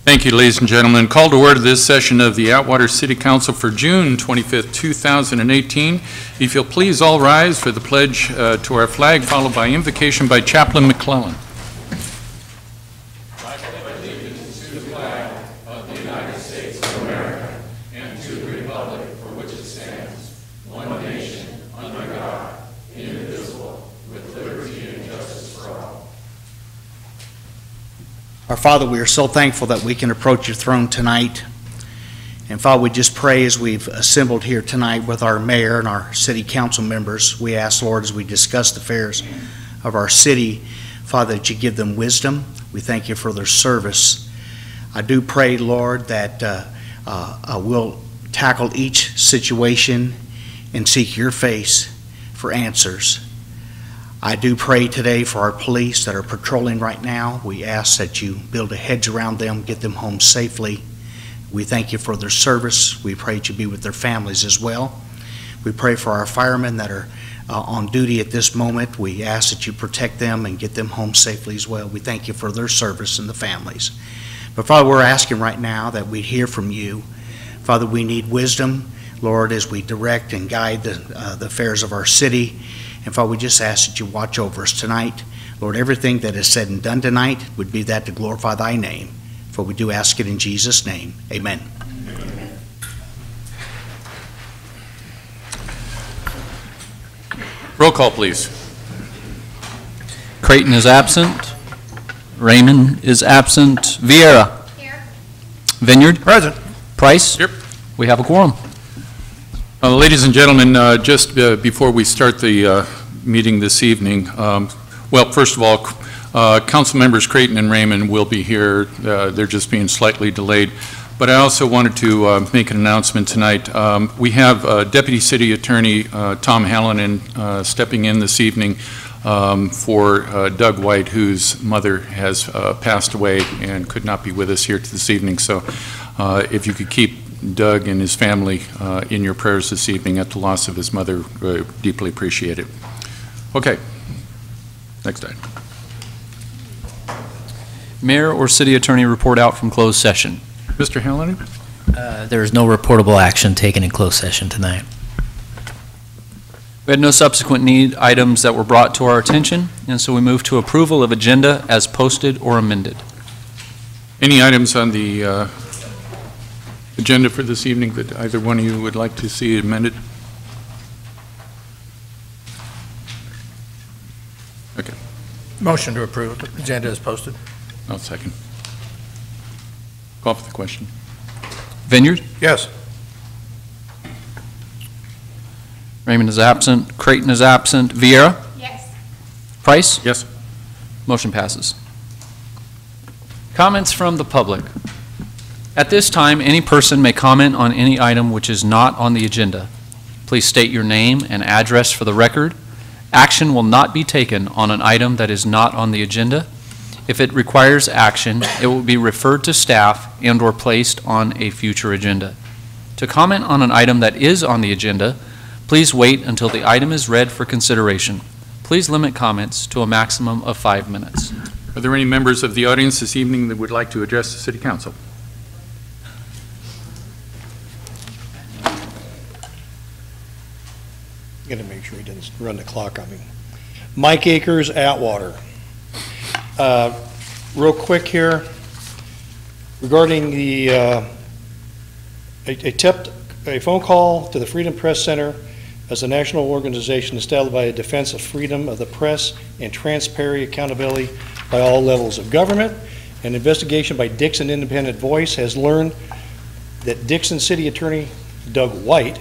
Thank you, ladies and gentlemen. Call to order this session of the Atwater City Council for June 25th, 2018. If you'll please all rise for the pledge to our flag, followed by invocation by Chaplain McClellan. I pledge allegiance to the flag of the United States of America and to the republic for which it stands, one nation, under God, indivisible, with liberty and justice for all. Our Father, we are so thankful that we can approach your throne tonight. And Father, we just pray as we've assembled here tonight with our mayor and our city council members, we ask, Lord, as we discuss the affairs of our city, Father, that you give them wisdom. We thank you for their service. I do pray, Lord, that we'll tackle each situation and seek your face for answers. I do pray today for our police that are patrolling right now. We ask that you build a hedge around them, get them home safely. We thank you for their service. We pray that you be with their families as well. We pray for our firemen that are on duty at this moment. We ask that you protect them and get them home safely as well. We thank you for their service and the families. But Father, we're asking right now that we hear from you. Father, we need wisdom, Lord, as we direct and guide the affairs of our city. And Father, we just ask that you watch over us tonight. Lord, everything that is said and done tonight would be that to glorify thy name. For we do ask it in Jesus' name. Amen. Amen. Roll call, please. Creighton is absent. Raymond is absent. Vieira. Here. Vineyard. Present. Price. Here. We have a quorum. Ladies and gentlemen, just before we start the meeting this evening, well, first of all, council members Creighton and Raymond will be here. They're just being slightly delayed. But I also wanted to make an announcement tonight. We have Deputy City Attorney Tom Hallinan stepping in this evening for Doug White, whose mother has passed away and could not be with us here this evening. So if you could keep Doug and his family in your prayers this evening at the loss of his mother, deeply appreciate it. Okay, next item. Mayor or city attorney report out from closed session. Mr. Hallinan? There is no reportable action taken in closed session tonight. We had no subsequent need items that were brought to our attention, and so we move to approval of agenda as posted or amended. Any items on the agenda for this evening that either one of you would like to see amended? Okay. Motion to approve. Agenda is posted. I'll second. Call for the question. Vineyard. Yes. Raymond is absent. Creighton is absent. Vieira. Yes. Price. Yes. Motion passes. Comments from the public. At this time, any person may comment on any item which is not on the agenda. Please state your name and address for the record. Action will not be taken on an item that is not on the agenda. If it requires action, it will be referred to staff and/or placed on a future agenda. To comment on an item that is on the agenda, please wait until the item is read for consideration. Please limit comments to a maximum of 5 minutes. Are there any members of the audience this evening that would like to address the City Council? Got to make sure he doesn't run the clock on me. Mike Akers, Atwater. Real quick here, regarding the a phone call to the Freedom Press Center as a national organization established by a defense of freedom of the press and transparency accountability by all levels of government. An investigation by Dixon Independent Voice has learned that Dixon City Attorney Doug White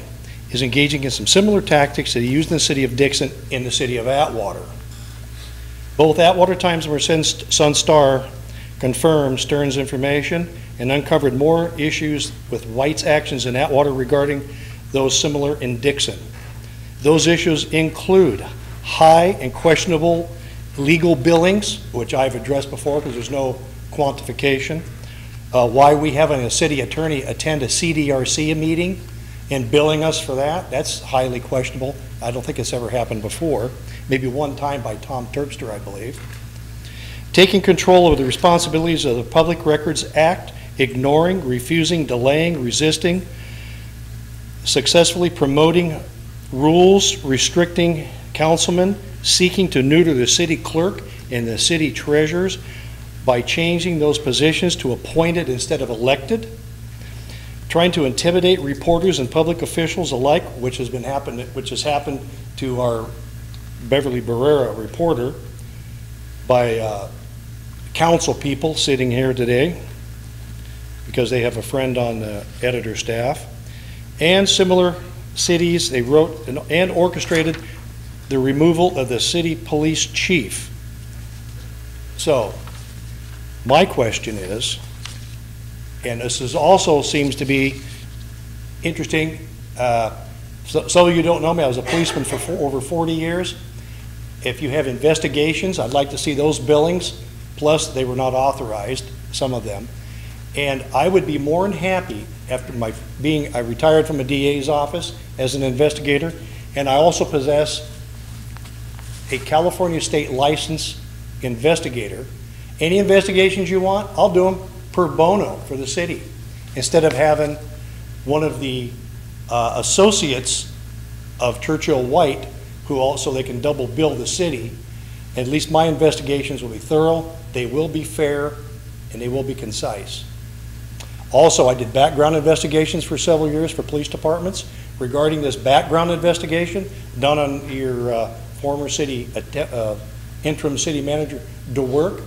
is engaging in some similar tactics that he used in the city of Dixon in the city of Atwater. Both Atwater Times and Sun-Star confirmed Stern's information and uncovered more issues with White's actions in Atwater regarding those similar in Dixon. Those issues include high and questionable legal billings, which I've addressed before because there's no quantification, why we having a city attorney attend a CDRC meeting and billing us for that, that's highly questionable. I don't think it's ever happened before. Maybe one time by Tom Terpster, I believe. taking control of the responsibilities of the Public Records Act, ignoring, refusing, delaying, resisting, successfully promoting rules restricting councilmen, seeking to neuter the city clerk and the city treasurers by changing those positions to appointed instead of elected, trying to intimidate reporters and public officials alike, which has happened to our Beverly Barrera reporter by council people sitting here today because they have a friend on the editor staff. And similar cities, they wrote and orchestrated the removal of the city police chief. So, my question is, and this is also seems to be interesting, so you don't know me, I was a policeman for over 40 years. If you have investigations, I'd like to see those billings, plus they were not authorized, some of them. And I would be more than happy after I retired from a DA's office as an investigator, and I also possess a California state license investigator. Any investigations you want, I'll do them per bono for the city, instead of having one of the associates of Churchill White, who also they can double bill the city. At least my investigations will be thorough, they will be fair, and they will be concise. Also, I did background investigations for several years for police departments. Regarding this background investigation done on your former city, interim city manager, DeWerk,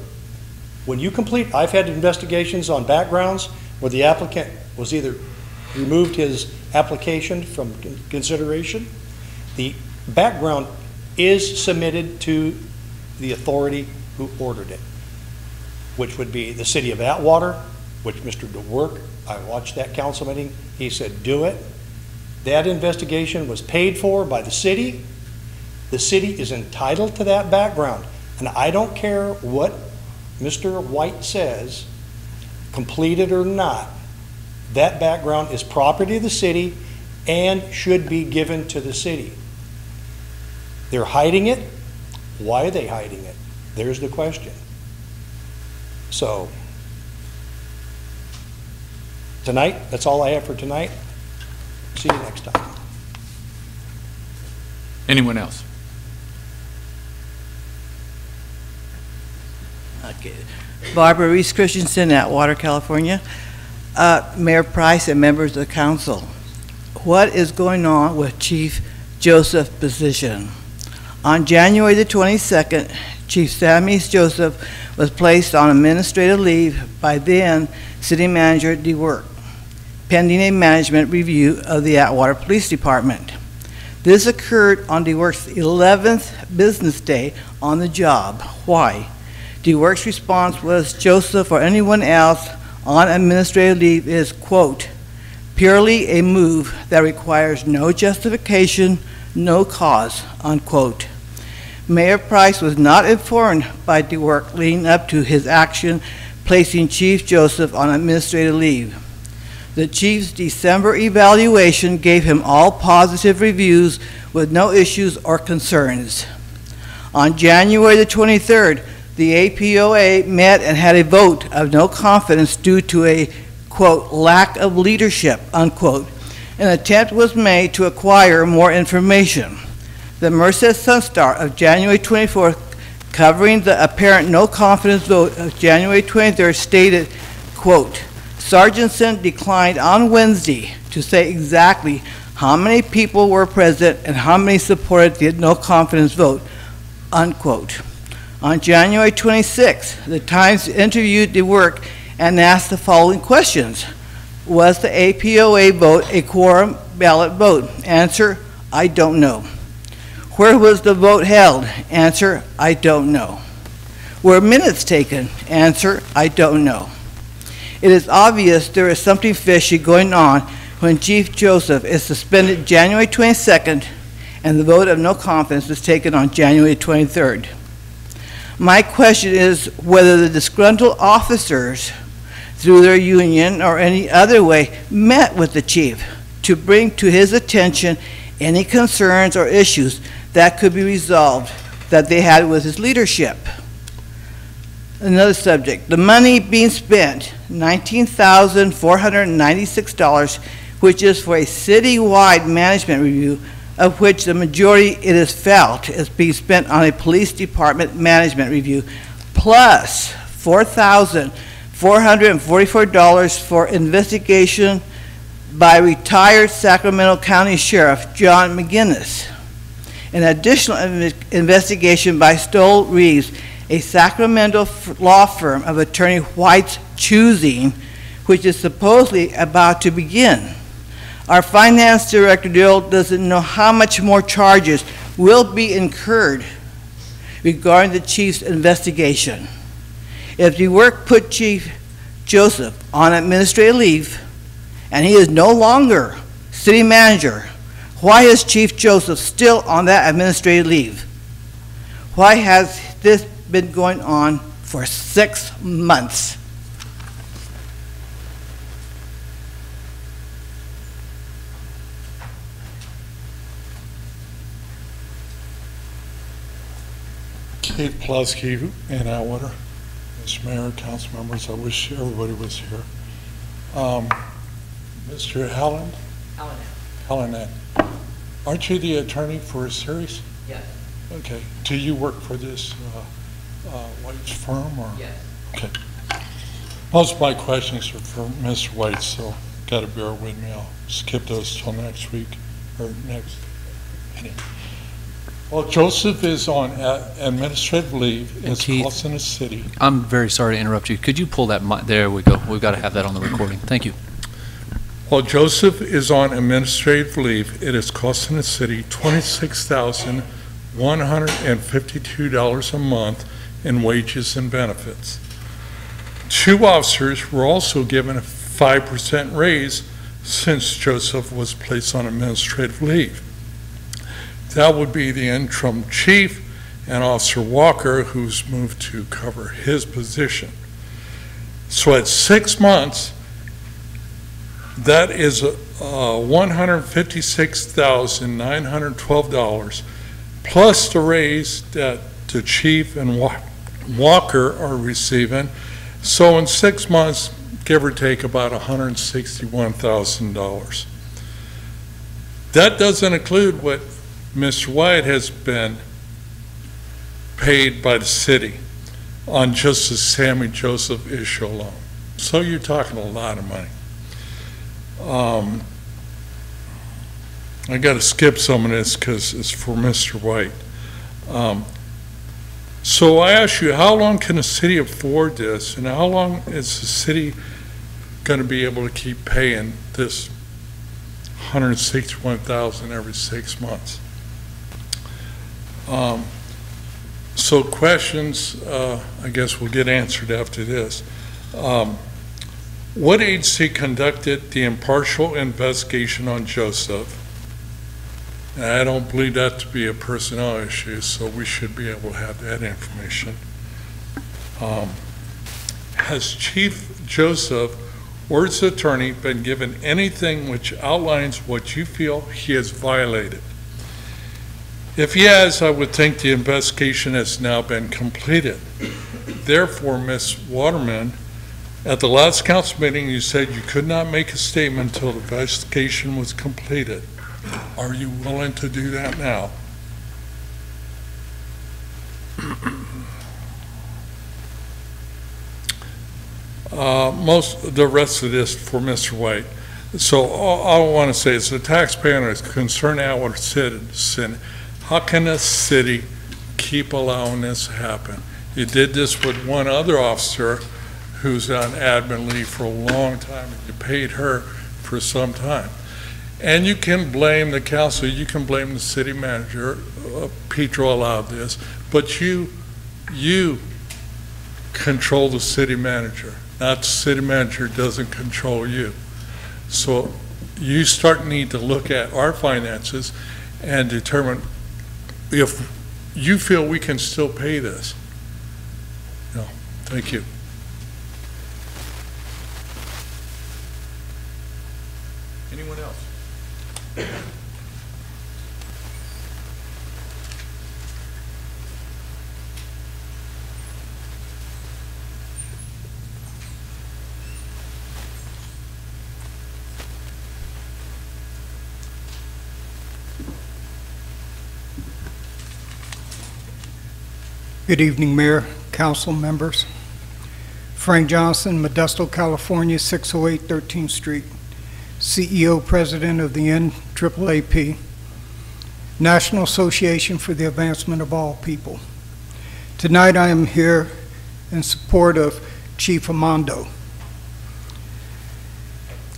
when you complete, I've had investigations on backgrounds where the applicant was either removed his application from consideration. The background is submitted to the authority who ordered it, which would be the city of Atwater, which Mr. DeWerk, I watched that council meeting, he said, do it. That investigation was paid for by the city. The city is entitled to that background. And I don't care what Mr. White says, completed or not, that background is property of the city and should be given to the city. They're hiding it. Why are they hiding it? There's the question. So, tonight, that's all I have for tonight. See you next time. Anyone else? Okay. Barbara Reese Christensen, Atwater, California. Mayor Price and members of the council, what is going on with Chief Joseph's position? On January the 22nd, Chief Sammy Joseph was placed on administrative leave by then City Manager DeWerk, pending a management review of the Atwater Police Department. This occurred on DeWerk's 11th business day on the job. Why? DeWerk's response was Joseph or anyone else on administrative leave is, quote, purely a move that requires no justification, no cause, unquote. Mayor Price was not informed by DeWerk leading up to his action placing Chief Joseph on administrative leave. The chief's December evaluation gave him all positive reviews with no issues or concerns. On January the 23rd, the APOA met and had a vote of no confidence due to a, quote, lack of leadership, unquote. An attempt was made to acquire more information. The Merced Sun-Star of January 24th, covering the apparent no confidence vote of January 23rd, stated, quote, Sargentson declined on Wednesday to say exactly how many people were present and how many supported the no confidence vote, unquote. On January 26th, the Times interviewed DeWerk and asked the following questions. Was the APOA vote a quorum ballot vote? Answer, I don't know. Where was the vote held? Answer, I don't know. Were minutes taken? Answer, I don't know. It is obvious there is something fishy going on when Chief Joseph is suspended January 22nd and the vote of no confidence is taken on January 23rd. My question is whether the disgruntled officers, through their union or any other way, met with the chief to bring to his attention any concerns or issues that could be resolved that they had with his leadership. Another subject, the money being spent, $19,496, which is for a citywide management review, of which the majority, it is felt, is being spent on a police department management review, plus $4,444 for investigation by retired Sacramento County Sheriff John McGinnis. An additional investigation by Stoll Reeves, a Sacramento law firm of attorney White's choosing, which is supposedly about to begin. Our finance director, Daryl, doesn't know how much more charges will be incurred regarding the chief's investigation. If the work put Chief Joseph on administrative leave, and he is no longer city manager, why is Chief Joseph still on that administrative leave? Why has this been going on for 6 months? Keith Pulaski in Atwater. Mr. Mayor, council members, I wish everybody was here. Mr. Hallinan, aren't you the attorney for a series? Yes. Okay. Do you work for this White's firm? Or? Yes. Okay. Most of my questions are for Mr. White, so got to bear with me. I'll skip those till next week or next meeting. Well, Joseph is on administrative leave. It's Keith, costing the city. I'm very sorry to interrupt you. Could you pull that there we go. We've got to have that on the recording. Thank you. While Joseph is on administrative leave, it is costing the city $26,152 a month in wages and benefits. 2 officers were also given a 5% raise since Joseph was placed on administrative leave. That would be the interim chief and Officer Walker, who's moved to cover his position. So at 6 months, that is $156,912 plus the raise that the chief and Walker are receiving. So in 6 months, give or take about $161,000. That doesn't include what Mr. White has been paid by the city on just the Sammy Joseph issue alone. So you're talking a lot of money. I got to skip some of this because it's for Mr. White. So I ask you, how long can the city afford this, and how long is the city going to be able to keep paying this $161,000 every 6 months? So questions, I guess will get answered after this. What agency conducted the impartial investigation on Joseph? And I don't believe that to be a personnel issue, so we should be able to have that information. Has Chief Joseph or his attorney been given anything which outlines what you feel he has violated? If he has, I would think the investigation has now been completed. Therefore, Ms. Waterman, at the last council meeting, you said you could not make a statement until the investigation was completed. Are you willing to do that now? Most of the rest of this for Mr. White. So all I want to say is the taxpayer is concerned Atwater citizen. How can a city keep allowing this to happen? You did this with one other officer who's on admin leave for a long time, and you paid her for some time. And you can blame the council, you can blame the city manager. Pedro allowed this, but you control the city manager, not the city manager doesn't control you. So you need to look at our finances and determine if you feel we can still pay this. No, thank you. Anyone else? Good evening, Mayor, council members. Frank Johnson, Modesto, California, 608 13th Street, CEO, President of the NAAAP, National Association for the Advancement of All People. Tonight I am here in support of Chief Armando.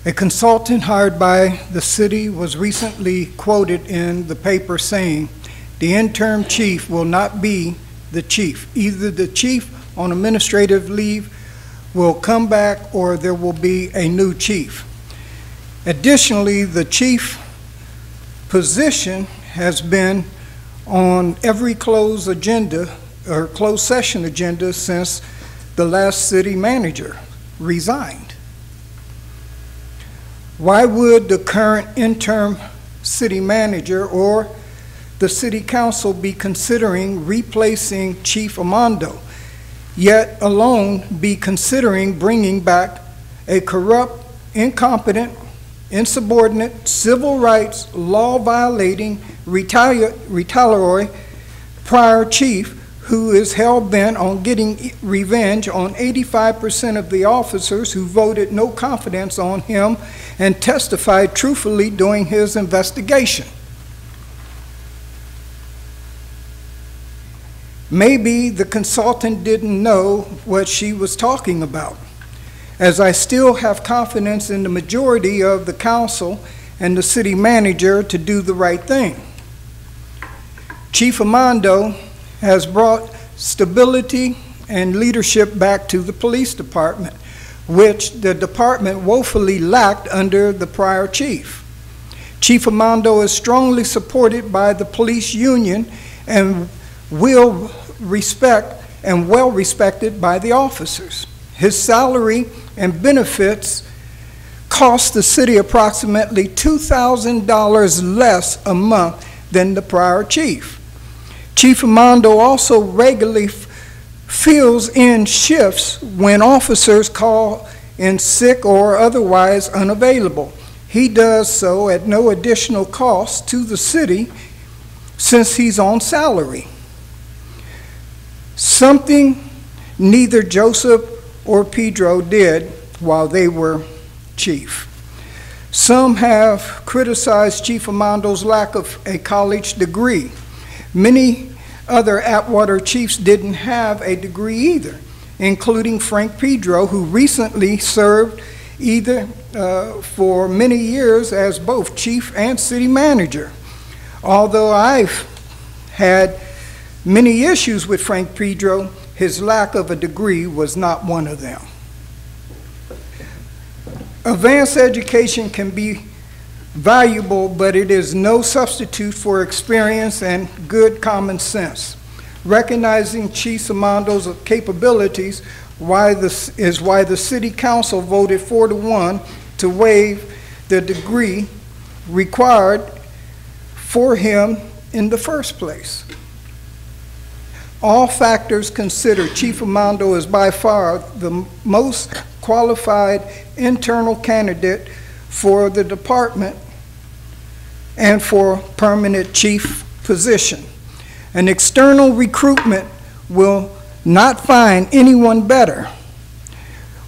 A consultant hired by the city was recently quoted in the paper saying, "The interim chief will not be the chief. Either the chief on administrative leave will come back or there will be a new chief." Additionally, the chief position has been on every closed agenda or closed session agenda since the last city manager resigned. Why would the current interim city manager or the city council be considering replacing Chief Armando, yet alone be considering bringing back a corrupt, incompetent, insubordinate, civil rights, law-violating, retaliatory prior chief who is hell-bent on getting revenge on 85% of the officers who voted no confidence on him and testified truthfully during his investigation? Maybe the consultant didn't know what she was talking about, as I still have confidence in the majority of the council and the city manager to do the right thing. Chief Armando has brought stability and leadership back to the police department, which the department woefully lacked under the prior chief. Chief Armando is strongly supported by the police union and well respected by the officers. His salary and benefits cost the city approximately $2,000 less a month than the prior chief. Chief Armando also regularly fills in shifts when officers call in sick or otherwise unavailable. He does so at no additional cost to the city since he's on salary. Something neither Joseph or Pedro did while they were chief. Some have criticized Chief Armando's lack of a college degree. Many other Atwater chiefs didn't have a degree either, including Frank Pedro, who recently served for many years as both chief and city manager. Although I've had many issues with Frank Pedro, his lack of a degree was not one of them. Advanced education can be valuable, but it is no substitute for experience and good common sense. Recognizing Chief Armando's capabilities is why the City Council voted 4-1 to waive the degree required for him in the first place. All factors considered, Chief Armando is by far the most qualified internal candidate for the department and for permanent chief position. An external recruitment will not find anyone better,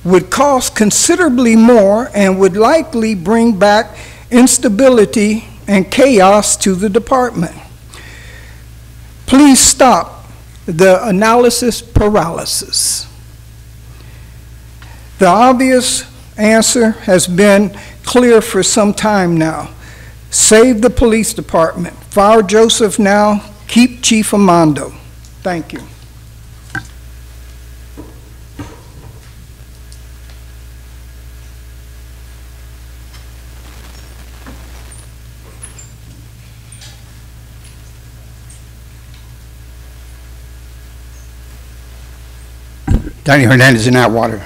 would cost considerably more, and would likely bring back instability and chaos to the department. Please stop the analysis paralysis. The obvious answer has been clear for some time now. Save the police department. Fire Joseph now. Keep Chief Armando. Thank you. Danny Hernandez in Atwater.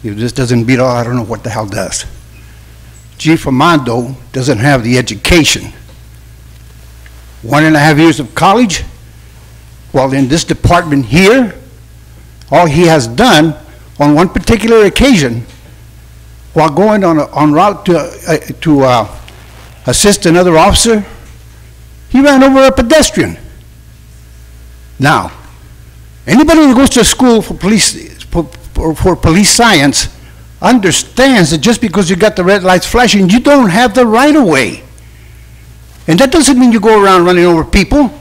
If this doesn't beat all, I don't know what the hell does. Chief Armando doesn't have the education. 1.5 years of college, while in this department here, all he has done on one particular occasion, while going on route to assist another officer, he ran over a pedestrian. Now, Anybody that goes to school for police science understands that just because you got the red lights flashing, you don't have the right of way. And that doesn't mean you go around running over people.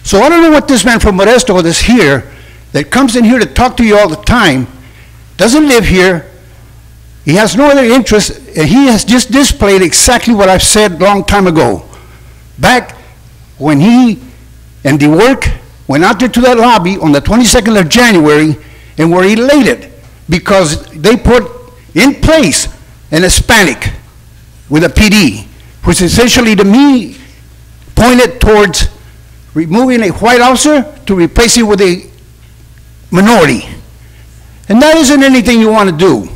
So I don't know what this man from Modesto that's here, that comes in here to talk to you all the time, doesn't live here, he has no other interest, and he has just displayed exactly what I've said a long time ago. Back when he and the work went out there to that lobby on the 22nd of January and were elated because they put in place an Hispanic with a PD, which essentially to me pointed towards removing a white officer to replace it with a minority. And that isn't anything you want to do.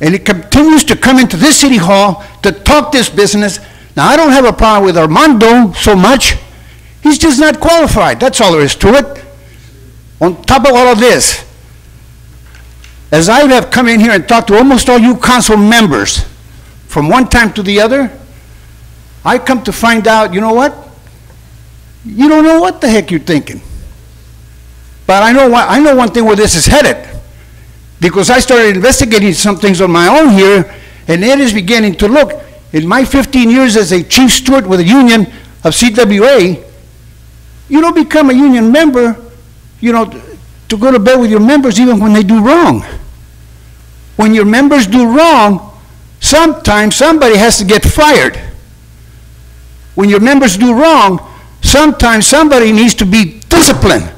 And it continues to come into this city hall to talk this business. Now, I don't have a problem with Armando so much. He's just not qualified. That's all there is to it. On top of all of this, as I have come in here and talked to almost all you council members from one time to the other, I come to find out, you know what? You don't know what the heck you're thinking. But I know one thing where this is headed, because I started investigating some things on my own here, and it is beginning to look. In my 15 years as a chief steward with a union of CWA, you don't become a union member, you know, to go to bed with your members even when they do wrong. When your members do wrong, sometimes somebody has to get fired. When your members do wrong, sometimes somebody needs to be disciplined.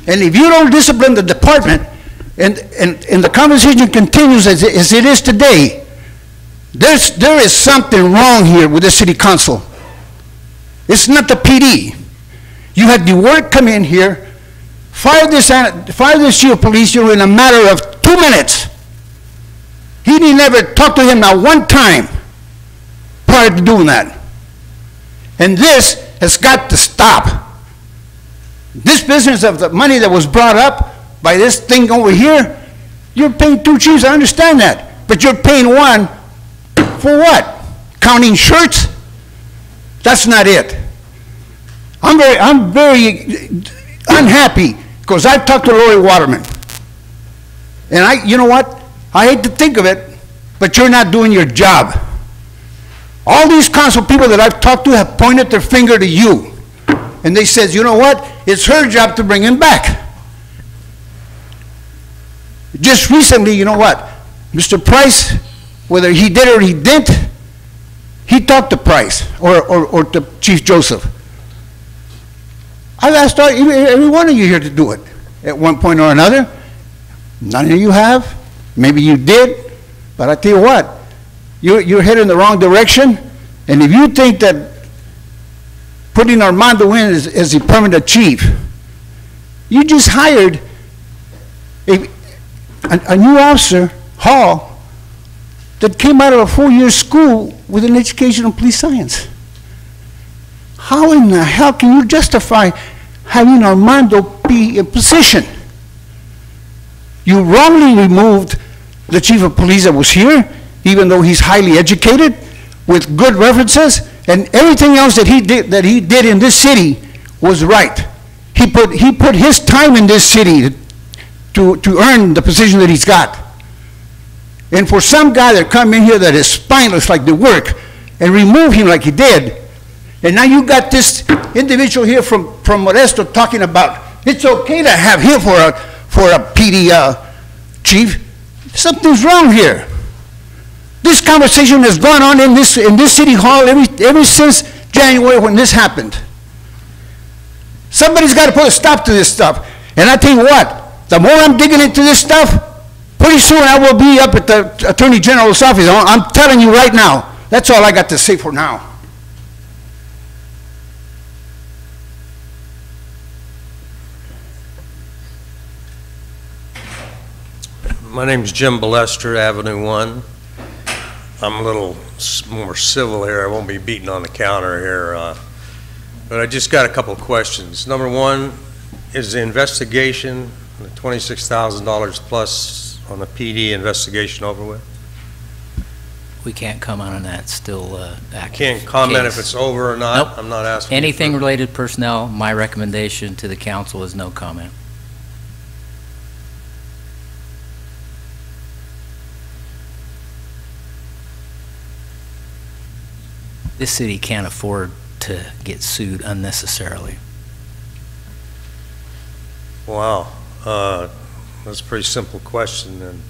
And if you don't discipline the department, and the conversation continues as it is today, there is something wrong here with the city council. It's not the PD. You had the work come in here, fire this chief of police in a matter of 2 minutes. He didn't ever talk to him not one time prior to doing that. And this has got to stop. This business of the money that was brought up by this thing over here, you're paying 2 chiefs, I understand that. But you're paying one for what? Counting shirts? That's not it. I'm very unhappy because I've talked to Lori Waterman. And you know what? I hate to think of it, but you're not doing your job. All these council people that I've talked to have pointed their finger to you. And they said, you know what? It's her job to bring him back. Just recently, you know what? Mr. Price, whether he did or he didn't, he talked to Price or to Chief Joseph. I've asked every one of you here to do it at one point or another. None of you have. Maybe you did. But I tell you what, you're heading in the wrong direction. And if you think that putting Armando in as the permanent chief, you just hired a new officer, Hall, that came out of a 4-year school with an education in police science. How in the hell can you justify having Armando be in position? You wrongly removed the chief of police that was here, even though he's highly educated, with good references, and everything else that he did in this city was right. He put his time in this city to earn the position that he's got. And for some guy that come in here that is spineless like the work and remove him like he did, and now you got this individual here from Modesto talking about it's okay to have him for a PD chief. Something's wrong here. This conversation has gone on in this city hall ever since January when this happened. Somebody's got to put a stop to this stuff. And I tell you what, the more I'm digging into this stuff, pretty soon I will be up at the Attorney General's office. I'm telling you right now. That's all I got to say for now. My name's Jim Ballester, Avenue 1. I'm a little more civil here. I won't be beating on the counter here. But I just got a couple of questions. Number one, is the investigation, the $26,000 plus on the PD investigation over with? We can't comment on that, still active. Can't comment case. if it's over or not? Nope. I'm not asking. Anything related personnel, my recommendation to the council is no comment. This city can't afford to get sued unnecessarily. Wow, that's a pretty simple question, and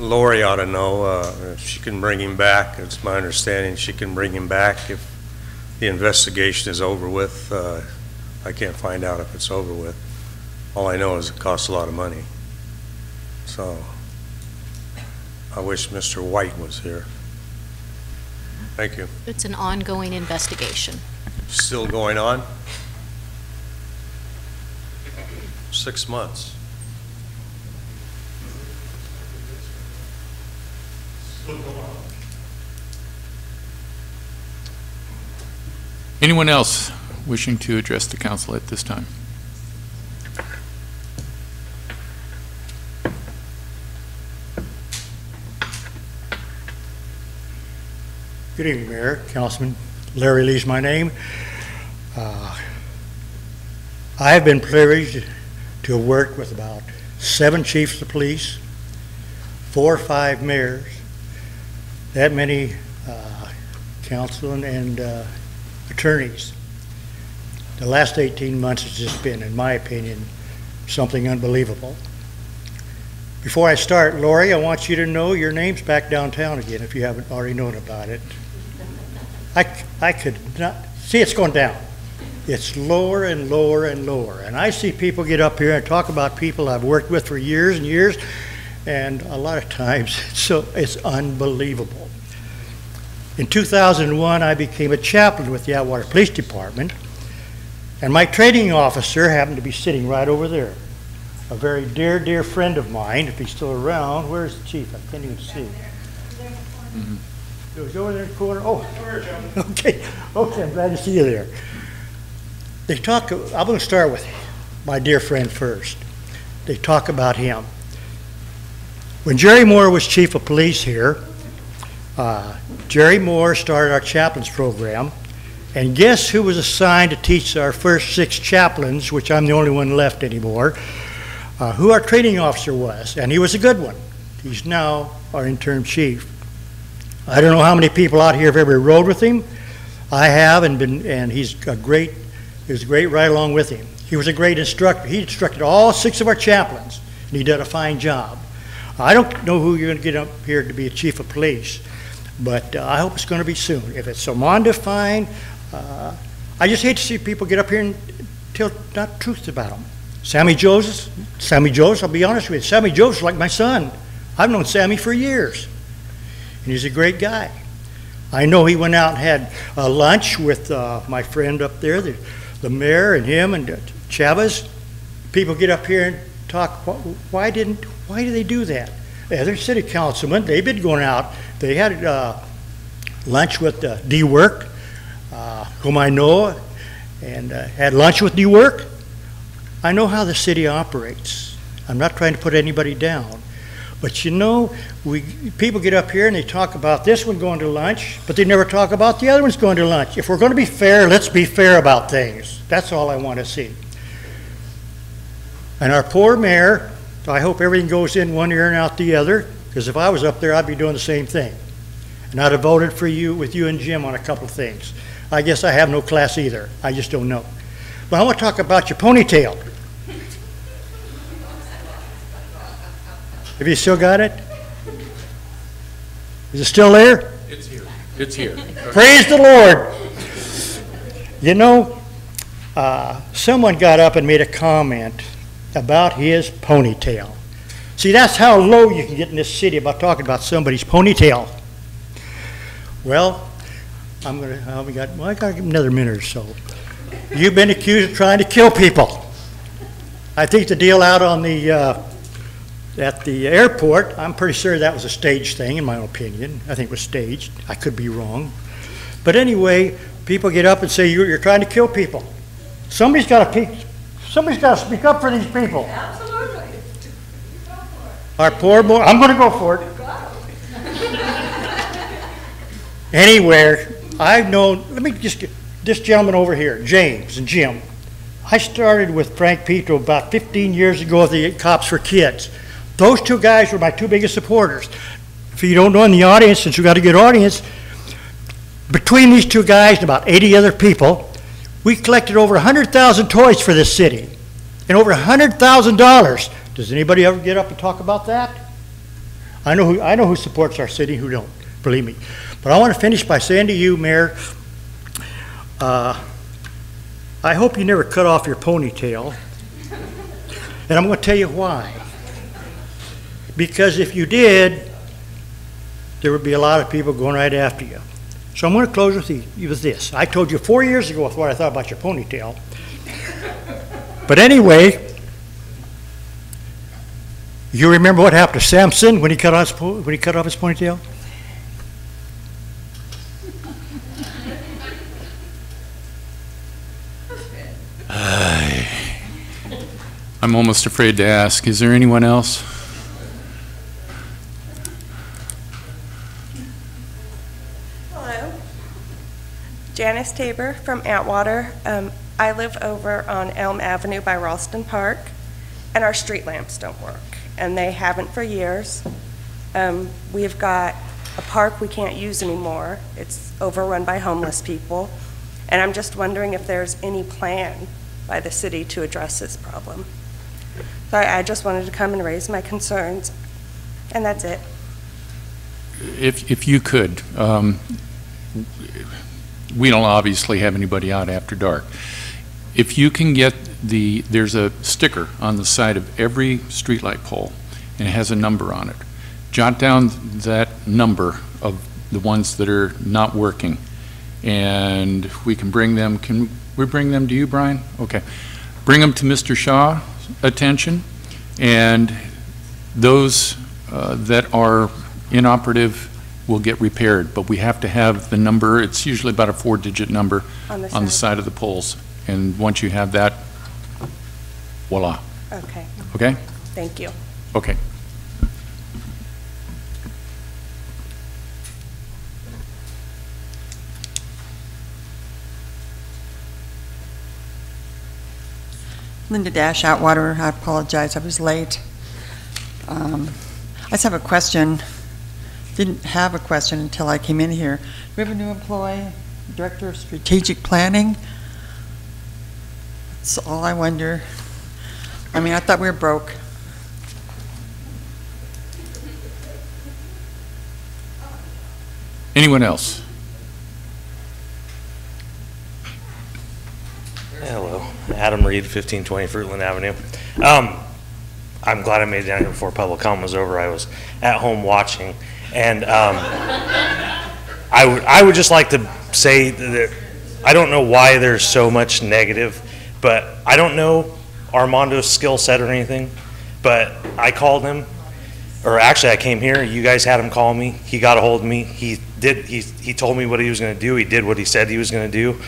Lori ought to know if she can bring him back. It's my understanding she can bring him back if the investigation is over with. I can't find out if it's over with. All I know is it costs a lot of money. So I wish Mr. White was here. Thank you. It's an ongoing investigation. Still going on? 6 months. Anyone else wishing to address the council at this time? Good evening, Mayor, Councilman. Larry Lee's my name. I have been privileged to have worked with about 7 chiefs of police, 4 or 5 mayors, that many council and attorneys. The last 18 months has just been, in my opinion, something unbelievable. Before I start, Lori, I want you to know your name's back downtown again if you haven't already known about it. I could not, see it's going down. It's lower and lower and lower. And I see people get up here and talk about people I've worked with for years and years, and a lot of times it's unbelievable. In 2001, I became a chaplain with the Atwater Police Department, and my training officer happened to be sitting right over there. A very dear, dear friend of mine, if he's still around. Where's the chief? I can't even see. Mm-hmm. He was over there in the corner. Oh, okay, I'm glad to see you there. I'm going to start with my dear friend first. They talk about him. When Jerry Moore was chief of police here, Jerry Moore started our chaplains program, and guess who was assigned to teach our first 6 chaplains, which I'm the only one left anymore, who our training officer was, and he was a good one. He's now our interim chief. I don't know how many people out here have ever rode with him. I have, and he's a great. He was great right along with him. He was a great instructor. He instructed all 6 of our chaplains, and he did a fine job. I don't know who you're going to get up here to be a chief of police, but I hope it's going to be soon. If it's Samanda, fine. I just hate to see people get up here and tell not truths about them. Sammy Joseph, I'll be honest with you, Sammy Joseph's like my son. I've known Sammy for years, and he's a great guy. I know he went out and had lunch with my friend up there, the mayor, and him and Chavez. People get up here and talk. Why do they do that? They're city councilmen. They've been going out. They had lunch with D-Work, whom I know, and had lunch with D-Work. I know how the city operates. I'm not trying to put anybody down. But you know, people get up here and they talk about this one going to lunch, but they never talk about the other one's going to lunch. If we're going to be fair, let's be fair about things. That's all I want to see. And our poor mayor, I hope everything goes in one ear and out the other, because if I was up there, I'd be doing the same thing. And I'd have voted for you, with you and Jim on a couple of things. I guess I have no class either. I just don't know. But I want to talk about your ponytail. Have you still got it? Is it still there? It's here. It's here. Praise the Lord. You know, someone got up and made a comment about his ponytail. See, that's how low you can get in this city about talking about somebody's ponytail. Well, I got to give another minute or so. You've been accused of trying to kill people. I think the deal out on the at the airport, I'm pretty sure that was a staged thing, in my opinion. I think it was staged. I could be wrong. But anyway, people get up and say, you're trying to kill people. Somebody's got to speak up for these people. Absolutely. Our poor boy, I'm going to go for it. Anywhere, I've known, let me just get this gentleman over here, James and Jim. I started with Frank Petro about 15 years ago with the Cops for Kids. Those 2 guys were my 2 biggest supporters. If you don't know in the audience, since you got a good audience, between these two guys and about 80 other people, we collected over 100,000 toys for this city and over $100,000. Does anybody ever get up and talk about that? I know who supports our city, who don't, believe me. But I want to finish by saying to you, Mayor, I hope you never cut off your ponytail. And I'm going to tell you why. Because if you did, there would be a lot of people going right after you. So I'm going to close with you with this. I told you 4 years ago what I thought about your ponytail. But anyway, you remember what happened to Samson when he cut off his ponytail? I'm almost afraid to ask. Is there anyone else? Hello. Janice Tabor from Atwater. I live over on Elm Avenue by Ralston Park, and our street lamps don't work, and they haven't for years. We've got a park we can't use anymore. It's overrun by homeless people, and I'm just wondering if there's any plan by the city to address this problem. So I just wanted to come and raise my concerns, and that's it. If you could, we don't obviously have anybody out after dark. If you can get there's a sticker on the side of every streetlight pole, and it has a number on it. Jot down that number of the ones that are not working, and we can bring them. Can we bring them to you, Brian? Okay. Bring them to Mr. Shaw's attention, and those that are inoperative will get repaired, but we have to have the number. It's usually about a 4-digit number on the side of the poles, and once you have that, voila. Okay. Okay? Thank you. Okay. Linda Dash, Atwater. I apologize, I was late. I just have a question. Didn't have a question until I came in here. We have a new employee, Director of Strategic Planning. That's all I wonder. I mean, I thought we were broke. Anyone else? Hello, Adam Reed, 1520 Fruitland Avenue. I'm glad I made it down here before public comment was over. I was at home watching, and I would just like to say that I don't know why there's so much negative, but I don't know Armando's skill set or anything, but I called him, or actually I came here, you guys had him call me, he got a hold of me, he told me what he was going to do, he did what he said he was going to do.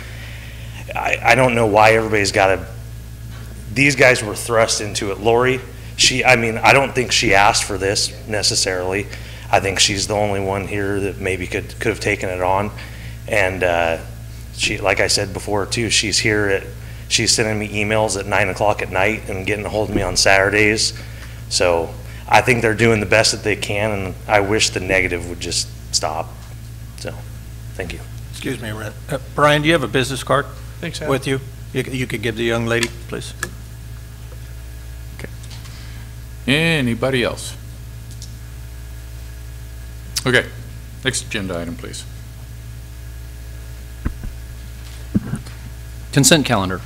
I don't know why everybody's got to, these guys were thrust into it. Lori, I mean, I don't think she asked for this necessarily. I think she's the only one here that maybe could have taken it on. And she, like I said before too, she's sending me emails at 9 o'clock at night and getting a hold of me on Saturdays. So I think they're doing the best that they can, and I wish the negative would just stop. So, thank you. Excuse me, Brian, do you have a business card? Thanks, Adam. With you? You could give the young lady, please. Okay. Anybody else? Okay. Next agenda item, please. Consent calendar.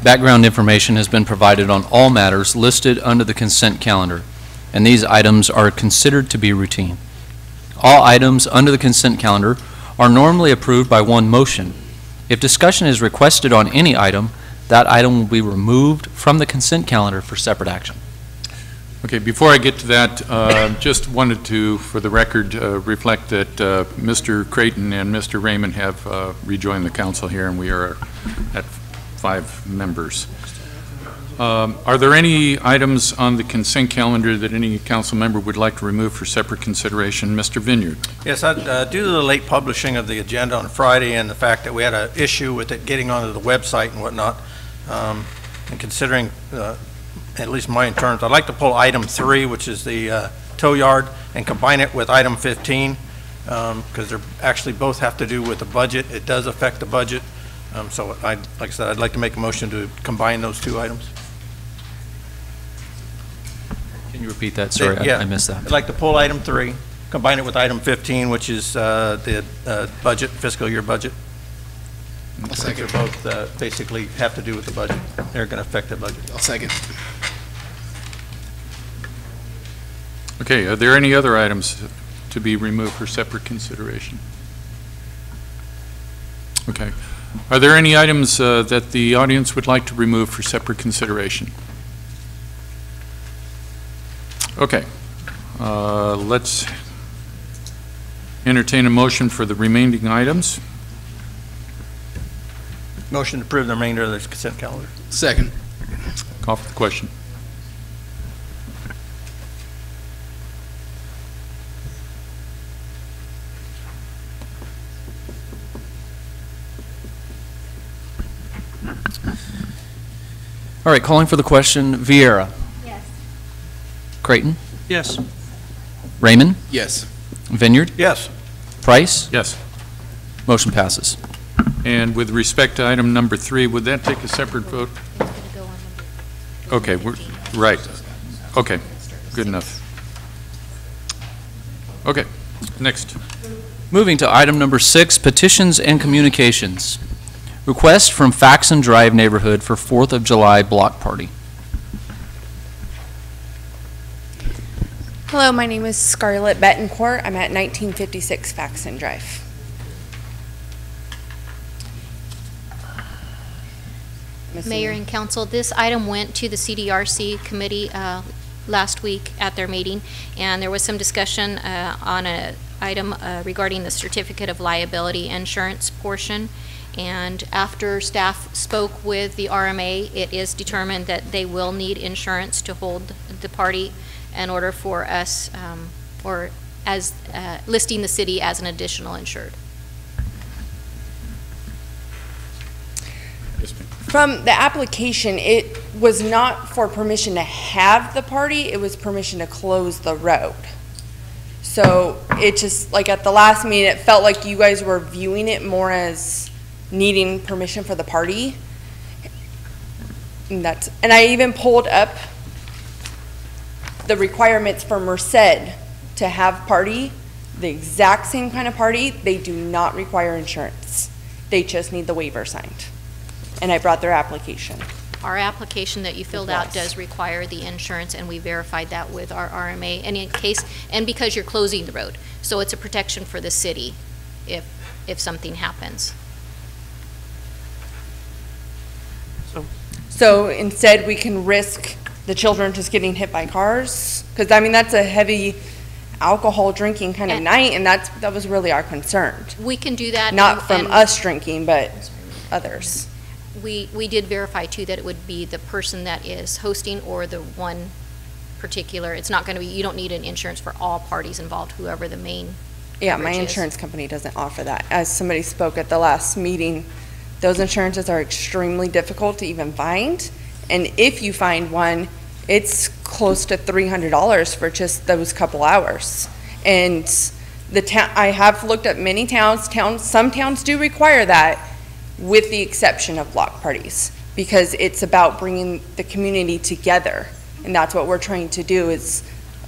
Background information has been provided on all matters listed under the consent calendar, and these items are considered to be routine. All items under the consent calendar are normally approved by one motion. If discussion is requested on any item, that item will be removed from the consent calendar for separate action. Okay, before I get to that, just wanted to, for the record, reflect that Mr. Creighton and Mr. Raymond have rejoined the council here, and we are at 5 members. Are there any items on the consent calendar that any council member would like to remove for separate consideration? Mr. Vineyard. Yes, due to the late publishing of the agenda on Friday and the fact that we had an issue with it getting onto the website and whatnot, and considering at least my terms, I'd like to pull item 3, which is the tow yard, and combine it with item 15. because they're actually both have to do with the budget. It does affect the budget. So like I said, I'd like to make a motion to combine those two items. Can you repeat that? Sorry, Yeah. I missed that. I'd like to pull item 3, combine it with item 15, which is the budget, fiscal year budget. I'll second. They're both basically have to do with the budget. They're going to affect the budget. I'll second. Okay, are there any other items to be removed for separate consideration? Okay. Are there any items that the audience would like to remove for separate consideration? Okay. Let's entertain a motion for the remaining items. Motion to approve the remainder of the consent calendar. Second. Call for the question. All right, calling for the question, Vieira. Yes. Creighton. Yes. Raymond. Yes. Vineyard. Yes. Price. Yes. Motion passes. And with respect to item number 3, would that take a separate vote? Okay, right. Okay, good enough. Okay, next. Moving to item number 6, petitions and communications. Request from Faxon Drive neighborhood for 4th of July block party. Hello, my name is Scarlett Betancourt. I'm at 1956 Faxon Drive. Mayor and council, this item went to the CDRC committee last week at their meeting, and there was some discussion on an item regarding the certificate of liability insurance portion. And after staff spoke with the RMA, it is determined that they will need insurance to hold the party in order for us, or as listing the city as an additional insured. From the application, it was not for permission to have the party, it was permission to close the road. So it just, like at the last meeting, it felt like you guys were viewing it more as needing permission for the party. And I even pulled up the requirements for Merced to have party, the exact same kind of party. They do not require insurance. They just need the waiver signed. And I brought their application. Our application that you filled out does require the insurance, and we verified that with our RMA. And in case, and because you're closing the road, so it's a protection for the city if something happens. So instead, we can risk the children just getting hit by cars? Because, I mean, that's a heavy alcohol drinking kind of night, and that was really our concern. We can do that. Not from us drinking, but others. We did verify, too, that it would be the person that is hosting or the one particular. It's not going to be, you don't need an insurance for all parties involved, whoever the main Yeah, my insurance company doesn't offer that. As somebody spoke at the last meeting, those insurances are extremely difficult to even find. And if you find one, it's close to $300 for just those couple hours. And I have looked at many towns, some towns do require that, with the exception of block parties, because it's about bringing the community together. And that's what we're trying to do, is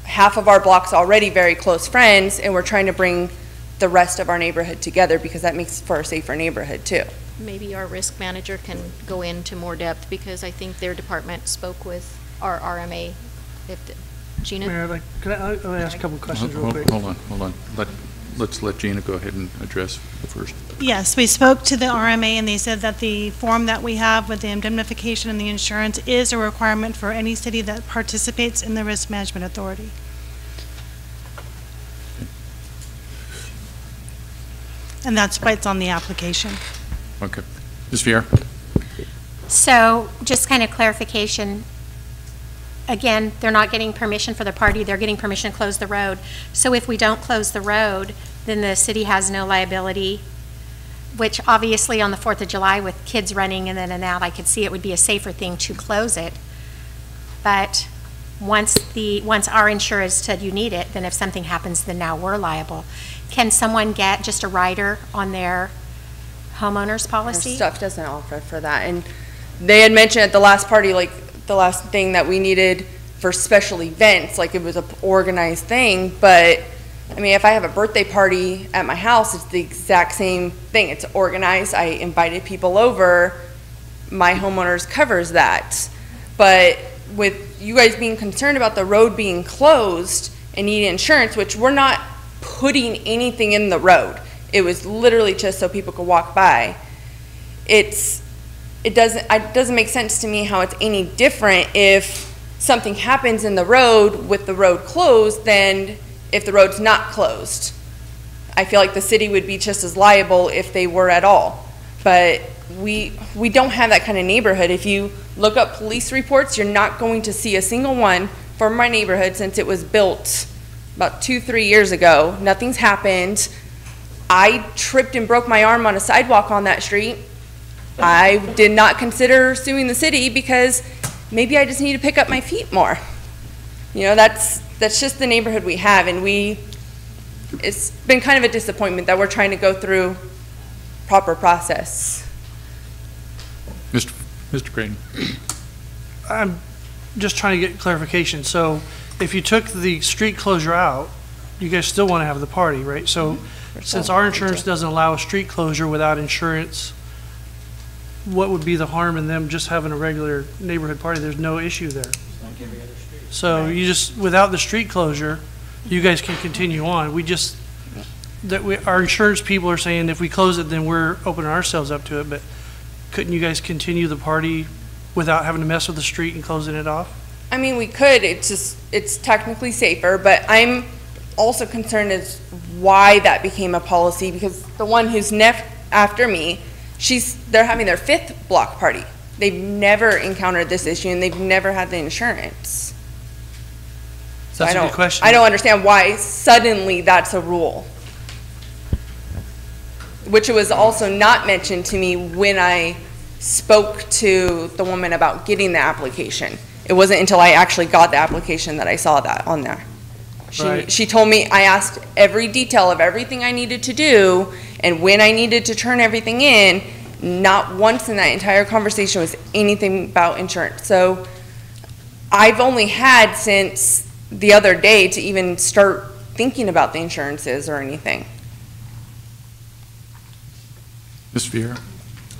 half of our block's already very close friends, and we're trying to bring the rest of our neighborhood together, because that makes for a safer neighborhood too. Maybe our risk manager can go into more depth, because I think their department spoke with our RMA. Gina? Mayor, can I ask a couple of questions real quick? Hold on. Let's let Gina go ahead and address the first. Yes, we spoke to the RMA, and they said that the form that we have with the indemnification and the insurance is a requirement for any city that participates in the Risk Management Authority. And that's why it's on the application. Okay. Ms. Vieira? So just kind of clarification. Again, they're not getting permission for the party, they're getting permission to close the road. So if we don't close the road, then the city has no liability, which obviously on the 4th of July with kids running in and out, I could see it would be a safer thing to close it. But once our insurers said you need it, then if something happens, then now we're liable. Can someone get just a rider on their homeowner's Our policy? stuff doesn't offer for that. And they had mentioned at the last party, like the last thing that we needed for special events, like it was a organized thing. But I mean, if I have a birthday party at my house, it's the exact same thing. It's organized. I invited people over. My homeowners covers that. But with you guys being concerned about the road being closed and needing insurance, which we're not putting anything in the road. It was literally just so people could walk by. It doesn't make sense to me how it's any different if something happens in the road with the road closed than if the road's not closed. I feel like the city would be just as liable if they were at all. But we don't have that kind of neighborhood. If you look up police reports, you're not going to see a single one from my neighborhood since it was built about 2-3 years ago. Nothing's happened. I tripped and broke my arm on a sidewalk on that street. I did not consider suing the city because maybe I just need to pick up my feet more. You know, that's just the neighborhood we have, and it's been kind of a disappointment that we're trying to go through proper process. Mr. Creighton. I'm just trying to get clarification. So if you took the street closure out, you guys still want to have the party, right? So since our insurance doesn't allow a street closure without insurance, what would be the harm in them just having a regular neighborhood party? There's no issue there. So you just, without the street closure, you guys can continue on. Our insurance people are saying if we close it, then we're opening ourselves up to it, but couldn't you guys continue the party without having to mess with the street and closing it off? I mean, we could. It's technically safer, but I'm also concerned as why that became a policy, because the one who's after me, they're having their 5th block party. They've never encountered this issue, and they've never had the insurance. So that's a good question. I don't understand why suddenly that's a rule. Which was also not mentioned to me when I spoke to the woman about getting the application. It wasn't until I actually got the application that I saw that on there. She told me, I asked every detail of everything I needed to do and when I needed to turn everything in. Not once in that entire conversation was anything about insurance. So I've only had since the other day to even start thinking about the insurances or anything. Ms. Vieira?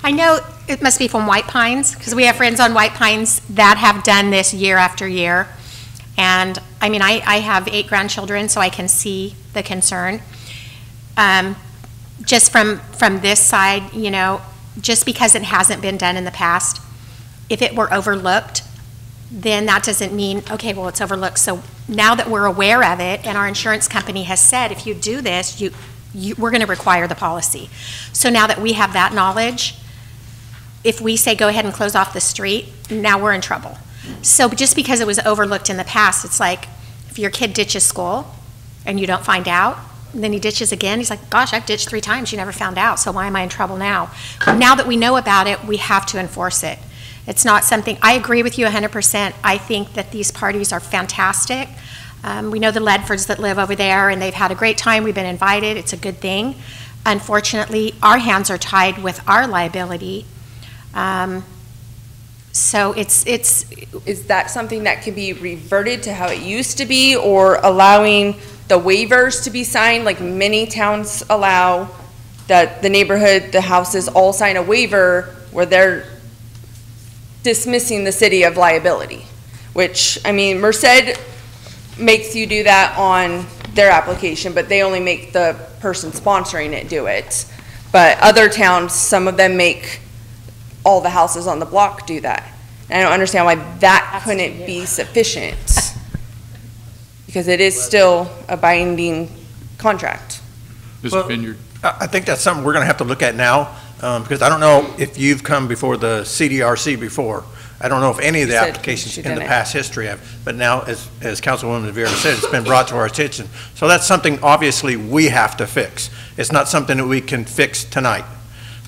I know it must be from White Pines, because we have friends on White Pines that have done this year after year. And I mean, I have 8 grandchildren, so I can see the concern. Just from this side, you know, just because it hasn't been done in the past, if it were overlooked, then that doesn't mean, okay, well, it's overlooked. So now that we're aware of it, and our insurance company has said, if you do this, we're going to require the policy. So now that we have that knowledge, if we say go ahead and close off the street, now we're in trouble. So just because it was overlooked in the past, it's like if your kid ditches school and you don't find out, and then he ditches again, he's like, gosh, I've ditched 3 times, you never found out, so why am I in trouble now? Now that we know about it, we have to enforce it. It's not something, I agree with you 100%. I think that these parties are fantastic. We know the Ledfords that live over there, and they've had a great time. We've been invited. It's a good thing. Unfortunately, our hands are tied with our liability. So Is that something that can be reverted to how it used to be, or allowing the waivers to be signed, like many towns allow, that the neighborhood, the houses all sign a waiver where they're dismissing the city of liability? Which, I mean, Merced makes you do that on their application, but they only make the person sponsoring it do it. But other towns, some of them make all the houses on the block do that. And I don't understand why that couldn't be sufficient, because it is still a binding contract. Mr. Vineyard. I think that's something we're going to have to look at now, because I don't know if you've come before the CDRC before. I don't know if any of the applications in the past history have, but now, as Councilwoman Vieira said, it's been brought to our attention. So that's something obviously we have to fix. It's not something that we can fix tonight.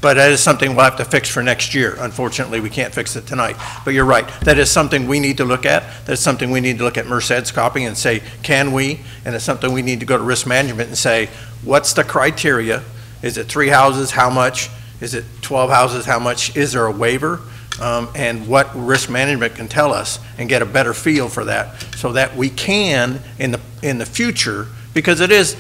But that is something we'll have to fix for next year. Unfortunately, we can't fix it tonight. But you're right. That is something we need to look at. That's something we need to look at Merced's copy and say, can we? And it's something we need to go to risk management and say, what's the criteria? Is it 3 houses? How much? Is it 12 houses? How much? Is there a waiver? And what risk management can tell us and get a better feel for that so that we can, in the future, because it is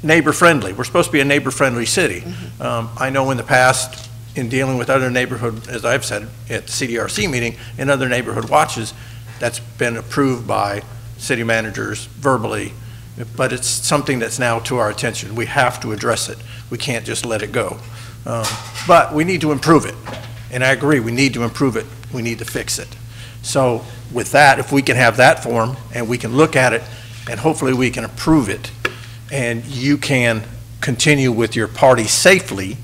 neighbor-friendly. We're supposed to be a neighbor-friendly city. I know in the past, in dealing with other neighborhood, as I've said at the CDRC meeting, and other neighborhood watches, that's been approved by city managers verbally, but it's something that's now to our attention. We have to address it. We can't just let it go. But we need to improve it. And I agree, we need to improve it. We need to fix it. So with that, if we can have that form and we can look at it and hopefully we can approve it and you can continue with your party safely,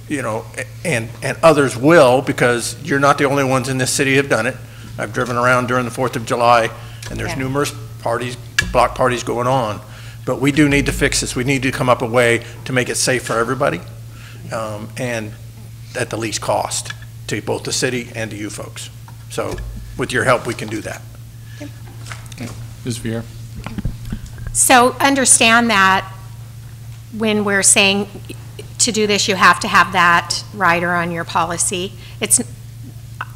you know, and others will, because you're not the only ones in this city who have done it. I've driven around during the 4th of July and there's numerous parties, block parties going on. But we do need to fix this. We need to come up with a way to make it safe for everybody. And at the least cost to both the city and to you folks. So with your help, we can do that. Ms. Vieira. So understand that when we're saying to do this, you have to have that rider on your policy. It's,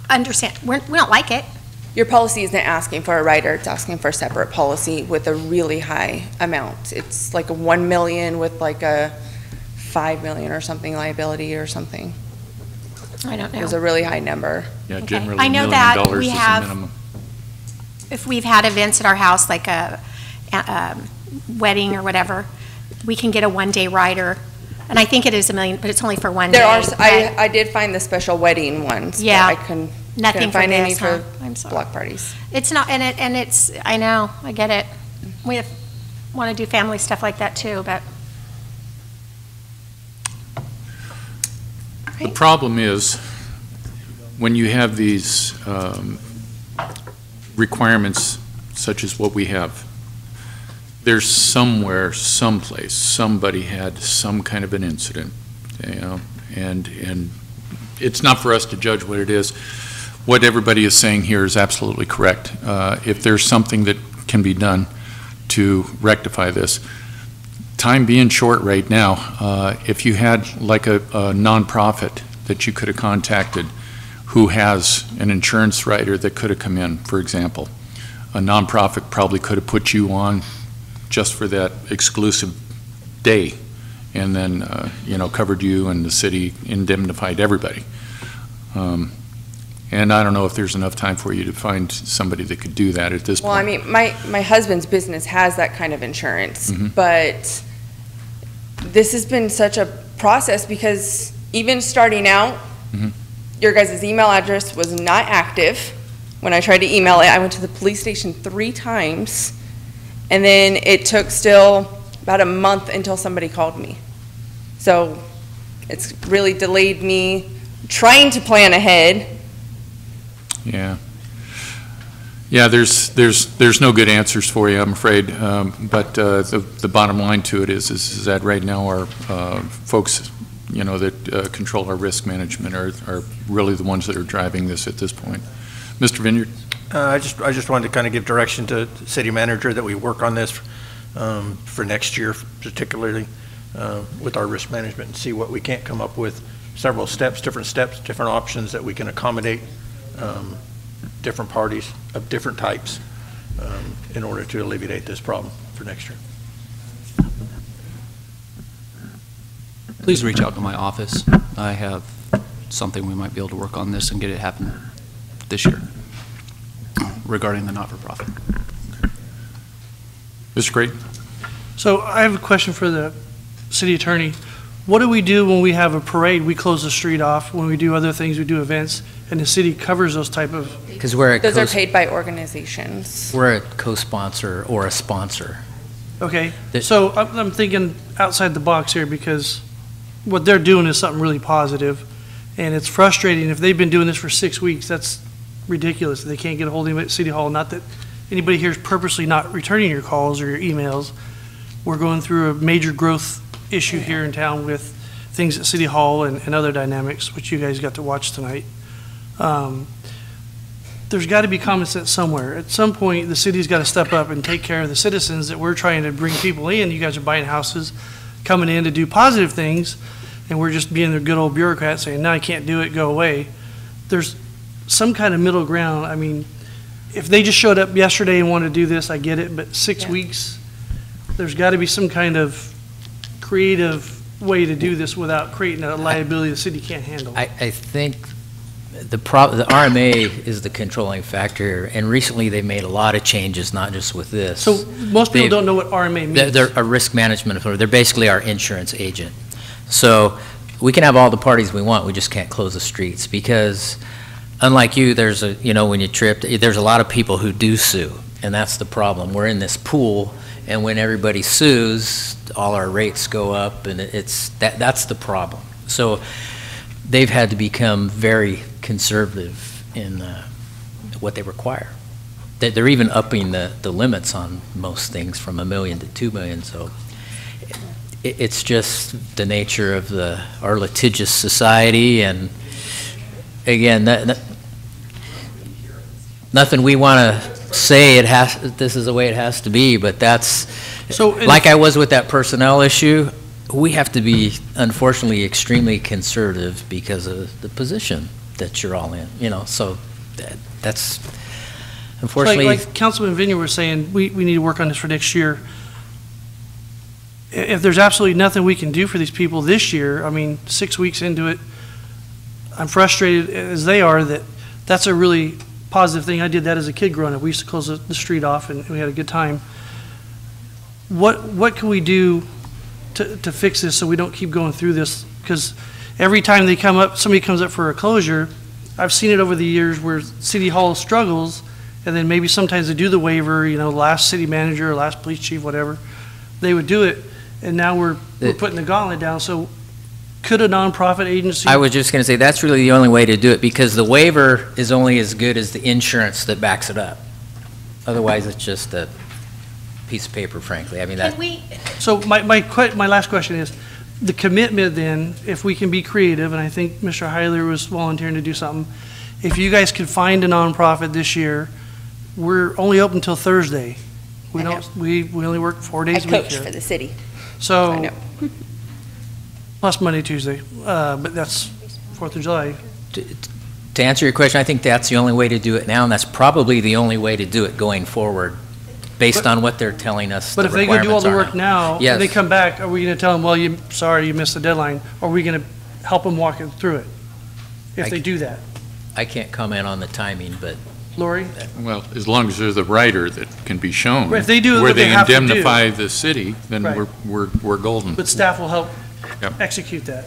understand, we don't like it. Your policy isn't asking for a rider, it's asking for a separate policy with a really high amount. It's like a 1 million with like a 5 million or something liability or something. I don't know. It was a really high number. Yeah, generally I know $1 that million we is the have, minimum. if we've had events at our house, like a wedding or whatever, we can get a one-day rider. And I think it is $1 million, but it's only for one day. I did find the special wedding ones. Yeah. I couldn't find any for block parties. It's not, and it's, I know, I get it. We want to do family stuff like that too, but. The problem is, when you have these requirements such as what we have, there's somewhere, someplace, somebody had some kind of an incident, you know, and it's not for us to judge what it is. What everybody is saying here is absolutely correct. If there's something that can be done to rectify this, time being short right now, if you had like a nonprofit that you could have contacted who has an insurance writer that could have come in, for example, a nonprofit probably could have put you on just for that exclusive day and then, you know, covered you and the city indemnified everybody. And I don't know if there's enough time for you to find somebody that could do that at this point. Well, I mean, my husband's business has that kind of insurance, but this has been such a process because even starting out, your guys' email address was not active. When I tried to email it, I went to the police station 3 times, and then it took still about a month until somebody called me. So it's really delayed me trying to plan ahead. Yeah. Yeah, there's no good answers for you, I'm afraid. But the bottom line to it is that right now our folks, you know, that control our risk management are really the ones that are driving this at this point. Mr. Vineyard? I just wanted to kind of give direction to the city manager that we work on this for next year, particularly with our risk management, and see what we can't come up with. Several steps, different options that we can accommodate different parties of different types in order to alleviate this problem for next year. Please reach out to my office. I have something we might be able to work on this and get it happen this year regarding the not-for-profit. Mr. Creighton? So I have a question for the city attorney. What do we do when we have a parade? We close the street off. When we do other things, we do events, and the city covers those type of. Because those are paid by organizations. We're a co-sponsor or a sponsor. Okay, so I'm thinking outside the box here because what they're doing is something really positive, and it's frustrating. If they've been doing this for 6 weeks, that's ridiculous. They can't get a hold of anybody at City Hall. Not that anybody here is purposely not returning your calls or your emails. We're going through a major growth issue here in town with things at City Hall and other dynamics, which you guys got to watch tonight. There's got to be common sense somewhere. At some point, the city's got to step up and take care of the citizens that we're trying to bring people in. You guys are buying houses, coming in to do positive things, and we're just being the good old bureaucrats saying, no, I can't do it, go away. There's some kind of middle ground. I mean, if they just showed up yesterday and wanted to do this, I get it, but 6 weeks, there's got to be some kind of creative way to do this without creating a liability the city can't handle. I think the RMA is the controlling factor, and recently they made a lot of changes, not just with this. So most people don't know what RMA means. They're a risk management authority. They're basically our insurance agent. So we can have all the parties we want, we just can't close the streets, because unlike you, there's a, you know, when you tripped, there's a lot of people who do sue, and that's the problem. We're in this pool, and when everybody sues, all our rates go up, and that's the problem. So they've had to become very conservative in what they require. They're even upping the limits on most things from $1 million to $2 million. So it's just the nature of our litigious society, and again, nothing we want to say this is the way it has to be, but that's so. Like I was with that personnel issue, we have to be, unfortunately, extremely conservative because of the position that you're all in. You know, so that's unfortunately. Like Councilman Vineyard was saying, we need to work on this for next year. If there's absolutely nothing we can do for these people this year, I mean, 6 weeks into it, I'm frustrated as they are that's a really positive thing. I did that as a kid growing up. We used to close the street off, and we had a good time. What can we do to fix this so we don't keep going through this? Because every time they come up, somebody comes up for a closure, I've seen it over the years where City Hall struggles, and then maybe sometimes they do the waiver, you know, last city manager or last police chief, whatever, they would do it, and now we're putting the gauntlet down. So could a nonprofit agency? I was just going to say that's really the only way to do it, because the waiver is only as good as the insurance that backs it up. Otherwise, it's just a piece of paper, frankly. I mean, So my last question is, the commitment then, if we can be creative, and I think Mr. Heiler was volunteering to do something, if you guys could find a nonprofit this year, we're only open until Thursday. We only work 4 days a week here. I coach for the city. So, I know. Plus Monday, Tuesday, but that's 4th of July. To answer your question, I think that's the only way to do it now, and that's probably the only way to do it going forward, based on what they're telling us. But if they go do all the work now, yes, and they come back, are we going to tell them, well, sorry, you missed the deadline? Or are we going to help them walk through it if they do that? I can't comment on the timing, but. Lori? Well, as long as there's a rider that can be shown. Right, if they do where what they have to do. indemnify the city, then Right. we're golden. But staff will help Yep. execute that.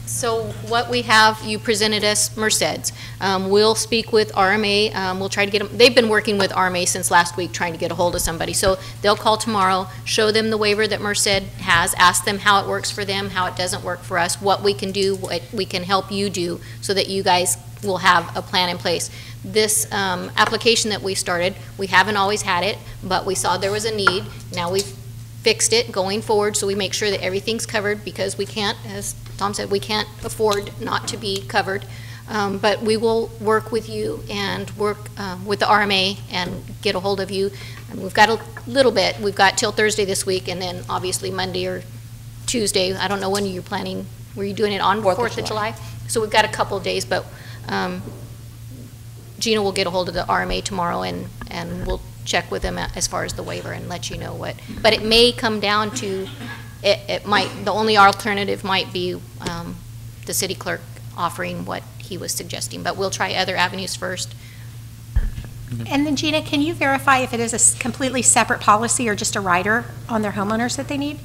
So what we have, you presented us Merced's. We'll speak with RMA. We'll try to get them. They've been working with RMA since last week trying to get a hold of somebody. So they'll call tomorrow, show them the waiver that Merced has, ask them how it works for them, how it doesn't work for us, what we can do, what we can help you do so that you guys will have a plan in place. This application that we started, we haven't always had it, but we saw there was a need. Now we've fixed it going forward, so we make sure that everything's covered, because we can't, as Tom said, we can't afford not to be covered. But we will work with you and work with the RMA and get a hold of you. And we've got a little bit. We've got till Thursday this week, and then obviously Monday or Tuesday. I don't know when you're planning. Were you doing it on 4th of July? So we've got a couple of days, but Gina will get a hold of the RMA tomorrow, and we'll check with them as far as the waiver and let you know what. But it may come down to, it might, the only alternative might be the city clerk offering what he was suggesting. But we'll try other avenues first. And then Gina, can you verify if it is a completely separate policy or just a rider on their homeowners that they need?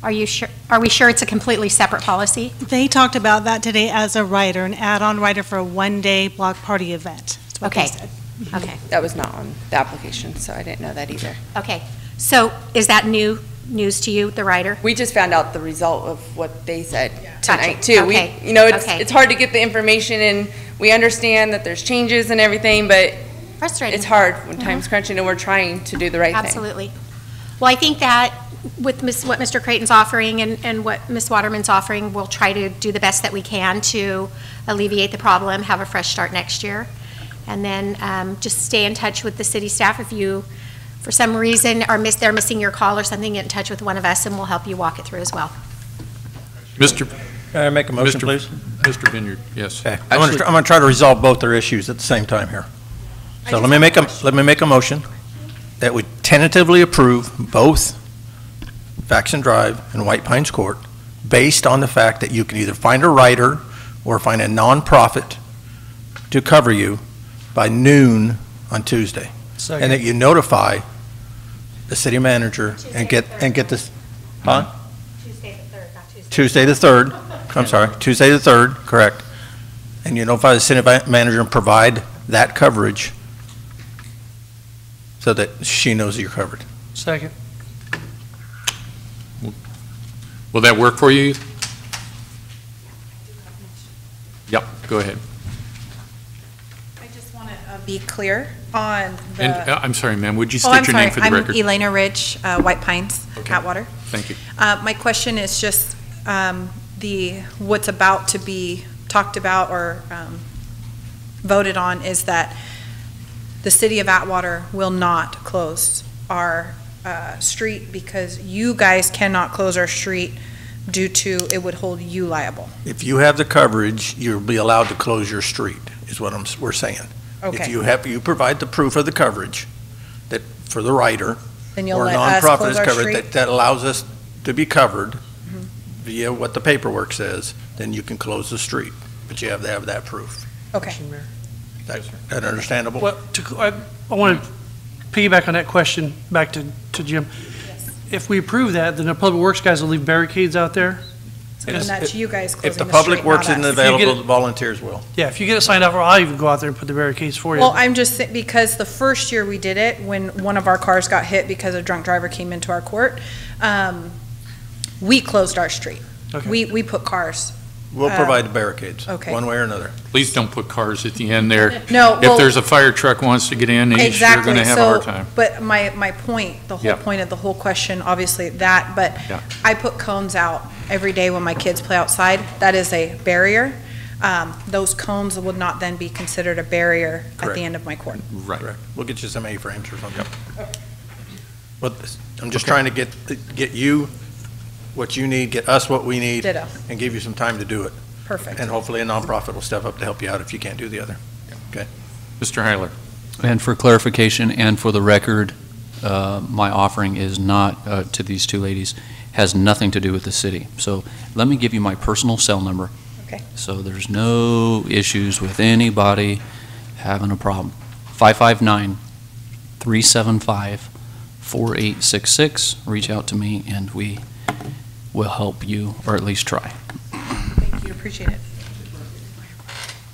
Are you sure? Are we sure it's a completely separate policy? They talked about that today as a rider, an add-on rider for a one-day block party event. That's what they said. Okay. That was not on the application, so I didn't know that either. Okay. So is that news to you, the rider? We just found out the result of what they said tonight, Gotcha. too. Okay. It's hard to get the information, and we understand that there's changes and everything, but frustrating. It's hard when time's crunching and we're trying to do the right thing. Absolutely. Well, I think that with what Mr. Creighton's offering and what Ms. Waterman's offering, we'll try to do the best that we can to alleviate the problem, have a fresh start next year. And then just stay in touch with the city staff. If you, for some reason, they're missing your call or something, get in touch with one of us and we'll help you walk it through as well. May I make a motion, please? Mr. Vineyard, yes. Okay. I'm going to try to resolve both their issues at the same time here. So let me make a motion that we tentatively approve both Faxon Drive and White Pines Court based on the fact that you can either find a writer or find a nonprofit to cover you by noon on Tuesday. Second. And that you notify the city manager and get this, huh? Tuesday the 3rd, I'm sorry, Tuesday the 3rd, correct. And you notify the city manager and provide that coverage so that she knows you're covered. Second. Will that work for you? Yep, go ahead. I just want to be clear on the... And I'm sorry, ma'am, would you state your name for the record? I'm Elena Ridge, White Pines, Atwater. Thank you. My question is just what's about to be talked about or voted on is that the city of Atwater will not close our street because you guys cannot close our street due to it would hold you liable. If you have the coverage, you'll be allowed to close your street, is what we're saying. Okay. If you provide the proof of the coverage that for the writer Then you'll or let us nonprofit close is our covered, street? that allows us to be covered via what the paperwork says, then you can close the street. But you have to have that proof. Okay. That understandable? Well, I want to piggyback on that question back to Jim. If we approve that, then the public works guys will leave barricades out there. So then that's you guys closing If the the public street, works not isn't us. available, the volunteers will. Yeah, if you get it signed up, I'll even go out there and put the barricades for you. Well, I'm just, because the first year we did it, when one of our cars got hit because a drunk driver came into our court, we closed our street. Okay. We put cars. We'll provide the barricades, okay. one way or another. Please don't put cars at the end there. No, well- If there's a fire truck wants to get in, you're Exactly. going to have a hard time. But my point, the whole Yeah. point of the whole question, obviously that, but Yeah. I put cones out every day when my kids play outside. That is a barrier. Those cones would not then be considered a barrier at Correct. the end of my court. Right. We'll get you some A-frames or something. But I'm just trying to get you what you need, get us what we need. Ditto. And give you some time to do it. Perfect. And hopefully a nonprofit will step up to help you out if you can't do the other. Okay? Mr. Heiler. And for clarification and for the record, my offering is not to these two ladies, has nothing to do with the city. So let me give you my personal cell number. Okay. So there's no issues with anybody having a problem. 559-375-4866. Reach out to me and we will help you, or at least try. Thank you, appreciate it.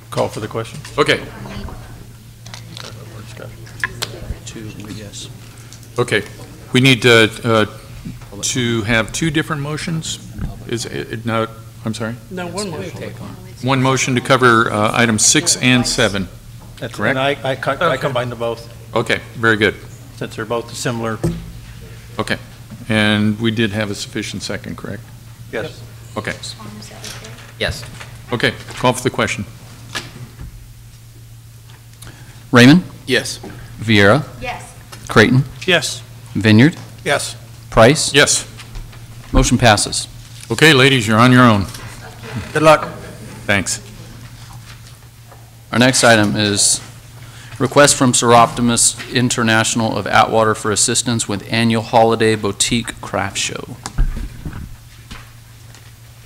Call for the question. Okay. Yes. Okay. We need to have two different motions? Is it not, I'm sorry? No, one motion. One motion to cover items 6 and 7. That's correct? And I combined them both. Okay, very good. Since they're both similar. Okay. And we did have a sufficient second, correct? Yes. Okay. Yes. Okay, call for the question. Raymond? Yes. Vieira? Yes. Creighton? Yes. Vineyard? Yes. Price? Yes. Motion passes. Okay, ladies, you're on your own. Good luck. Thanks. Our next item is request from Seroptimus International of Atwater for assistance with annual holiday boutique craft show.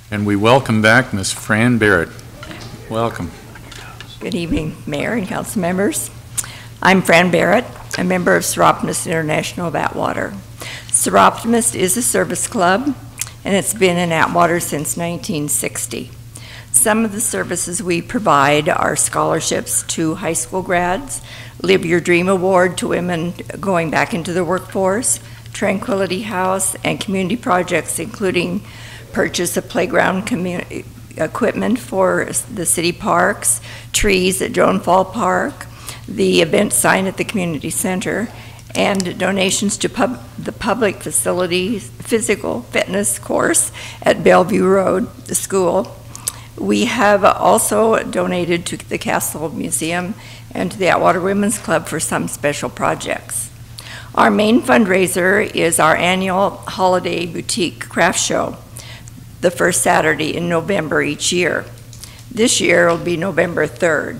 And we welcome back Ms. Fran Barrett. Welcome. Good evening, Mayor and council members. I'm Fran Barrett, a member of Seroptimus International of Atwater. Seroptimus is a service club, and it's been in Atwater since 1960. Some of the services we provide are scholarships to high school grads, Live Your Dream Award to women going back into the workforce, Tranquility House, and community projects including purchase of playground equipment for the city parks, trees at Joan Fall Park, the event sign at the community center, and donations to the public facilities physical fitness course at Bellevue Road, the school. We have also donated to the Castle Museum and to the Atwater Women's Club for some special projects. Our main fundraiser is our annual holiday boutique craft show, the first Saturday in November each year. This year will be November 3rd.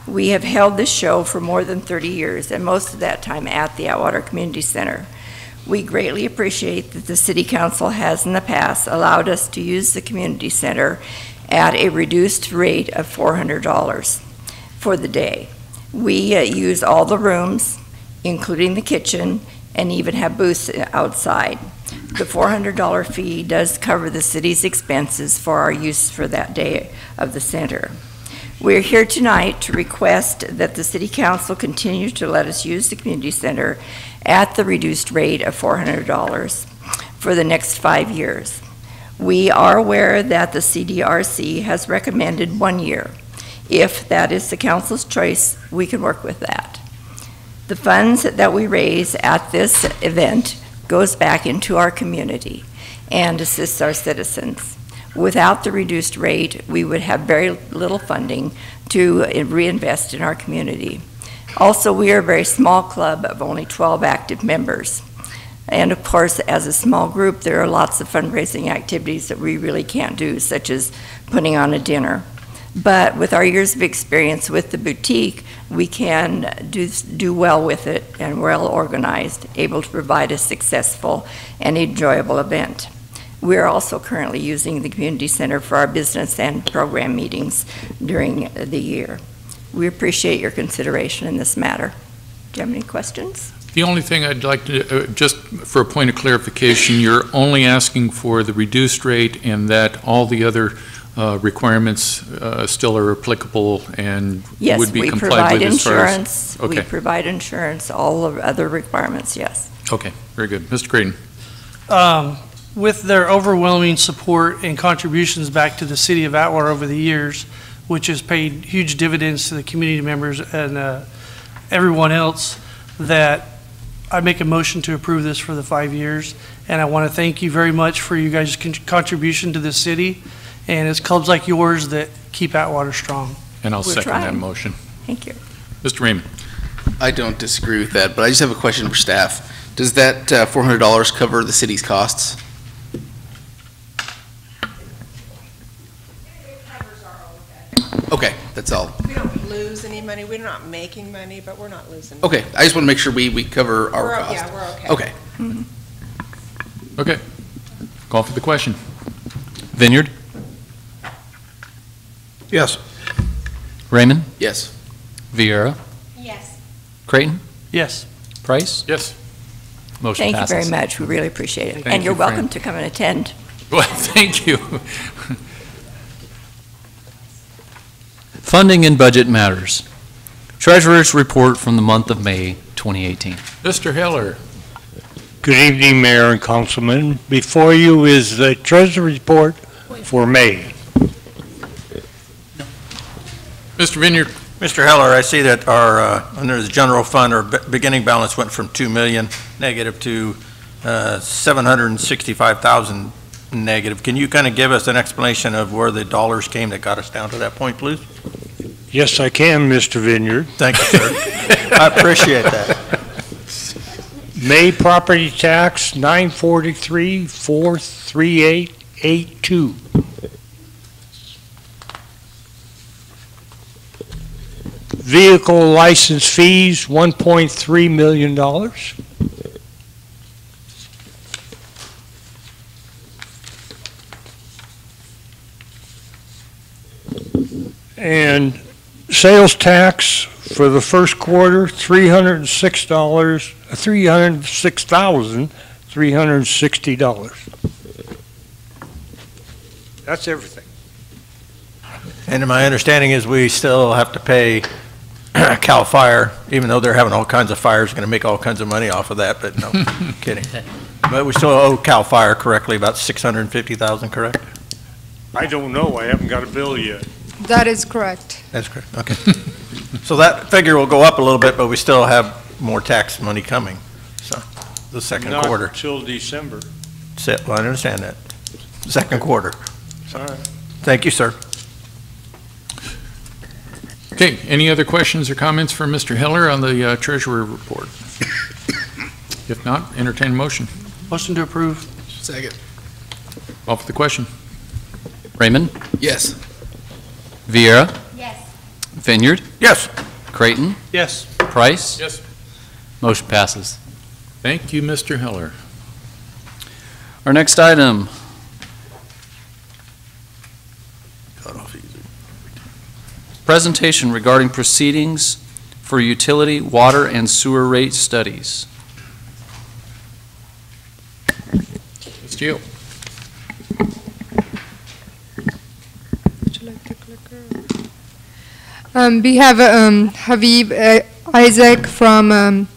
We have held this show for more than 30 years, and most of that time at the Atwater Community Center. We greatly appreciate that the City Council has in the past allowed us to use the Community Center at a reduced rate of $400 for the day. We use all the rooms, including the kitchen, and even have booths outside. The $400 fee does cover the city's expenses for our use for that day of the center. We're here tonight to request that the City Council continue to let us use the Community Center at the reduced rate of $400 for the next 5 years. We are aware that the CDRC has recommended 1 year. If that is the Council's choice, we can work with that. The funds that we raise at this event goes back into our community and assists our citizens. Without the reduced rate, we would have very little funding to reinvest in our community. Also, we are a very small club of only 12 active members. And of course, as a small group, there are lots of fundraising activities that we really can't do, such as putting on a dinner. But with our years of experience with the boutique, we can do well with it and well organized, able to provide a successful and enjoyable event. We're also currently using the Community Center for our business and program meetings during the year. We appreciate your consideration in this matter. Do you have any questions? The only thing I'd like to, just for a point of clarification, you're only asking for the reduced rate and that all the other requirements still are applicable and would be complied with as far as? Yes, we provide insurance, all the other requirements, yes. Okay, very good. Mr. Creighton. With their overwhelming support and contributions back to the city of Atwater over the years, which has paid huge dividends to the community members and everyone else, that I make a motion to approve this for the 5 years. And I want to thank you very much for you guys' contribution to the city. And it's clubs like yours that keep Atwater strong. And I'll second that motion. Thank you. Mr. Raymond. I don't disagree with that, but I just have a question for staff. Does that $400 cover the city's costs? Okay, that's all. We don't lose any money. We're not making money, but we're not losing. Okay, I just want to make sure we cover our costs. Yeah, we're okay. Okay. Mm-hmm. Okay. Call for the question. Vineyard? Yes. Raymond? Yes. Vieira? Yes. Creighton? Yes. Price? Yes. Motion Thank passes. you very much. We really appreciate it. Thank And you're you, welcome Fran. to come and attend. Well, thank you. Funding and budget matters. Treasurer's report from the month of May 2018. Mr. Heller. Good evening, Mayor and Councilman. Before you is the Treasury report for May. Mr. Vineyard. Mr. Heller, I see that our, under the general fund, our beginning balance went from 2 million negative to 765,000 negative. Can you kind of give us an explanation of where the dollars came that got us down to that point, please? Yes, I can, Mr. Vineyard. Thank you, sir. I appreciate that. May property tax, 943,438.82. Vehicle license fees, $1.3 million. And sales tax for the first quarter, $306,360. That's everything. And my understanding is we still have to pay CAL FIRE, even though they're having all kinds of fires, going to make all kinds of money off of that, but no, kidding. But we still owe CAL FIRE correctly about 650,000, correct? I don't know. I haven't got a bill yet. That is correct. That's correct, okay. So that figure will go up a little bit, but we still have more tax money coming, so, the second Not quarter. till December. Well, I understand that. Second quarter. All right. Thank you, sir. Okay, any other questions or comments for Mr. Heller on the treasurer report? If not, entertain a motion. Motion to approve. Second. Call for the question. Raymond? Yes. Viera? Yes. Vineyard? Yes. Creighton? Yes. Price? Yes. Motion passes. Thank you, Mr. Heller. Our next item, presentation regarding proceedings for utility, water, and sewer rate studies. Ms. Gio. We have Habib Isaac from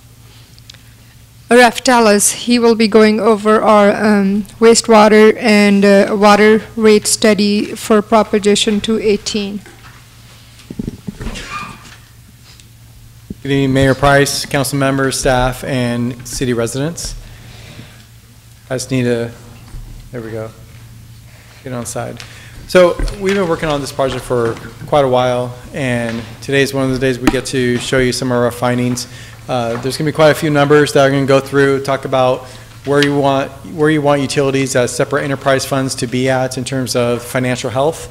Raftalis. He will be going over our wastewater and water rate study for Proposition 218. Good evening, Mayor Price, council members, staff, and city residents. I just need to, there we go, get on side. So we've been working on this project for quite a while, and today is one of the days we get to show you some of our findings. There's going to be quite a few numbers that I'm going to go through, talk about where you want utilities as separate enterprise funds to be at in terms of financial health,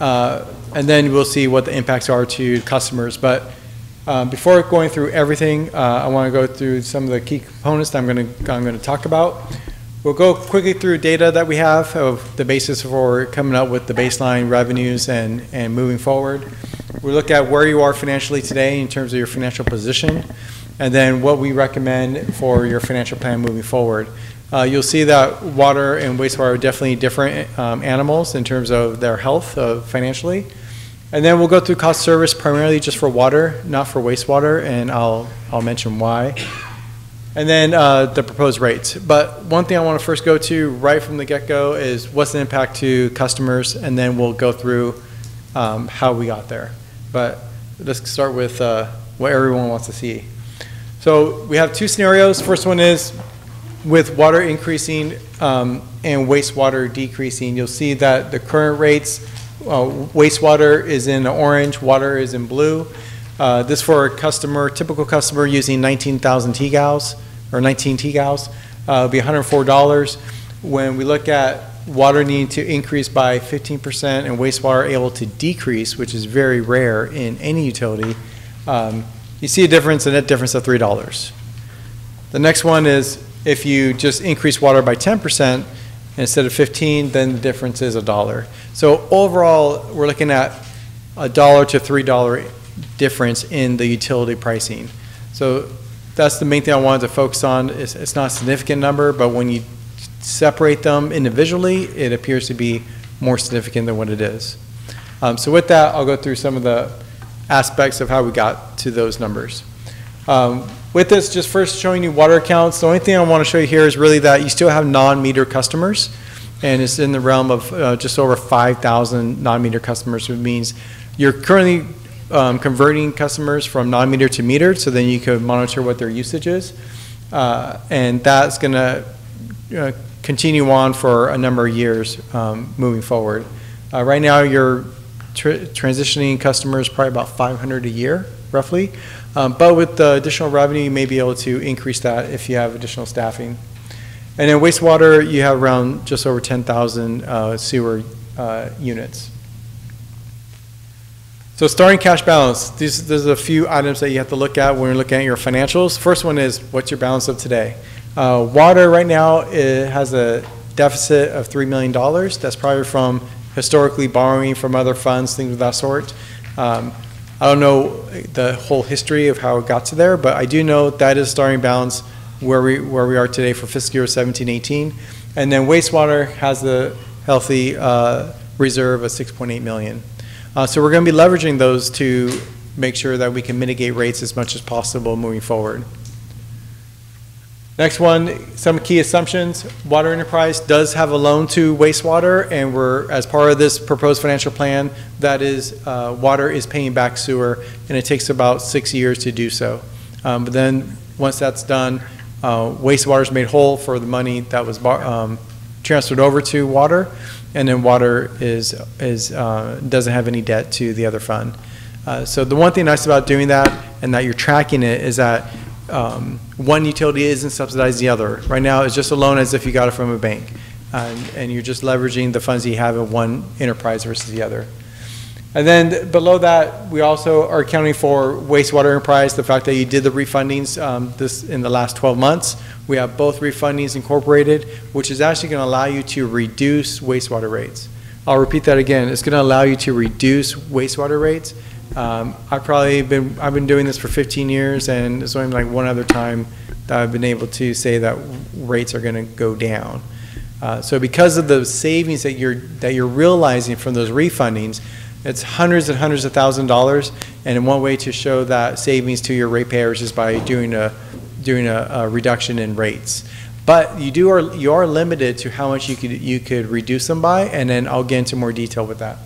and then we'll see what the impacts are to customers. But before going through everything, I want to go through some of the key components that I'm going to talk about. We'll go quickly through data that we have of the basis for coming up with the baseline revenues and moving forward. We look at where you are financially today in terms of your financial position, and then what we recommend for your financial plan moving forward. You'll see that water and wastewater are definitely different animals in terms of their health financially. And then we'll go through cost service primarily just for water, not for wastewater, and I'll mention why. And then the proposed rates. But one thing I want to first go to right from the get-go is what's the impact to customers, and then we'll go through how we got there. But let's start with what everyone wants to see. So we have two scenarios. First one is with water increasing and wastewater decreasing. You'll see that the current rates, wastewater is in orange, water is in blue. This for a customer, typical customer using 19,000 T-gals or 19 T-gals, it'll be $104. When we look at water needing to increase by 15% and wastewater able to decrease, which is very rare in any utility, you see a difference, a net difference of $3. The next one is if you just increase water by 10% instead of 15, then the difference is $1. So overall, we're looking at $1 to $3 difference in the utility pricing. So that's the main thing I wanted to focus on. It's not a significant number, but when you separate them individually, it appears to be more significant than what it is. So with that, I'll go through some of the aspects of how we got to those numbers. With this, just first showing you water accounts, the only thing I want to show you here is really that you still have non-meter customers, and it's in the realm of just over 5,000 non-meter customers, which means you're currently converting customers from non-meter to metered, so then you can monitor what their usage is. And that's going to continue on for a number of years moving forward. Right now, you're transitioning customers probably about 500 a year, roughly. But with the additional revenue, you may be able to increase that if you have additional staffing. And in wastewater, you have around just over 10,000 sewer units. So starting cash balance, there's a few items that you have to look at when you're looking at your financials. First one is, what's your balance of today? Water right now, it has a deficit of $3 million. That's probably from historically borrowing from other funds, things of that sort. I don't know the whole history of how it got to there, but I do know that is starting balance where we are today for fiscal year 17-18. And then wastewater has a healthy reserve of $6.8 million. So we're going to be leveraging those to make sure that we can mitigate rates as much as possible moving forward. Next one, some key assumptions. Water Enterprise does have a loan to wastewater, and we're, as part of this proposed financial plan, that is, water is paying back sewer, and it takes about 6 years to do so. But then, once that's done, wastewater is made whole for the money that was transferred over to water, and then water doesn't have any debt to the other fund. So the one thing nice about doing that and that you're tracking it is that one utility isn't subsidizing the other. Right now, it's just a loan as if you got it from a bank, and you're just leveraging the funds that you have in one enterprise versus the other. And then below that, we also are accounting for wastewater enterprise, the fact that you did the refundings this in the last 12 months. We have both refundings incorporated, which is actually going to allow you to reduce wastewater rates. I'll repeat that again. It's going to allow you to reduce wastewater rates. I've been doing this for 15 years, and there's only like one other time that I've been able to say that rates are going to go down. So because of the savings that you're realizing from those refundings, it's hundreds and hundreds of thousands of dollars, and one way to show that savings to your ratepayers is by doing a reduction in rates. But you are limited to how much you could reduce them by, and then I'll get into more detail with that.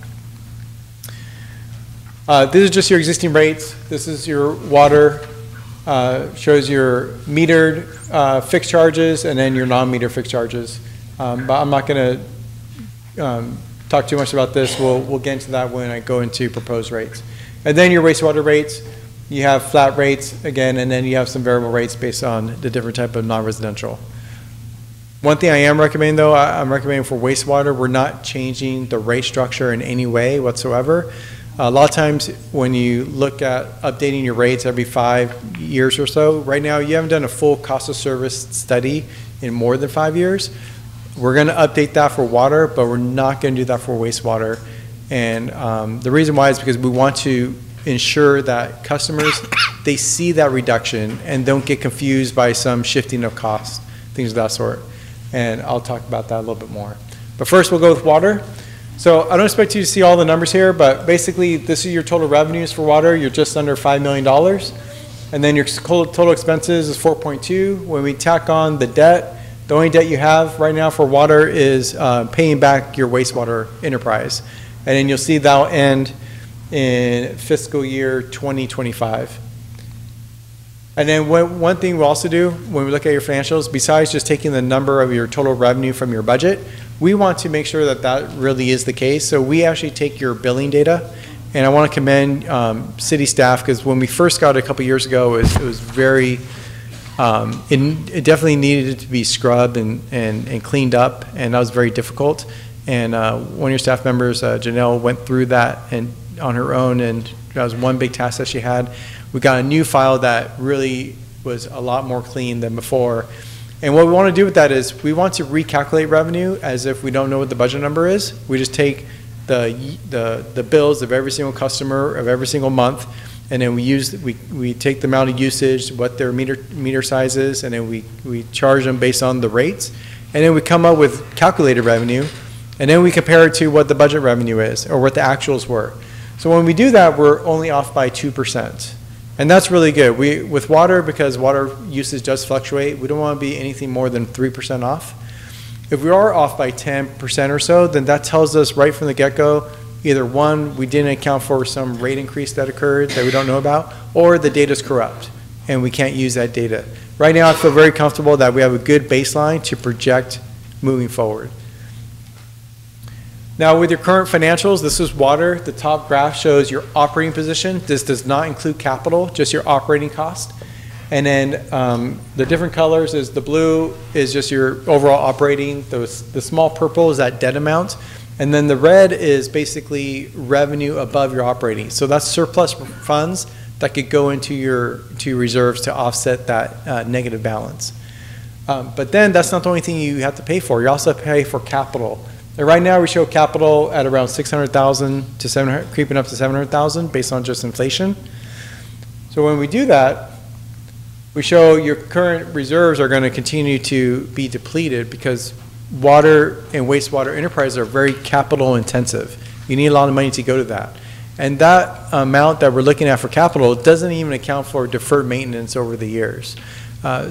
This is just your existing rates. This is your water, shows your metered fixed charges and then your non-meter fixed charges. But I'm not going to talk too much about this. We'll get into that when I go into proposed rates. And then your wastewater rates, you have flat rates again, and then you have some variable rates based on the different type of non-residential. One thing I am recommending though, I'm recommending for wastewater, we're not changing the rate structure in any way whatsoever. A lot of times when you look at updating your rates every 5 years or so, right now you haven't done a full cost of service study in more than 5 years. We're going to update that for water, but we're not going to do that for wastewater. And the reason why is because we want to ensure that customers, they see that reduction and don't get confused by some shifting of cost, things of that sort. And I'll talk about that a little bit more. But first we'll go with water. So I don't expect you to see all the numbers here, but basically this is your total revenues for water. You're just under $5 million. And then your total expenses is 4.2. When we tack on the debt, the only debt you have right now for water is paying back your wastewater enterprise. And then you'll see that'll end in fiscal year 2025. And then one thing we'll also do when we look at your financials, besides just taking the number of your total revenue from your budget, we want to make sure that that really is the case. So we actually take your billing data, and I want to commend city staff, because when we first got it a couple years ago, it was very, it definitely needed to be scrubbed and cleaned up, and that was very difficult. And one of your staff members, Janelle, went through that and on her own, and that was one big task that she had. We got a new file that really was a lot more clean than before. And what we want to do with that is we want to recalculate revenue as if we don't know what the budget number is. We just take the bills of every single customer of every single month, and then we take the amount of usage, what their meter size is, and then we charge them based on the rates, and then we come up with calculated revenue, and then we compare it to what the budget revenue is or what the actuals were. So when we do that, we're only off by 2%. And that's really good. With water, because water usage does fluctuate, we don't want to be anything more than 3% off. If we are off by 10% or so, then that tells us right from the get-go, either one, we didn't account for some rate increase that occurred that we don't know about, or the data's corrupt and we can't use that data. Right now, I feel very comfortable that we have a good baseline to project moving forward. Now, with your current financials, this is water. The top graph shows your operating position. This does not include capital, just your operating cost. And then the different colors is the blue is just your overall operating. The small purple is that debt amount. And then the red is basically revenue above your operating. So that's surplus funds that could go into your reserves to offset that negative balance. But then that's not the only thing you have to pay for. You also pay for capital. And right now we show capital at around 600,000 to 700, creeping up to 700,000 based on just inflation. So when we do that, we show your current reserves are going to continue to be depleted because water and wastewater enterprises are very capital intensive. You need a lot of money to go to that. And that amount that we're looking at for capital doesn't even account for deferred maintenance over the years.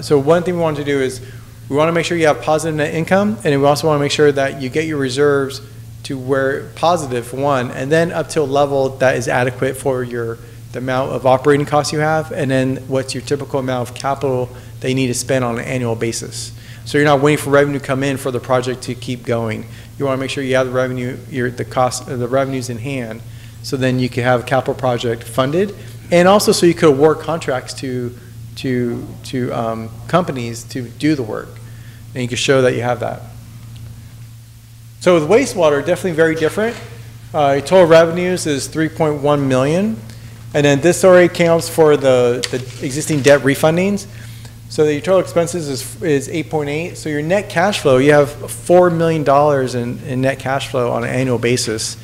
So one thing we want to do is we want to make sure you have positive net income, and we also want to make sure that you get your reserves to where positive, one, and then up to a level that is adequate for your the amount of operating costs you have, and then what's your typical amount of capital that you need to spend on an annual basis. So you're not waiting for revenue to come in for the project to keep going. You want to make sure you have the revenue, the revenues in hand, so then you can have a capital project funded, and also so you could award contracts to companies to do the work, and you can show that you have that. So with wastewater, definitely very different. Total revenues is 3.1 million, and then this already counts for the existing debt refundings. So your total expenses is 8.8. So your net cash flow, you have $4 million in net cash flow on an annual basis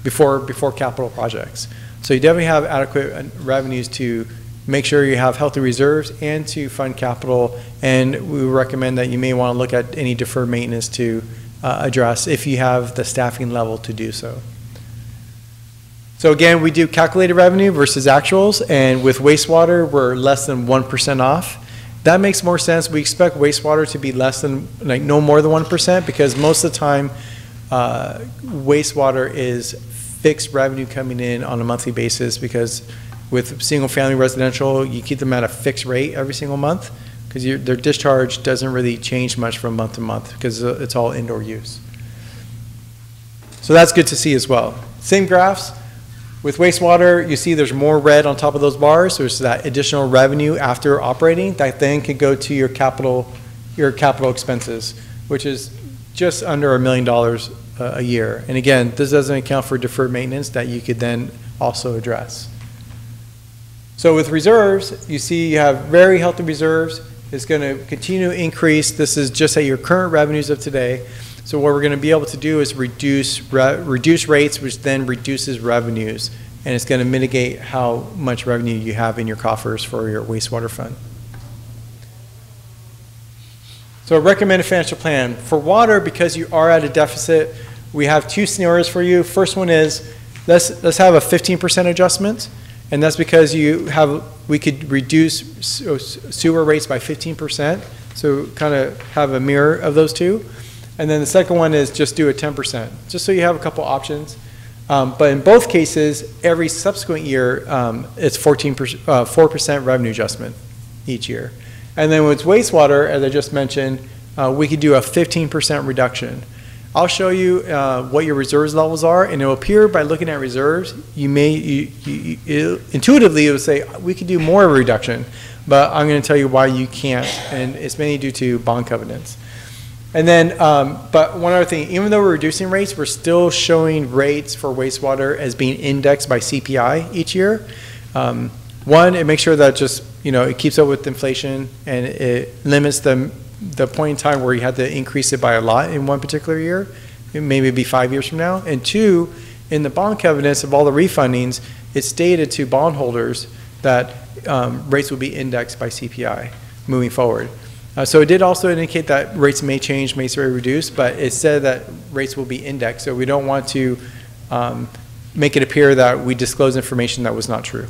before capital projects. So you definitely have adequate revenues to make sure you have healthy reserves and to fund capital. And we recommend that you may want to look at any deferred maintenance to address if you have the staffing level to do so. So again, we do calculated revenue versus actuals, and with wastewater, we're less than 1% off. That makes more sense. We expect wastewater to be less than, like no more than 1%, because most of the time, wastewater is fixed revenue coming in on a monthly basis, because with single-family residential, you keep them at a fixed rate every single month, because their discharge doesn't really change much from month to month, because it's all indoor use. So that's good to see as well. Same graphs. With wastewater, you see there's more red on top of those bars. There's that additional revenue after operating that then could go to your capital expenses, which is just under $1 million a year. And again, this doesn't account for deferred maintenance that you could then also address. So with reserves, you see you have very healthy reserves. It's going to continue to increase. This is just at your current revenues of today. So what we're going to be able to do is reduce rates, which then reduces revenues, and it's going to mitigate how much revenue you have in your coffers for your wastewater fund. So a recommended financial plan. For water, because you are at a deficit, we have two scenarios for you. First one is, let's have a 15% adjustment, and that's because we could reduce sewer rates by 15%, so kind of have a mirror of those two. And then the second one is just do a 10%, just so you have a couple options. But in both cases, every subsequent year, it's 4% revenue adjustment each year. And then with wastewater, as I just mentioned, we could do a 15% reduction. I'll show you what your reserves levels are, and it will appear by looking at reserves, intuitively it would say we could do more of a reduction, but I'm going to tell you why you can't, and it's mainly due to bond covenants. And then, but one other thing, even though we're reducing rates, we're still showing rates for wastewater as being indexed by CPI each year. One, it makes sure that just, it keeps up with inflation, and it limits the point in time where you had to increase it by a lot in one particular year. It maybe be 5 years from now. And two, in the bond covenants of all the refundings, it's stated to bondholders that rates will be indexed by CPI moving forward. So it did also indicate that rates may change, may reduce, but it said that rates will be indexed. So we don't want to make it appear that we disclose information that was not true.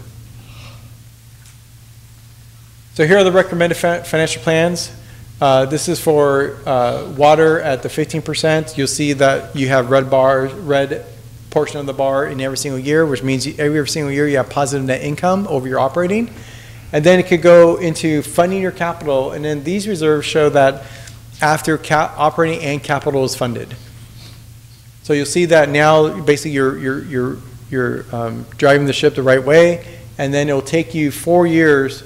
So here are the recommended financial plans. This is for water at the 15%. You'll see that you have red portion of the bar in every single year, which means every single year you have positive net income over your operating. And then it could go into funding your capital, and then these reserves show that after operating and capital is funded. So you'll see that now basically you're driving the ship the right way, and then it'll take you 4 years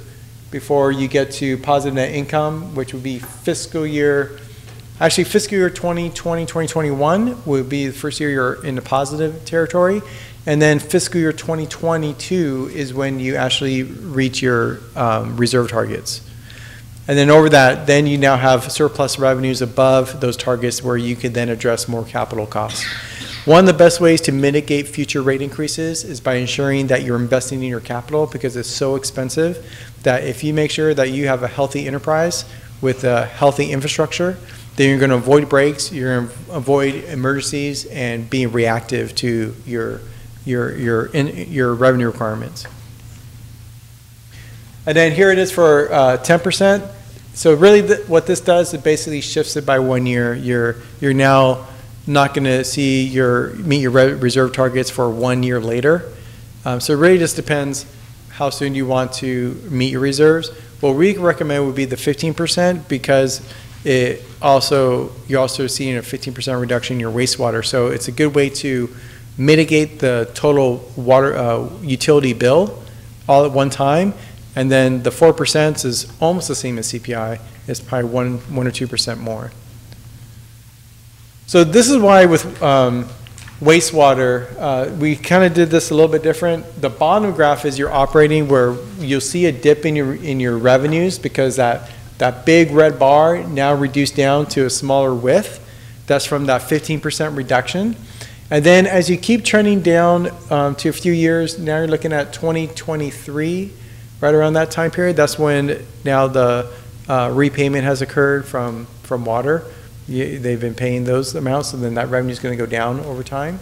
before you get to positive net income, which would be fiscal year 2020, 2021 would be the first year you're in the positive territory. And then fiscal year 2022 is when you actually reach your reserve targets. And then over that, then you now have surplus revenues above those targets where you can then address more capital costs. One of the best ways to mitigate future rate increases is by ensuring that you're investing in your capital, because it's so expensive that if you make sure that you have a healthy enterprise with a healthy infrastructure, then you're going to avoid breaks, you're going to avoid emergencies, and being reactive to your revenue requirements. And then here it is for 10%. So really what this does, it basically shifts it by 1 year. You're now not going to see meet your reserve targets for 1 year later. So it really just depends how soon you want to meet your reserves. What we recommend would be the 15% because you're also seeing a 15% reduction in your wastewater. So it's a good way to mitigate the total water utility bill all at one time. And then the 4% is almost the same as CPI. It's probably 1 or 2% more. So this is why with wastewater, we kind of did this a little bit different. The bottom graph is your operating, where you'll see a dip in your revenues because that big red bar now reduced down to a smaller width. That's from that 15% reduction. And then as you keep trending down to a few years, now you're looking at 2023, right around that time period. That's when now the repayment has occurred from water. They've been paying those amounts, and then that revenue is going to go down over time.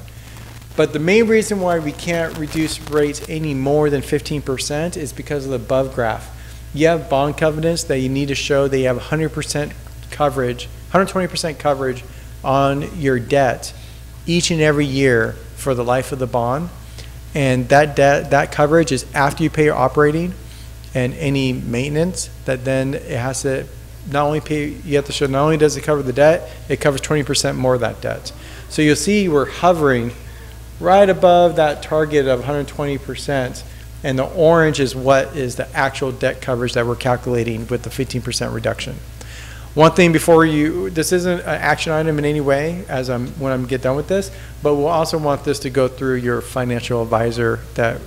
But the main reason why we can't reduce rates any more than 15% is because of the above graph. You have bond covenants that you need to show that you have 100% coverage, 120% coverage on your debt each and every year for the life of the bond. And that coverage is after you pay your operating and any maintenance, that then it has to not only pay, you have to show not only does it cover the debt, it covers 20% more of that debt. So you'll see we're hovering right above that target of 120%, and the orange is what is the actual debt coverage that we're calculating with the 15% reduction. One thing before this isn't an action item in any way when I get done with this, but we'll also want this to go through your financial advisor that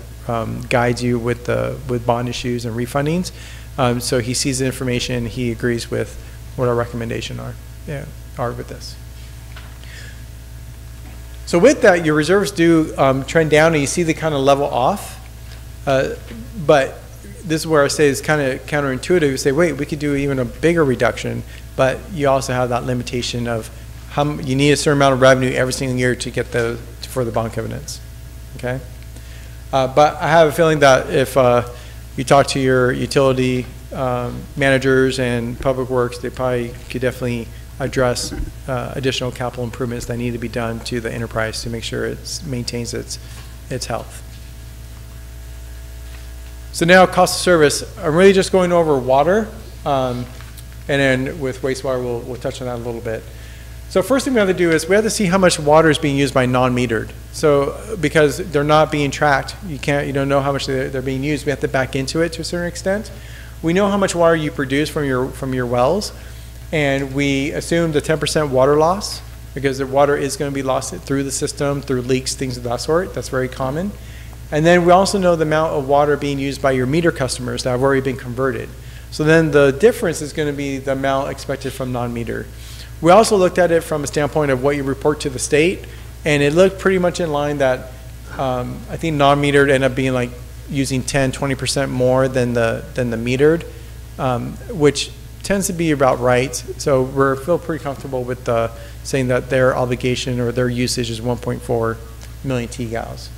guides you with bond issues and refundings. So he sees the information, he agrees with what our recommendation are with this. So with that, your reserves do trend down, and you see they kind of level off. But this is where I say it's kind of counterintuitive. You say, wait, we could do even a bigger reduction, but you also have that limitation of you need a certain amount of revenue every single year to get for the bond covenants. Okay. But I have a feeling that if you talk to your utility managers and public works, they probably could definitely address additional capital improvements that need to be done to the enterprise to make sure it maintains its health. So now cost of service. I'm really just going over water, and then with wastewater we'll touch on that a little bit. So first thing we have to do is we have to see how much water is being used by non-metered. So because they're not being tracked, you don't know how much they're being used. We have to back into it to a certain extent. We know how much water you produce from your wells, and we assume the 10% water loss because the water is going to be lost through the system, through leaks, things of that sort. That's very common. And then we also know the amount of water being used by your meter customers that have already been converted. So then the difference is going to be the amount expected from non-meter. We also looked at it from a standpoint of what you report to the state, and it looked pretty much in line that I think non-metered ended up being like using 10–20% more than the metered, which tends to be about right. So we feel pretty comfortable with saying that their obligation or their usage is 1.4 million T-gals.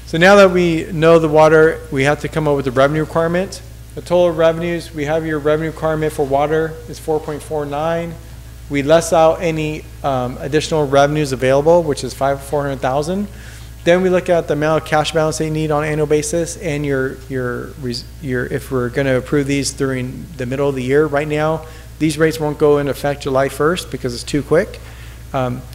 So now that we know the water, we have to come up with a revenue requirement. The total revenues, we have your revenue requirement for water is 4.49. We less out any additional revenues available, which is 400,000. Then we look at the amount of cash balance they need on an annual basis, and if we're going to approve these during the middle of the year. Right now, these rates won't go into effect July 1st because it's too quick.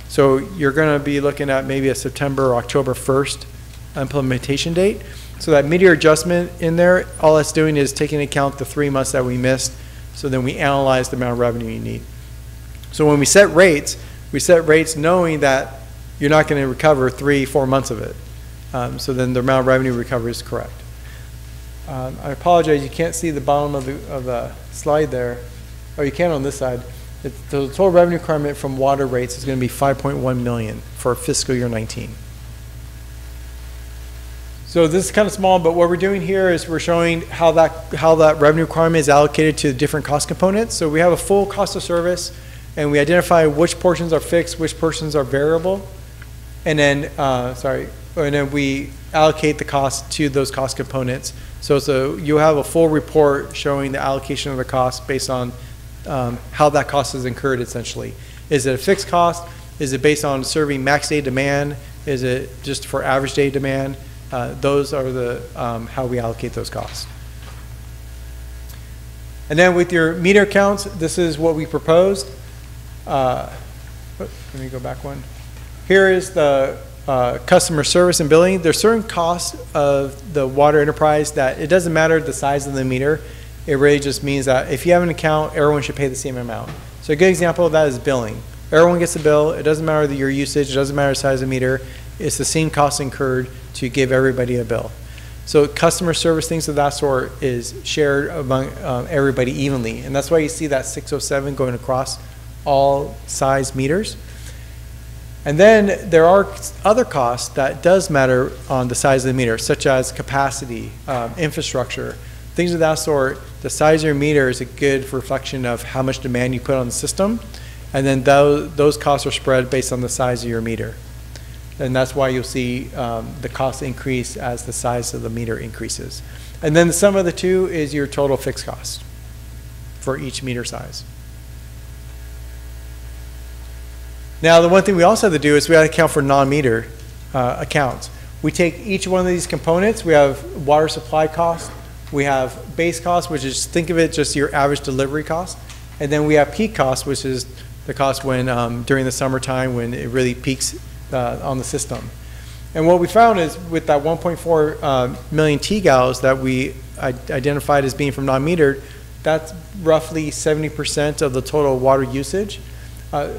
So you're going to be looking at maybe a September or October 1st implementation date. So that mid-year adjustment in there, all that's doing is taking into account the 3 months that we missed. So then we analyze the amount of revenue you need. So when we set rates knowing that you're not going to recover 3–4 months of it. So then the amount of revenue recovery is correct. I apologize, you can't see the bottom of the slide there. Oh, you can on this side. The total revenue requirement from water rates is going to be 5.1 million for fiscal year 19. So this is kind of small, but what we're doing here is we're showing how that revenue requirement is allocated to different cost components. So we have a full cost of service, and we identify which portions are fixed, which portions are variable, and then we allocate the cost to those cost components. So you have a full report showing the allocation of the cost based on how that cost is incurred essentially. Is it a fixed cost? Is it based on serving max day demand? Is it just for average day demand? those are the how we allocate those costs. And then with your meter counts, this is what we proposed. Let me go back one. Here is the customer service and billing. There's certain costs of the water enterprise that it doesn't matter the size of the meter. It really just means that if you have an account, everyone should pay the same amount. So a good example of that is billing. Everyone gets a bill. It doesn't matter your usage. It doesn't matter the size of the meter. It's the same cost incurred to give everybody a bill. So customer service, things of that sort, is shared among everybody evenly. And that's why you see that 607 going across all size meters. And then there are other costs that does matter on the size of the meter, such as capacity, infrastructure, things of that sort. The size of your meter is a good reflection of how much demand you put on the system. And then those costs are spread based on the size of your meter. And that's why you'll see the cost increase as the size of the meter increases. And then the sum of the two is your total fixed cost for each meter size. Now, the one thing we also have to do is we have to account for non-meter accounts. We take each one of these components. We have water supply cost. We have base cost, which is, think of it just your average delivery cost. And then we have peak cost, which is the cost when during the summertime when it really peaks on the system. And what we found is with that 1.4 million T-gals that we identified as being from non-metered, that's roughly 70% of the total water usage.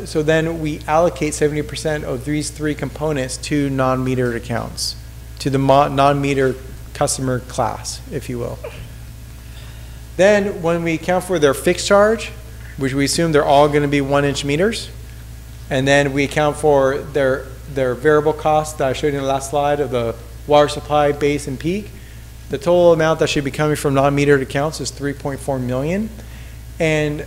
So then we allocate 70% of these three components to non-metered accounts, to the non-metered customer class, if you will. Then when we account for their fixed charge, which we assume they're all going to be 1-inch meters, and then we account for their variable costs that I showed you in the last slide of the water supply, base, and peak, the total amount that should be coming from non-metered accounts is 3.4 million. And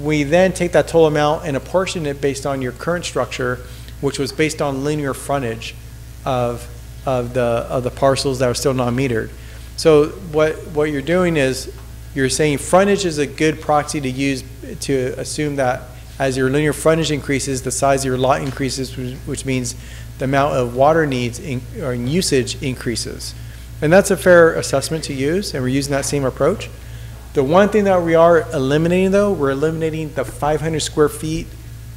we then take that total amount and apportion it based on your current structure, which was based on linear frontage of the parcels that are still non-metered. So what you're doing is you're saying frontage is a good proxy to use to assume that as your linear frontage increases, the size of your lot increases, which means the amount of water needs or usage increases. And that's a fair assessment to use, and we're using that same approach. The one thing that we are eliminating, though, we're eliminating the 500 square feet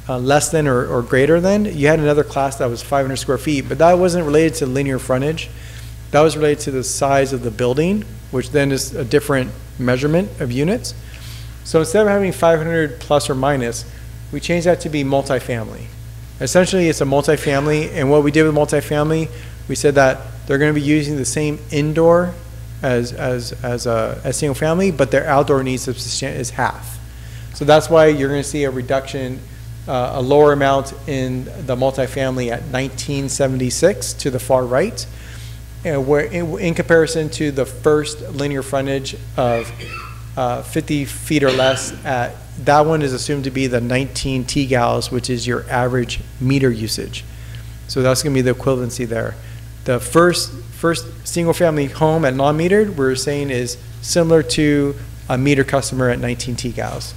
less than or greater than. You had another class that was 500 square feet, but that wasn't related to linear frontage. That was related to the size of the building, which then is a different measurement of units. So instead of having 500 plus or minus, we changed that to be multifamily. Essentially, it's a multifamily, and what we did with multifamily, we said that they're going to be using the same indoor as single family, but their outdoor needs is half. So that's why you're going to see a reduction, a lower amount in the multifamily at 1976 to the far right, where in comparison to the first linear frontage of 50 feet or less, that one is assumed to be the 19 T-gals, which is your average meter usage. So that's going to be the equivalency there. The first single-family home at non-metered, we're saying is similar to a meter customer at 19 T-gals.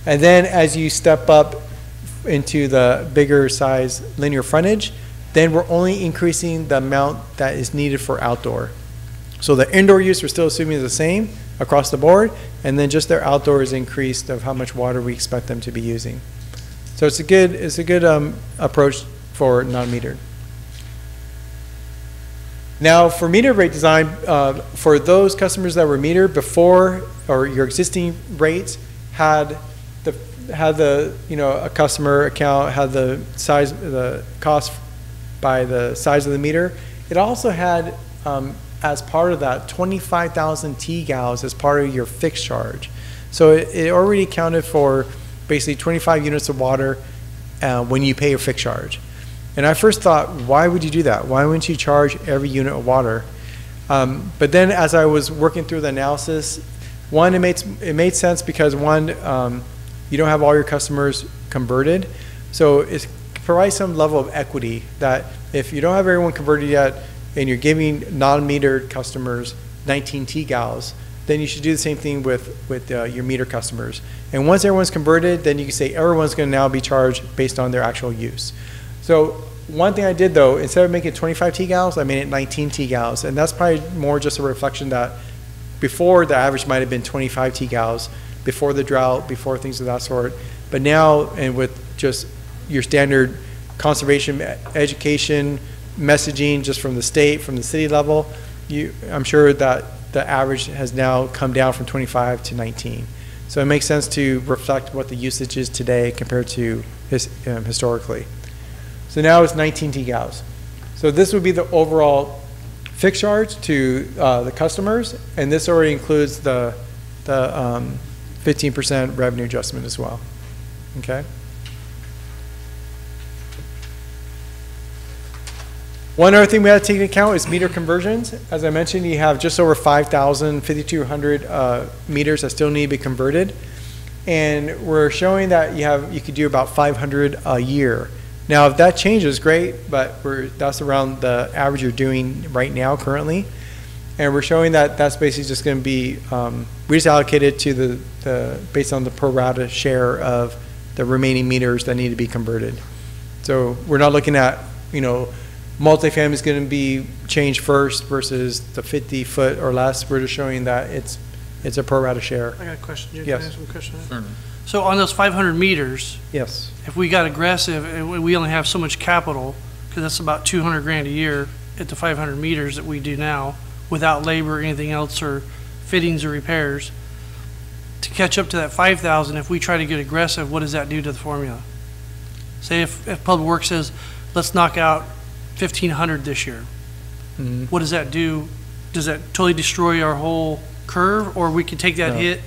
And then as you step up into the bigger size linear frontage, then we're only increasing the amount that is needed for outdoor. So the indoor use we're still assuming is the same across the board, and then just their outdoor is increased of how much water we expect them to be using. So it's a good approach for non-metered. Now for meter rate design, for those customers that were metered before, or your existing rates had the a customer account had the size, the cost by the size of the meter. It also had as part of that 25,000 T-gals as part of your fixed charge. So it already accounted for basically 25 units of water when you pay your fixed charge. And I first thought, why would you do that? Why wouldn't you charge every unit of water? But then as I was working through the analysis, one, it made sense because one, you don't have all your customers converted. So it provides some level of equity that if you don't have everyone converted yet and you're giving non-metered customers 19 T-gals, then you should do the same thing with your meter customers. And once everyone's converted, then you can say everyone's going to now be charged based on their actual use. So one thing I did though, instead of making it 25 T-gals, I made it 19 T-gals. And that's probably more just a reflection that before the average might have been 25 T-gals, before the drought, before things of that sort. But now, and with just your standard conservation education, messaging just from the state, from the city level, I'm sure that the average has now come down from 25 to 19. So it makes sense to reflect what the usage is today compared to historically. So now it's 19 T-gals. So this would be the overall fixed charge to the customers, and this already includes the 15% revenue adjustment as well. Okay. One other thing we have to take into account is meter conversions. As I mentioned, you have just over 5,200 meters that still need to be converted. And we're showing that you could do about 500 a year. Now, if that changes, great, but that's around the average you're doing right now currently. And we're showing that that's basically just going to be, we just allocated to based on the pro rata share of the remaining meters that need to be converted. So we're not looking at, multifamily is going to be changed first versus the 50 foot or less. We're just showing that it's a pro rata share. I got a question. Yes. Can I ask a question? So on those 500 meters, yes, if we got aggressive and we only have so much capital, because that's about 200 grand a year at the 500 meters that we do now, without labor or anything else or fittings or repairs, to catch up to that 5,000, if we try to get aggressive, what does that do to the formula? Say if Public Works says, let's knock out 1,500 this year. Mm-hmm. What does that do? Does that totally destroy our whole curve, or we can take that hit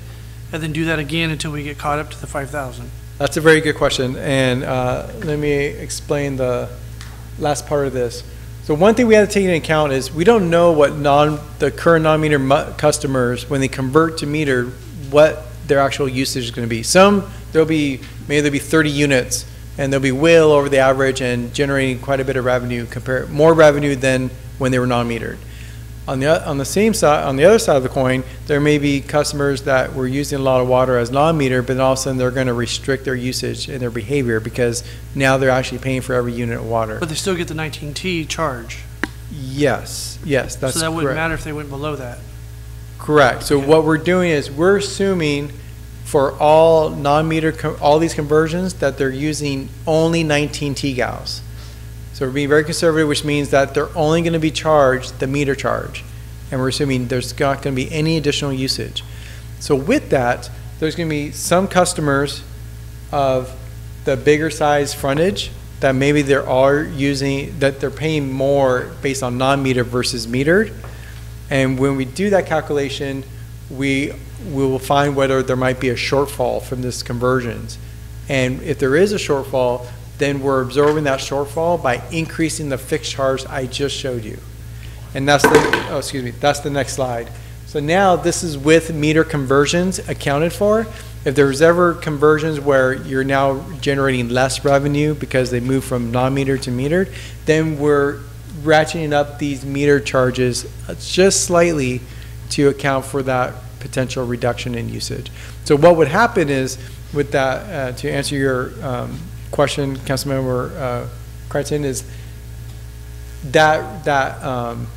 and then do that again until we get caught up to the 5,000? That's a very good question, and let me explain the last part of this. So one thing we have to take into account is we don't know what the current non-meter customers, when they convert to meter, what their actual usage is going to be. Some, maybe there'll be 30 units, and they'll be well over the average and generating quite a bit of revenue, more revenue than when they were non-metered. On the other side of the coin, there may be customers that were using a lot of water as non-meter, but then all of a sudden they're going to restrict their usage and their behavior because now they're actually paying for every unit of water. But they still get the 19T charge. Yes, that's correct. So that wouldn't matter if they went below that. Correct. So what we're doing is we're assuming for all non-meter, all these conversions, that they're using only 19 T-gals. So we're being very conservative, which means that they're only going to be charged the meter charge. And we're assuming there's not going to be any additional usage. So with that, there's going to be some customers of the bigger size frontage that maybe they are using, that they're paying more based on non-meter versus metered. And when we do that calculation, we will find whether there might be a shortfall from this conversions. And if there is a shortfall, then we're absorbing that shortfall by increasing the fixed charge I just showed you. And that's that's the next slide. So now this is with meter conversions accounted for. If there's ever conversions where you're now generating less revenue because they move from non-metered to metered, then we're ratcheting up these meter charges just slightly to account for that potential reduction in usage. So what would happen is with that, to answer your question, Councilmember Crichton, is that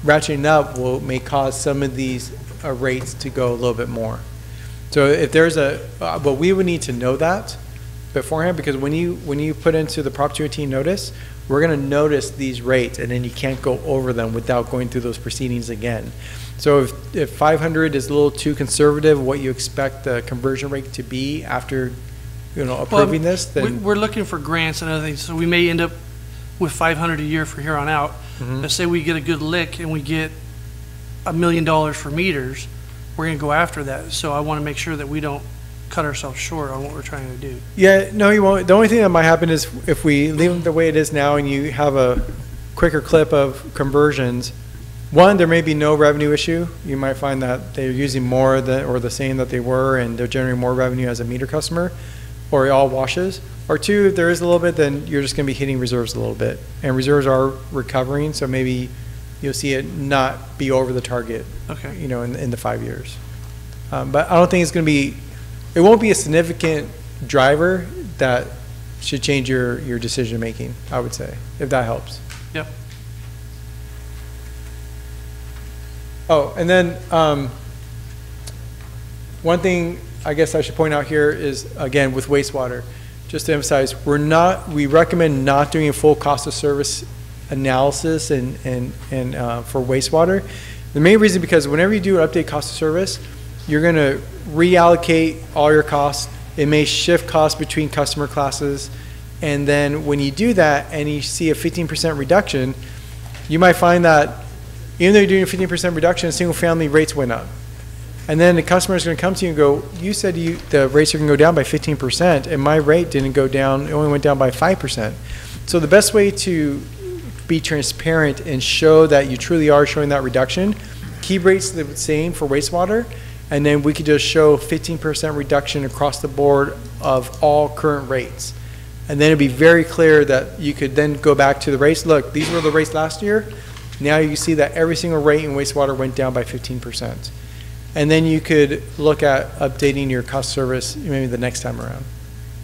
ratcheting up may cause some of these rates to go a little bit more. So if there's but we would need to know that beforehand, because when you put into the Prop 218 notice, we're going to notice these rates, and then you can't go over them without going through those proceedings again. So if 500 is a little too conservative, what you expect the conversion rate to be after approving this, then we're looking for grants and other things, so we may end up with 500 a year for here on out. Mm-hmm. Let's say we get a good lick and we get $1 million for meters, we're going to go after that. So I want to make sure that we don't cut ourselves short on what we're trying to do. Yeah, no, you won't. The only thing that might happen is if we leave it the way it is now and you have a quicker clip of conversions, one, there may be no revenue issue. You might find that they're using more or the same that they were, and they're generating more revenue as a meter customer, or it all washes. Or two, if there is a little bit, then you're just going to be hitting reserves a little bit. And reserves are recovering, so maybe you'll see it not be over the target, okay, in the 5 years. But I don't think it's going to be, it won't be a significant driver that should change your decision-making, I would say, if that helps. Yep. Oh, and then one thing I guess I should point out here is, again, with wastewater, just to emphasize, we recommend not doing a full cost of service analysis and for wastewater. The main reason, because whenever you do an update cost of service, you're going to reallocate all your costs. It may shift costs between customer classes. And then when you do that and you see a 15% reduction, you might find that even though you're doing a 15% reduction, single family rates went up. And then the customer is going to come to you and go, you said the rates are going to go down by 15%, and my rate didn't go down, it only went down by 5%. So the best way to be transparent and show that you truly are showing that reduction, keep rates the same for wastewater, and then we could just show 15% reduction across the board of all current rates. And then it'd be very clear that you could then go back to the rates. Look, these were the rates last year. Now you see that every single rate in wastewater went down by 15%. And then you could look at updating your cost service maybe the next time around.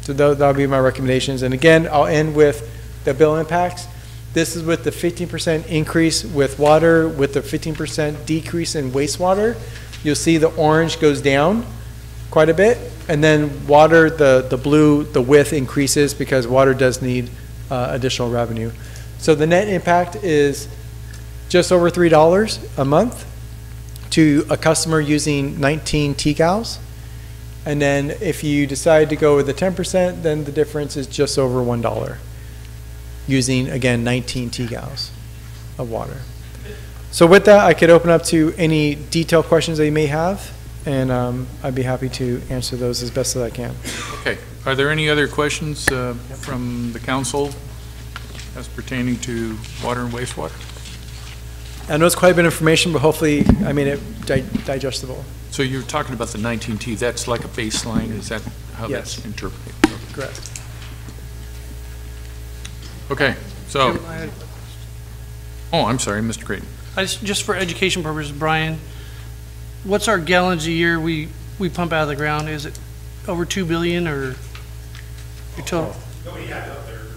So that'll be my recommendations. And again, I'll end with the bill impacts. This is with the 15% increase with water, with the 15% decrease in wastewater. You'll see the orange goes down quite a bit. And then water, the blue, the width increases because water does need additional revenue. So the net impact is just over $3 a month to a customer using 19 TGALs. And then if you decide to go with the 10%, then the difference is just over $1 using, again, 19 TGALs of water. So with that, I could open up to any detailed questions that you may have, and I'd be happy to answer those as best as I can. Okay. Are there any other questions from the council as pertaining to water and wastewater? I know it's quite a bit of information, but hopefully I made it digestible. So you're talking about the 19T, that's like a baseline, is that how Yes. that's interpreted? Correct. Okay, so, Jim, I had a question. oh, I'm sorry, Mr. Creighton. Just for education purposes, Brian, what's our gallons a year we pump out of the ground? Is it over 2 billion or your total?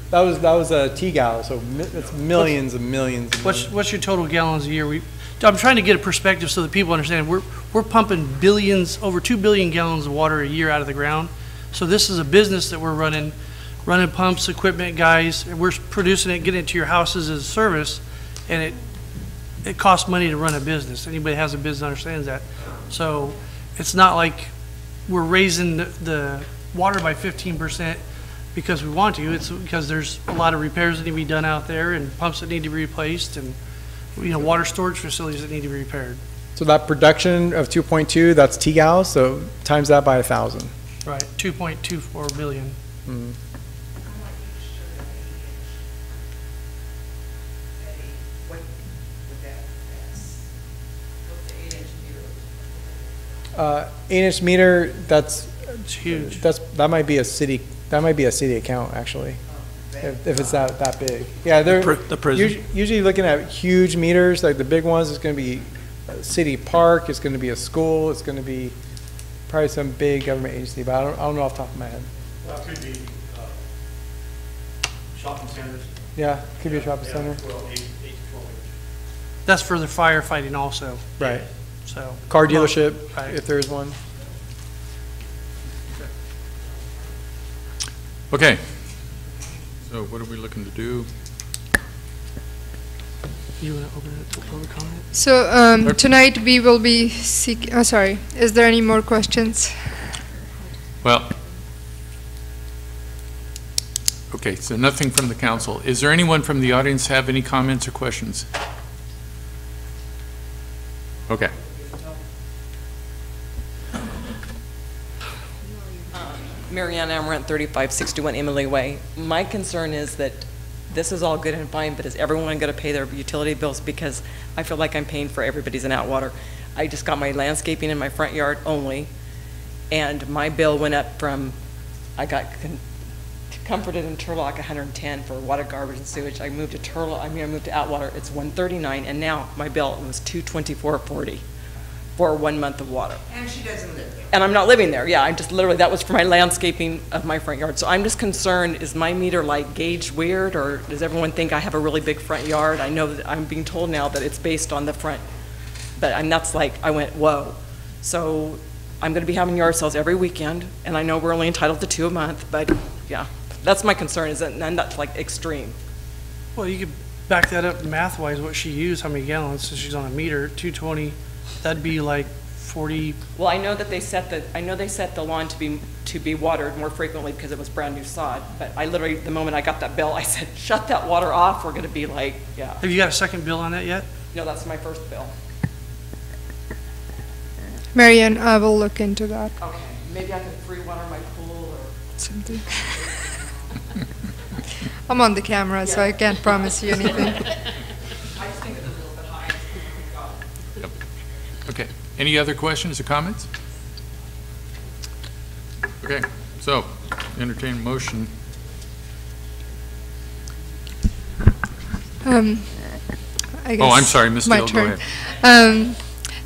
That was a TGAL, so it's millions and millions. And What's your total gallons a year? I'm trying to get a perspective so that people understand. We're pumping billions, over 2 billion gallons of water a year out of the ground. So this is a business that we're running pumps, equipment, guys, and we're producing it, getting it to your houses as a service, and it costs money to run a business. Anybody that has a business understands that. So it's not like we're raising the water by 15% because we want to. It's because there's a lot of repairs that need to be done out there and pumps that need to be replaced and water storage facilities that need to be repaired. So that production of 2.2, that's TGAL, so times that by 1,000. Right, 2.24 billion. Mm-hmm. Uh, 8-inch meter, that's huge. That might be a city account actually, if it's that big. Yeah, they're the prison. Usually looking at huge meters, like the big ones. It's going to be a city park. It's going to be a school. It's going to be probably some big government agency, but I don't know off the top of my head. Well, it could be shopping centers. Yeah, could be a shopping center. Well, 8 to 12 inch. That's for the firefighting also. Right. So car dealership, right. if there is one. Okay, so what are we looking to do? You want to open it to public comment? So tonight we will be sorry, is there any more questions? Well, okay, so nothing from the council. Is there anyone from the audience have any comments or questions? Okay. Marianne Amaranth, 3561 Emily Way. My concern is that this is all good and fine, but is everyone going to pay their utility bills? Because I feel like I'm paying for everybody's in Atwater. I just got my landscaping in my front yard only, and my bill went up from, I got comforted in Turlock, 110 for water, garbage, and sewage. I moved to Turlock, I moved to Atwater, it's 139, and now my bill was $224.40. for 1 month of water. And she doesn't live there. And I'm not living there, yeah, I'm just literally, that was for my landscaping of my front yard. So I'm just concerned, is my meter like gauged weird, or does everyone think I have a really big front yard? I know that I'm being told now that it's based on the front, but that's like, I went, whoa. So I'm gonna be having yard sales every weekend, and I know we're only entitled to 2 a month, but yeah, that's my concern, is that, and that's like extreme. Well, you could back that up math-wise, what she used, how many gallons, since she's on a meter, 220, that'd be like 40. Well, I know that they set the lawn to be watered more frequently because it was brand new sod, but I literally, the moment I got that bill, I said, shut that water off, we're gonna be like, yeah. Have you got a second bill on that yet? No, that's my first bill. Marianne, I will look into that. Okay, maybe I can free water my pool or something. I'm on the camera, so I can't promise you anything. I just think it's a little bit high. Yep. Okay. Any other questions or comments? Okay. So, entertain a motion. I guess I'm sorry, Ms. my Steele, turn. go ahead.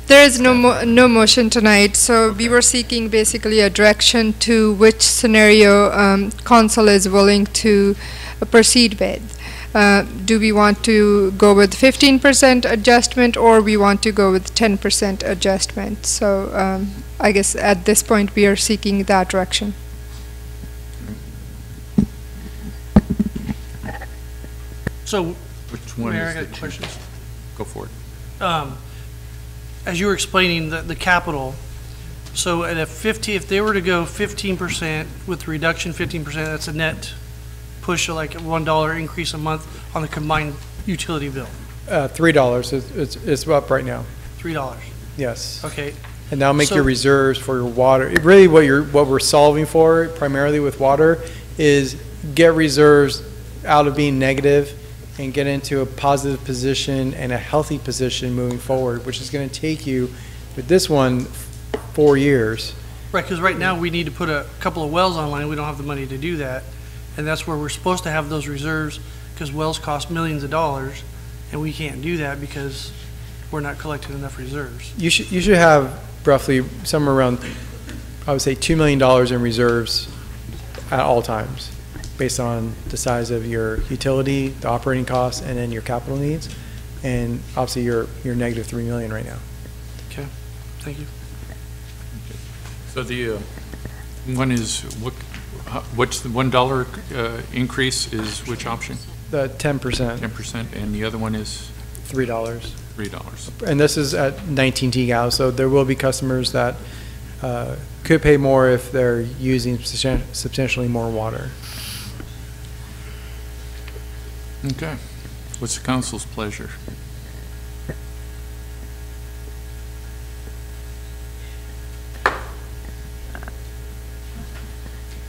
There is no motion tonight, so we were seeking basically a direction to which scenario council is willing to proceed with. Do we want to go with 15% adjustment, or we want to go with 10% adjustment? So I guess at this point we are seeking that direction. So, which one Mayor, is I the got questions. Go for it. As you were explaining the capital, so at a 50, if they were to go 15% with the reduction 15%, that's a net push of like a $1 increase a month on the combined utility bill. $3. It's up right now. $3. Yes. Okay. And that'll make So- your reserves for your water. Really, what we're solving for primarily with water is get reserves out of being negative and get into a positive position and a healthy position moving forward, which is going to take you, with this one, 4 years. Right, because right now we need to put a couple of wells online. We don't have the money to do that. And that's where we're supposed to have those reserves, because wells cost millions of dollars, and we can't do that because we're not collecting enough reserves. You should have roughly somewhere around, I would say, $2 million in reserves at all times, based on the size of your utility, the operating costs, and then your capital needs. And obviously, you're negative $3 million right now. Okay, thank you. So the one is, what's the $1 increase is which option? The 10%. 10%, and the other one is? $3. $3. And this is at 19 TGAL, so there will be customers that could pay more if they're using substantially more water. Okay. What's the council's pleasure?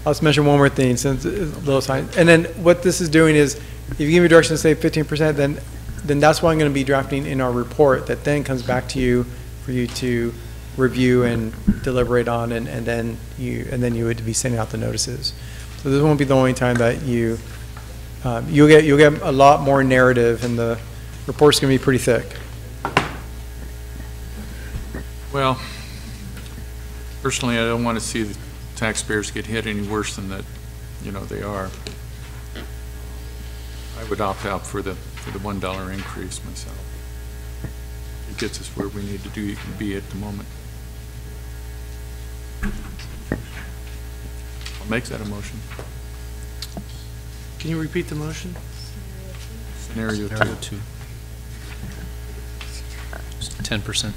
I'll just mention one more thing since it's a little sign. And then what this is doing is, if you give me direction to say 15%, then that's what I'm going to be drafting in our report that then comes back to you for you to review and deliberate on, and then you would be sending out the notices. So this won't be the only time that you'll get a lot more narrative, and the report's going to be pretty thick. Well, personally, I don't want to see the taxpayers get hit any worse than that, they are. I would opt out for the $1 increase myself. It gets us where we need to be at the moment. I'll make that a motion. Can you repeat the motion? Scenario 2. 10%.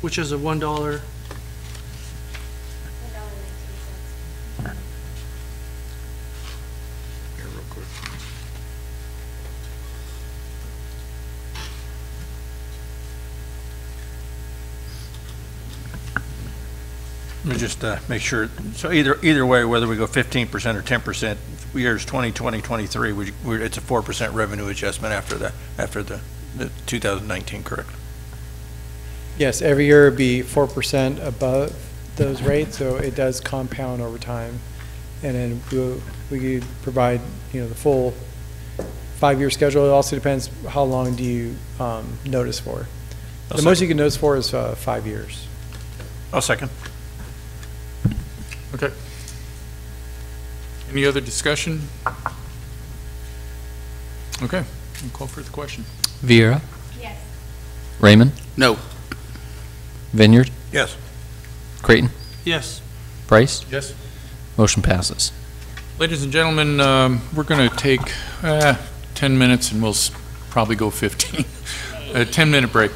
Which is a $1. Here, real quick. Let me just make sure. So either way, whether we go 15% or 10%, years 2020, 23, it's a 4% revenue adjustment after the 2019, correct? Yes, every year it'd be 4% above those rates, so it does compound over time. And then we could provide, the full 5-year schedule. It also depends how long do you notice for. The most you can notice for is 5 years. I'll second. Okay. Any other discussion? Okay, I'll call for the question. Viera? Yes. Raymond? No. Vineyard? Yes. Creighton? Yes. Price? Yes. Motion passes. Ladies and gentlemen, we're going to take 10 minutes and we'll probably go 15. A 10-minute break.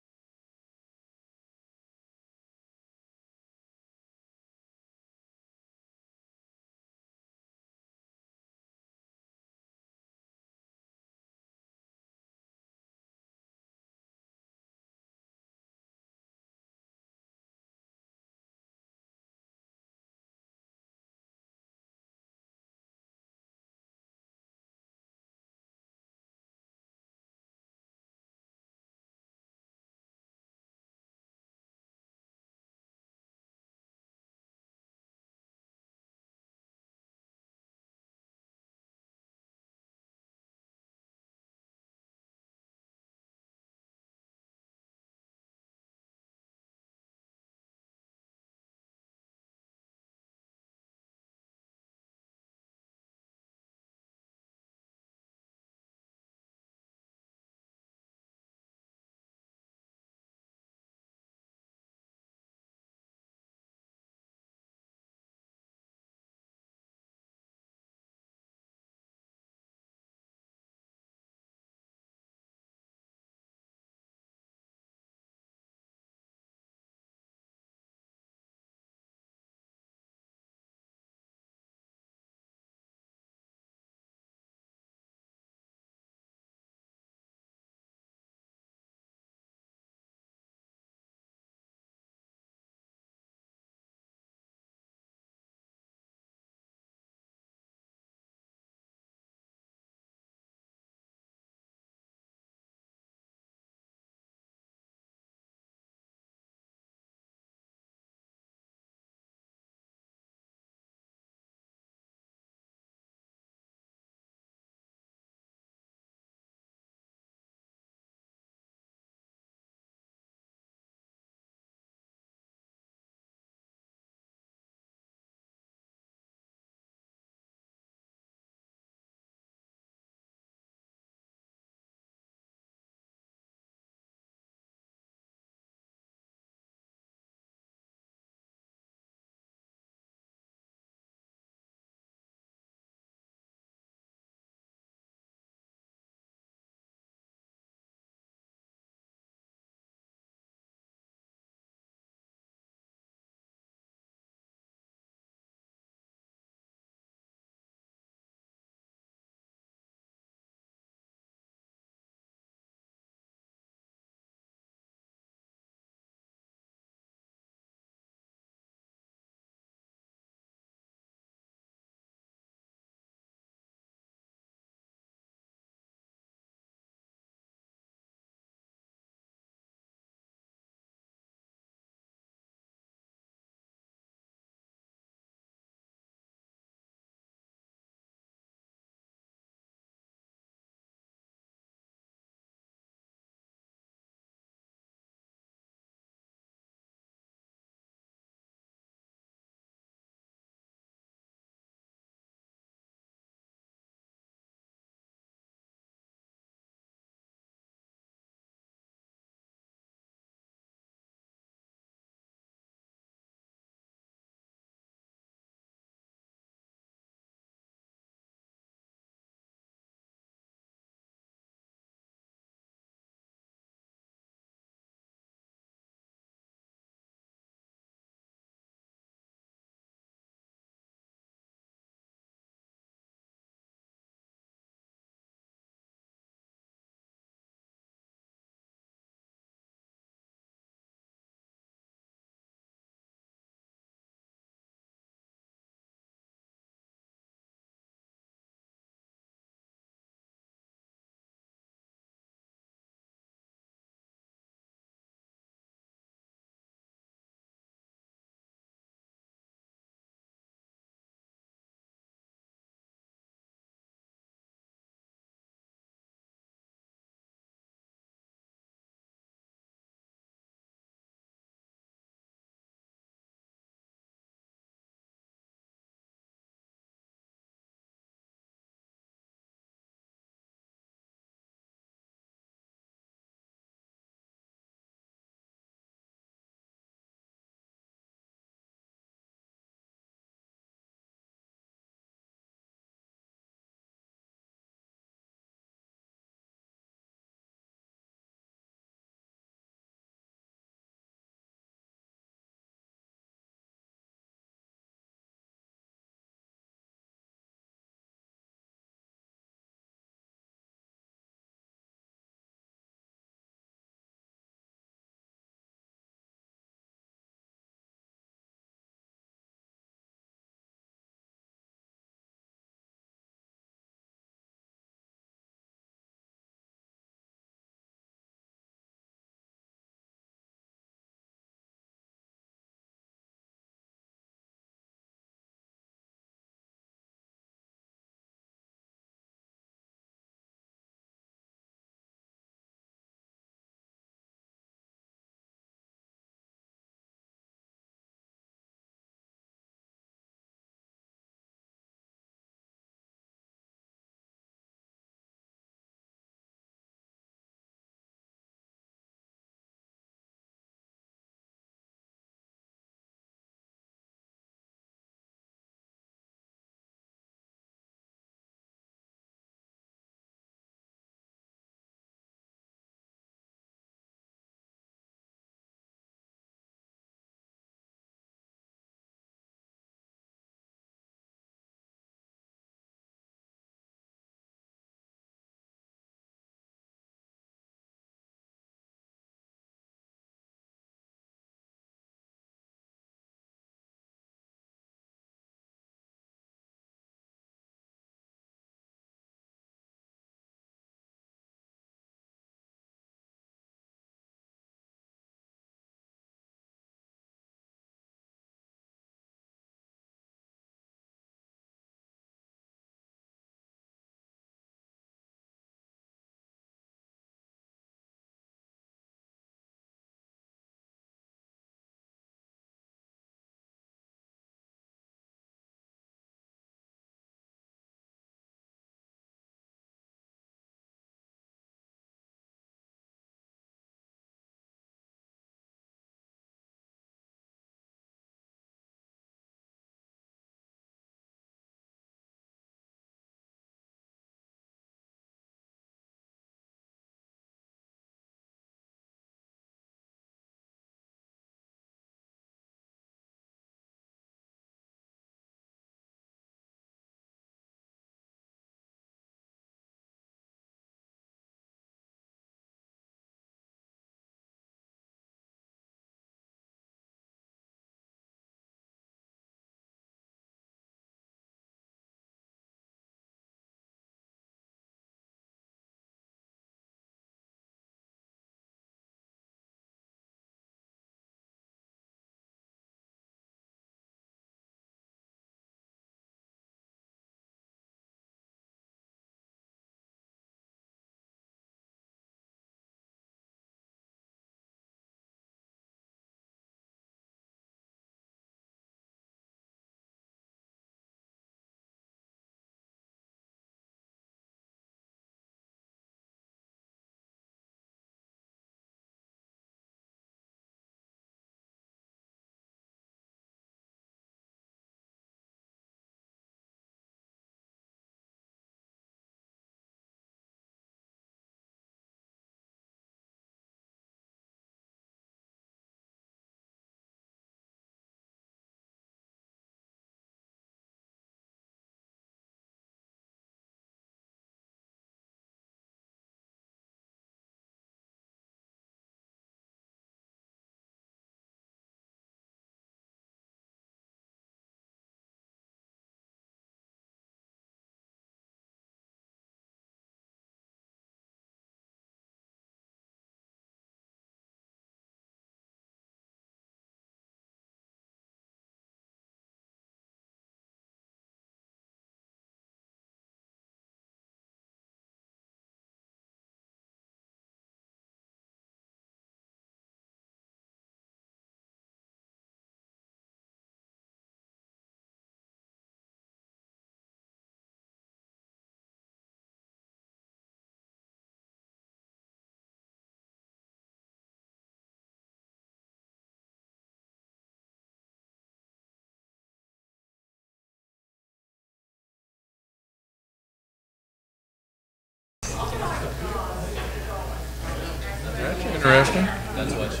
Interesting. That's what.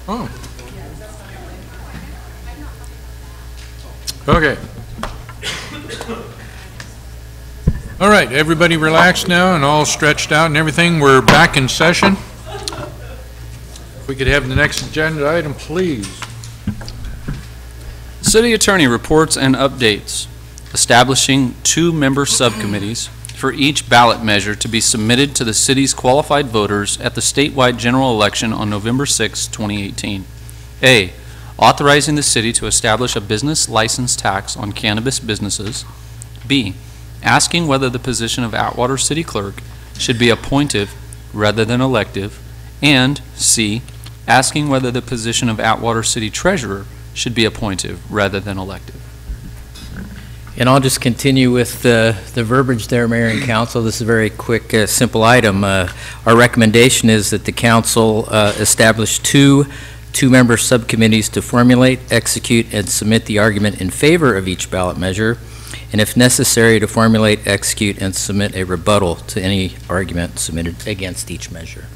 Oh. Okay. All right, everybody relaxed now and all stretched out and everything. We're back in session. If we could have the next agenda item, please. City Attorney reports and updates, establishing 2-member subcommittees for each ballot measure to be submitted to the city's qualified voters at the statewide general election on November 6, 2018. A, authorizing the city to establish a business license tax on cannabis businesses. B, asking whether the position of Atwater City Clerk should be appointive rather than elective. And C, asking whether the position of Atwater City Treasurer should be appointive rather than elective. And I'll just continue with the verbiage there, Mayor and Council. This is a very quick, simple item. Our recommendation is that the Council establish two-member subcommittees to formulate, execute, and submit the argument in favor of each ballot measure, and if necessary, to formulate, execute, and submit a rebuttal to any argument submitted against each measure.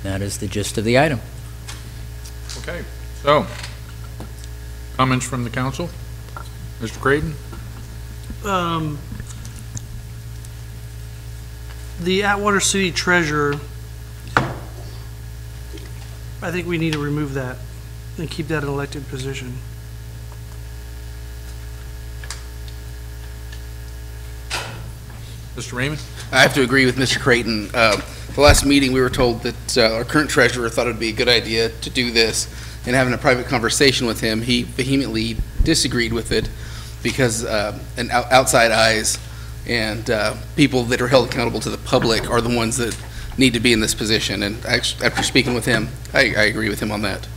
That is the gist of the item. Okay, so, comments from the council? Mr. Creighton? The Atwater City Treasurer, I think we need to remove that and keep that an elected position. Mr. Raymond? I have to agree with Mr. Creighton. The last meeting, we were told that our current treasurer thought it would be a good idea to do this, and having a private conversation with him, he vehemently disagreed with it because outside eyes and people that are held accountable to the public are the ones that need to be in this position. And actually, after speaking with him, I agree with him on that.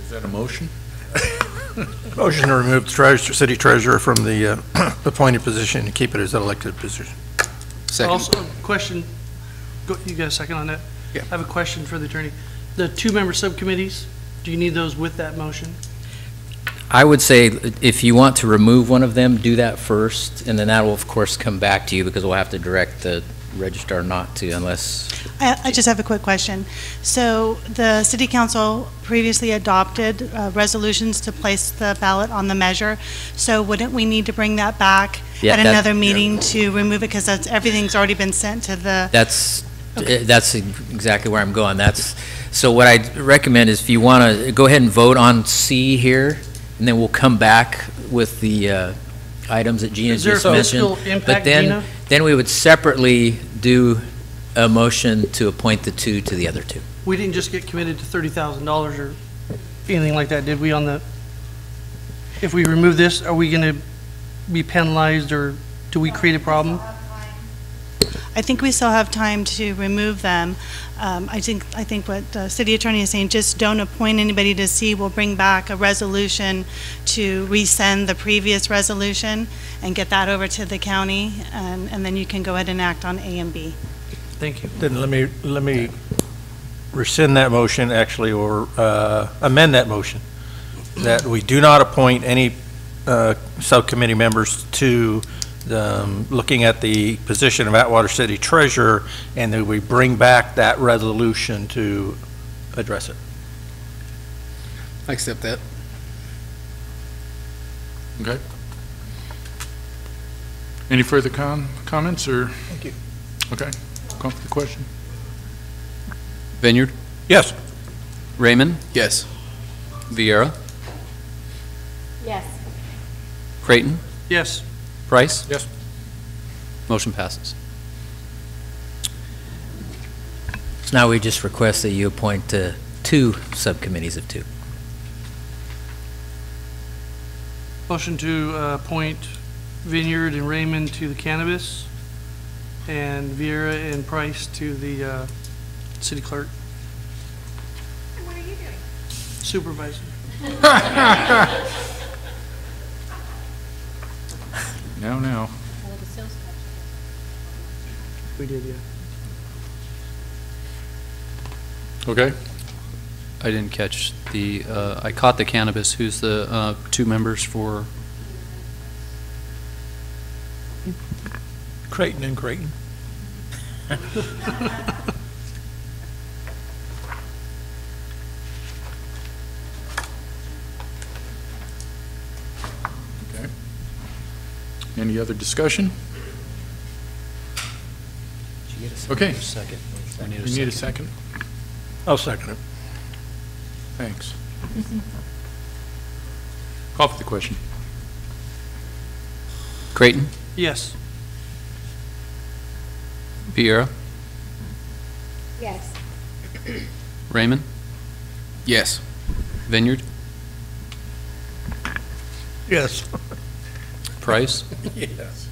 Is that a motion? Motion to remove the city treasurer from the appointed position and keep it as an elected position. Second. Also, question, you got a second on that? Yeah. I have a question for the attorney. The 2-member subcommittees, do you need those with that motion? I would say if you want to remove one of them, do that first, and then that will, of course, come back to you because we'll have to direct the registrar not to unless... I just have a quick question. So the City Council previously adopted resolutions to place the ballot on the measure. So wouldn't we need to bring that back at another meeting to remove it because everything's already been sent to the... That's exactly where I'm going. So what I'd recommend is if you want to go ahead and vote on C here, and then we'll come back with the items that Gina just mentioned. Is there a fiscal impact, Gina? Then we would separately do a motion to appoint the 2 to the other 2. We didn't just get committed to $30,000 or anything like that, did we, on the... If we remove this, are we going to be penalized or do we create a problem? I think we still have time to remove them. I think what the city attorney is saying, just don't appoint anybody to C. We'll bring back a resolution to resend the previous resolution and get that over to the county, and then you can go ahead and act on A and B. Thank you. Then let me rescind that motion, actually, or amend that motion, that we do not appoint any subcommittee members to looking at the position of Atwater City Treasurer, and that we bring back that resolution to address it. I accept that. Okay. Any further comments or? Thank you. Okay. Call for the question. Vineyard? Yes. Raymond? Yes. Vieira? Yes. Creighton? Yes. Price? Yes. Motion passes. So now we just request that you appoint 2 subcommittees of 2. Motion to appoint Vineyard and Raymond to the cannabis and Vieira and Price to the city clerk. What are you doing? Supervisor. Now. We did, yeah. Okay. I didn't catch the, I caught the cannabis. Who's the 2 members for? Creighton and Creighton. Okay. Any other discussion? Okay. Second. We need a second. I'll second it. Thanks. Call for the question. Creighton? Yes. Vieira? Yes. Raymond? Yes. Vineyard? Yes. Price? Yes.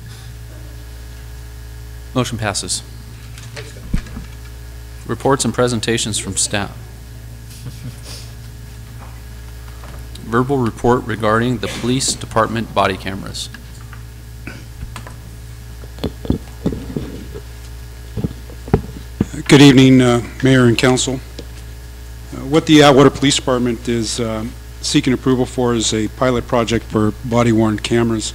Motion passes. Reports and presentations from staff. Verbal report regarding the police department body cameras. Good evening, Mayor and Council. What the Atwater Police Department is seeking approval for is a pilot project for body-worn cameras.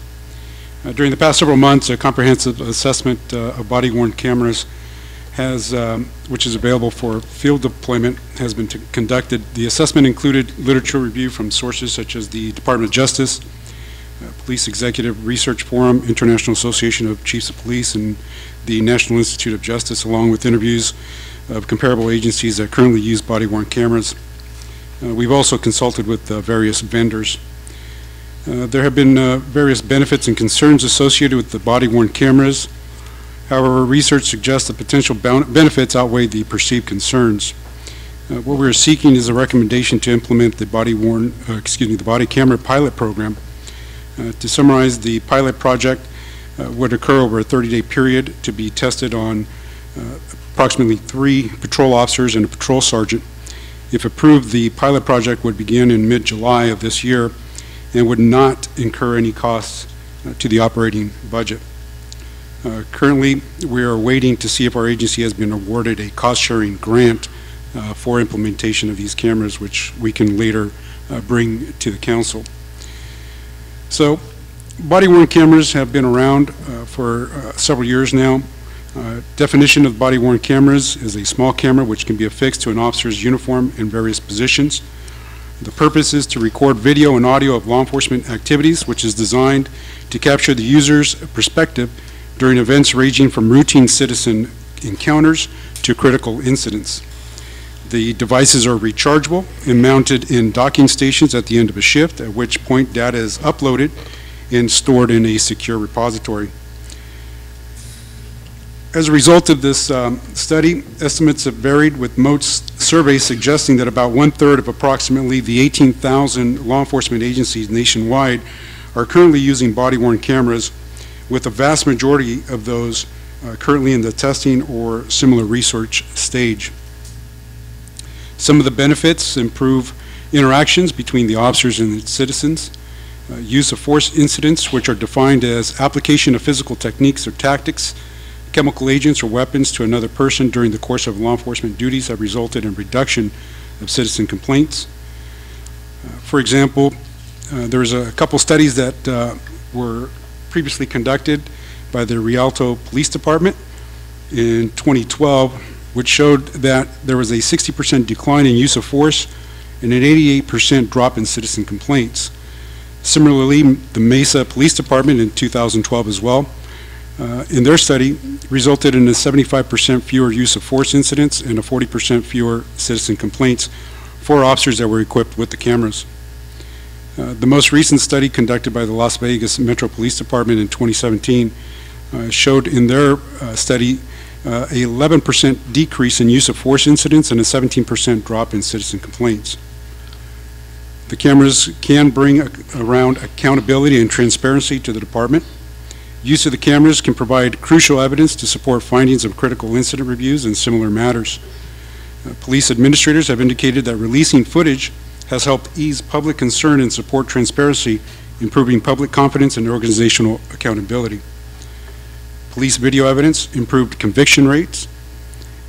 During the past several months, a comprehensive assessment of body-worn cameras which is available for field deployment, has been conducted. The assessment included literature review from sources such as the Department of Justice, Police Executive Research Forum, International Association of Chiefs of Police, and the National Institute of Justice, along with interviews of comparable agencies that currently use body-worn cameras. We've also consulted with various vendors. There have been various benefits and concerns associated with the body-worn cameras. However, research suggests the potential benefits outweigh the perceived concerns. What we're seeking is a recommendation to implement the body camera pilot program. To summarize, the pilot project would occur over a 30-day period to be tested on approximately 3 patrol officers and a patrol sergeant. If approved, the pilot project would begin in mid-July of this year and would not incur any costs to the operating budget. Currently, we are waiting to see if our agency has been awarded a cost-sharing grant for implementation of these cameras, which we can later bring to the council. So, body-worn cameras have been around for several years now. Definition of body-worn cameras is a small camera which can be affixed to an officer's uniform in various positions. The purpose is to record video and audio of law enforcement activities, which is designed to capture the user's perspective during events ranging from routine citizen encounters to critical incidents. The devices are rechargeable and mounted in docking stations at the end of a shift, at which point data is uploaded and stored in a secure repository. As a result of this study, estimates have varied, with most surveys suggesting that about 1/3 of approximately the 18,000 law enforcement agencies nationwide are currently using body-worn cameras, with the vast majority of those currently in the testing or similar research stage. Some of the benefits: improve interactions between the officers and the citizens, use of force incidents, which are defined as application of physical techniques or tactics, chemical agents or weapons to another person during the course of law enforcement duties, have resulted in reduction of citizen complaints. For example, there's a couple studies that were previously conducted by the Rialto Police Department in 2012, which showed that there was a 60% decline in use of force and an 88% drop in citizen complaints. Similarly, the Mesa Police Department in 2012 as well, in their study, resulted in a 75% fewer use of force incidents and a 40% fewer citizen complaints for officers that were equipped with the cameras. The most recent study conducted by the Las Vegas Metro Police Department in 2017 showed in their study a 11% decrease in use of force incidents and a 17% drop in citizen complaints. The cameras can bring around accountability and transparency to the department. Use of the cameras can provide crucial evidence to support findings of critical incident reviews and similar matters. Police administrators have indicated that releasing footage has helped ease public concern and support transparency, improving public confidence and organizational accountability. Police video evidence improved conviction rates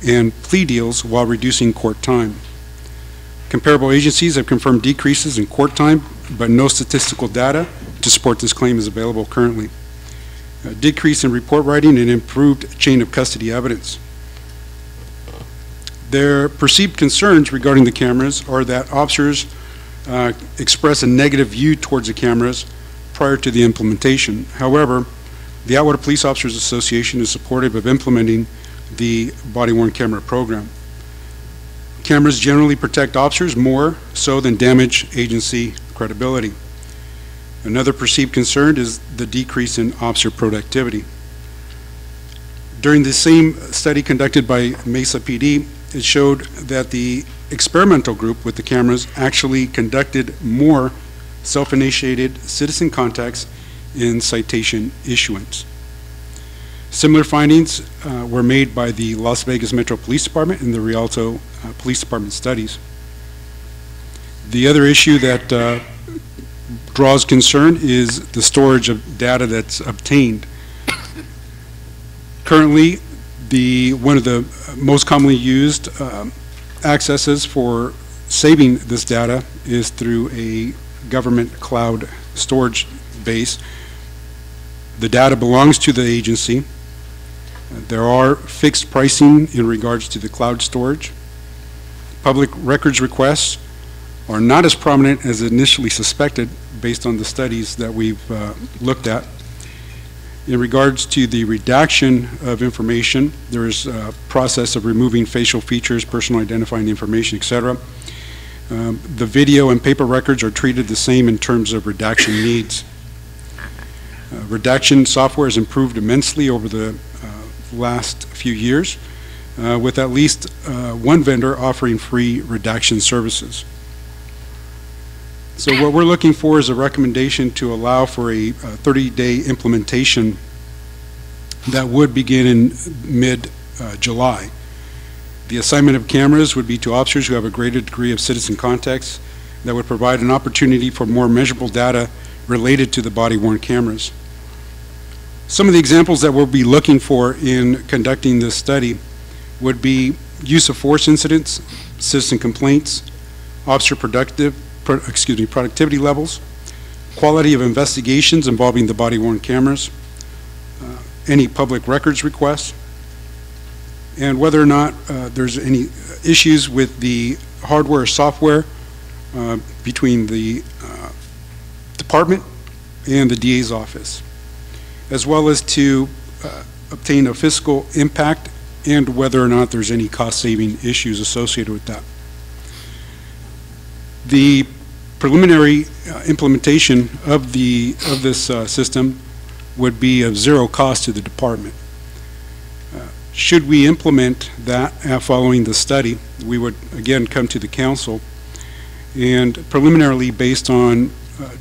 and plea deals while reducing court time. Comparable agencies have confirmed decreases in court time, but no statistical data to support this claim is available currently. decrease in report writing, and improved chain of custody evidence. Their perceived concerns regarding the cameras are that officers express a negative view towards the cameras prior to the implementation. However, the Atwater Police Officers Association is supportive of implementing the body-worn camera program. Cameras generally protect officers more so than damage agency credibility. Another perceived concern is the decrease in officer productivity. During the same study conducted by Mesa PD, it showed that the experimental group with the cameras actually conducted more self-initiated citizen contacts in citation issuance. Similar findings were made by the Las Vegas Metro Police Department and the Rialto Police Department studies. The other issue that draws concern is the storage of data that's obtained. Currently, one of the most commonly used accesses for saving this data is through a government cloud storage base. The data belongs to the agency. There are fixed pricing in regards to the cloud storage. Public records requests are not as prominent as initially suspected based on the studies that we've looked at. In regards to the redaction of information, there is a process of removing facial features, personal identifying information, etc. The video and paper records are treated the same in terms of redaction needs. Redaction software has improved immensely over the last few years, with at least one vendor offering free redaction services. So what we're looking for is a recommendation to allow for a 30-day implementation that would begin in mid-July. The assignment of cameras would be to officers who have a greater degree of citizen contacts that would provide an opportunity for more measurable data related to the body-worn cameras. Some of the examples that we'll be looking for in conducting this study would be use of force incidents, citizen complaints, officer productivity levels, quality of investigations involving the body-worn cameras, any public records requests, and whether or not there's any issues with the hardware or software between the department and the DA's office, as well as to obtain a fiscal impact and whether or not there's any cost-saving issues associated with that. The preliminary implementation of this system would be of zero cost to the department. Should we implement that following the study, we would again come to the council, and preliminarily based on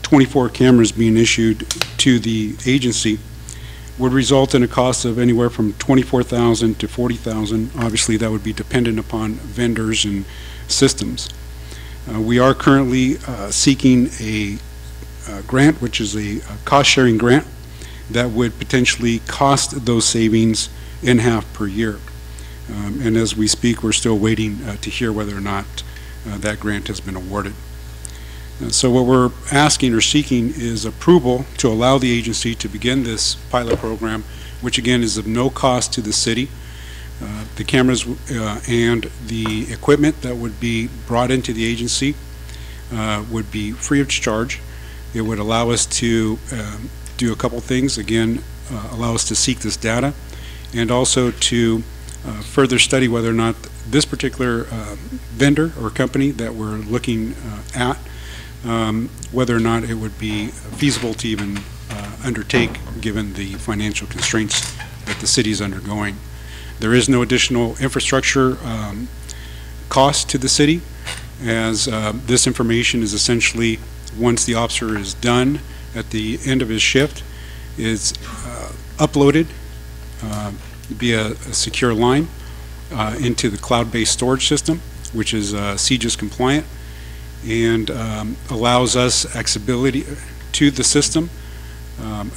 24 cameras being issued to the agency would result in a cost of anywhere from $24,000 to $40,000. Obviously that would be dependent upon vendors and systems. We are currently seeking a grant, which is a cost-sharing grant that would potentially cost those savings in half per year. And as we speak, we're still waiting to hear whether or not that grant has been awarded. So what we're asking or seeking is approval to allow the agency to begin this pilot program, which again is of no cost to the city. The cameras and the equipment that would be brought into the agency would be free of charge. It would allow us to do a couple things. Again, allow us to seek this data and also to further study whether or not this particular vendor or company that we're looking at, whether or not it would be feasible to even undertake given the financial constraints that the city is undergoing. There is no additional infrastructure cost to the city, as this information is essentially, once the officer is done at the end of his shift, is uploaded via a secure line into the cloud-based storage system, which is CJIS compliant, and allows us accessibility to the system,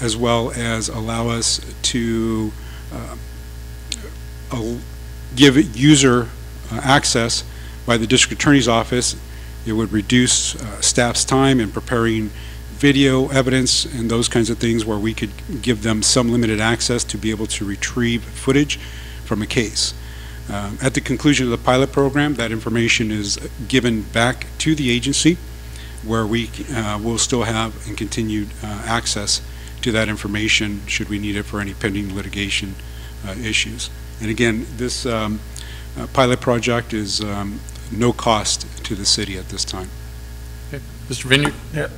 as well as allow us to give user access by the district attorney's office. It would reduce staff's time in preparing video evidence and those kinds of things where we could give them some limited access to be able to retrieve footage from a case. At the conclusion of the pilot program, that information is given back to the agency, where we will still have and continued access to that information should we need it for any pending litigation issues. And again, this pilot project is no cost to the city at this time. Okay. Mr. Vineyard? Yeah,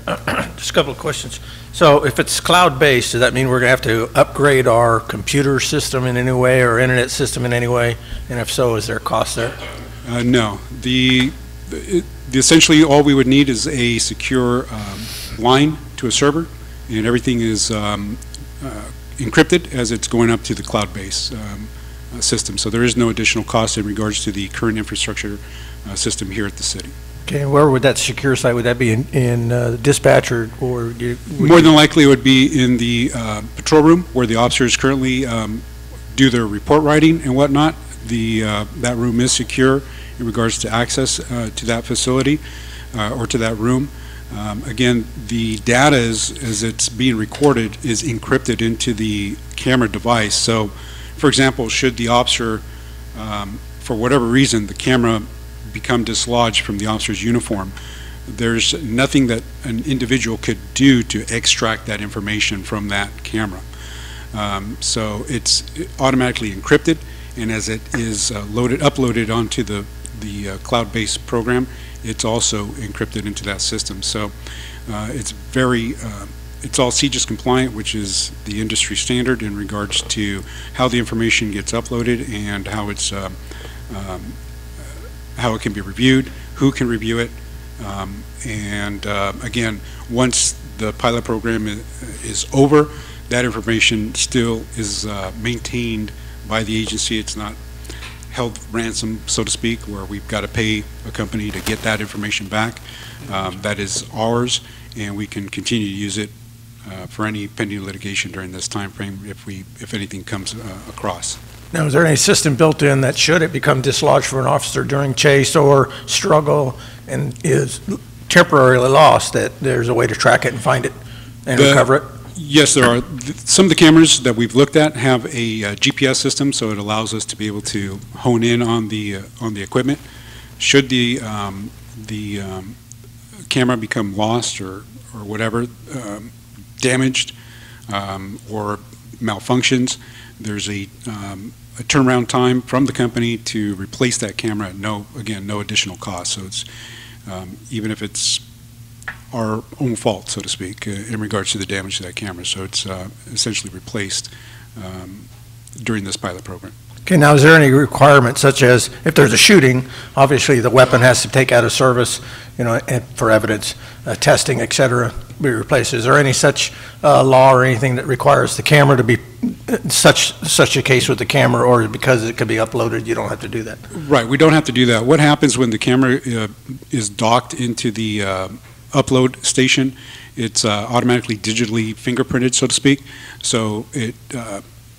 just a couple of questions. So if it's cloud-based, does that mean we're going to have to upgrade our computer system in any way or internet system in any way? And if so, is there a cost there? No. Essentially, all we would need is a secure line to a server, and everything is encrypted as it's going up to the cloud-based system. So there is no additional cost in regards to the current infrastructure system here at the city. Okay, and where would that secure site, would that be in dispatch or More than likely it would be in the patrol room where the officers currently do their report writing and whatnot. That room is secure in regards to access to that facility or to that room. Again, the data as it's being recorded is encrypted into the camera device. So, for example, should the officer, for whatever reason, the camera become dislodged from the officer's uniform, there's nothing that an individual could do to extract that information from that camera. So it's automatically encrypted, and as it is uploaded onto the cloud-based program, it's also encrypted into that system. So it's all CJIS compliant, which is the industry standard in regards to how the information gets uploaded and how it's how it can be reviewed, who can review it, and again, once the pilot program is over, that information still is maintained by the agency. It's not held ransom, so to speak, where we've got to pay a company to get that information back. That is ours, and we can continue to use it for any pending litigation during this time frame if anything comes across. Now, is there any system built in that should it become dislodged for an officer during chase or struggle and is temporarily lost, that there's a way to track it and find it and recover it? Yes, there are. Some of the cameras that we've looked at have a GPS system, so it allows us to be able to hone in on the equipment. Should the camera become lost or whatever, damaged or malfunctions, there's a turnaround time from the company to replace that camera at no additional cost. So it's even if it's our own fault, so to speak, in regards to the damage to that camera. So it's essentially replaced during this pilot program. Okay, now is there any requirement such as if there's a shooting, obviously the weapon has to take out of service, for evidence, testing, et cetera, be replaced. Is there any such law or anything that requires the camera to be such a case with the camera, or because it could be uploaded, you don't have to do that? Right, we don't have to do that. What happens when the camera is docked into the upload station? It's automatically digitally fingerprinted, so to speak. So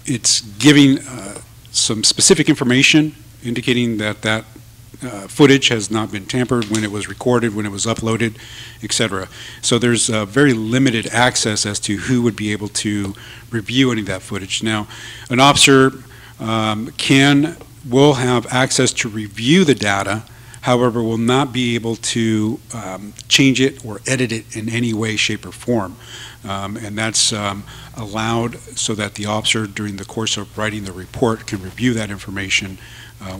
it's giving some specific information indicating that footage has not been tampered when it was recorded, when it was uploaded, etc. So there's very limited access as to who would be able to review any of that footage. Now, an officer will have access to review the data, however, will not be able to change it or edit it in any way, shape, or form. And that's allowed so that the officer, during the course of writing the report, can review that information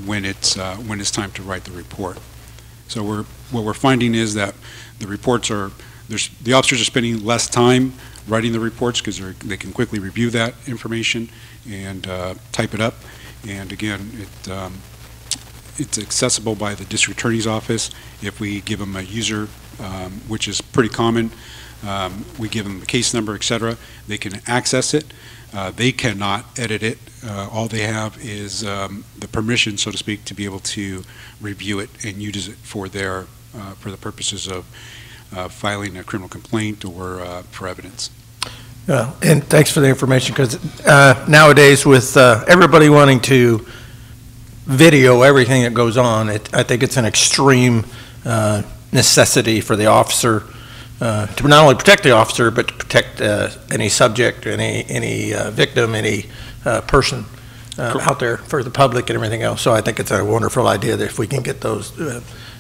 when it's time to write the report. So what we're finding is that the reports the officers are spending less time writing the reports because they can quickly review that information and type it up. And again, it's accessible by the district attorney's office. If we give them a user, which is pretty common, we give them the case number, etc. They can access it. They cannot edit it. All they have is the permission, so to speak, to be able to review it and use it for the purposes of filing a criminal complaint or for evidence. And thanks for the information, because nowadays with everybody wanting to video everything that goes on, I think it's an extreme necessity for the officer to not only protect the officer, but to protect any subject, any victim, any person out there for the public and everything else. So I think it's a wonderful idea that if we can get those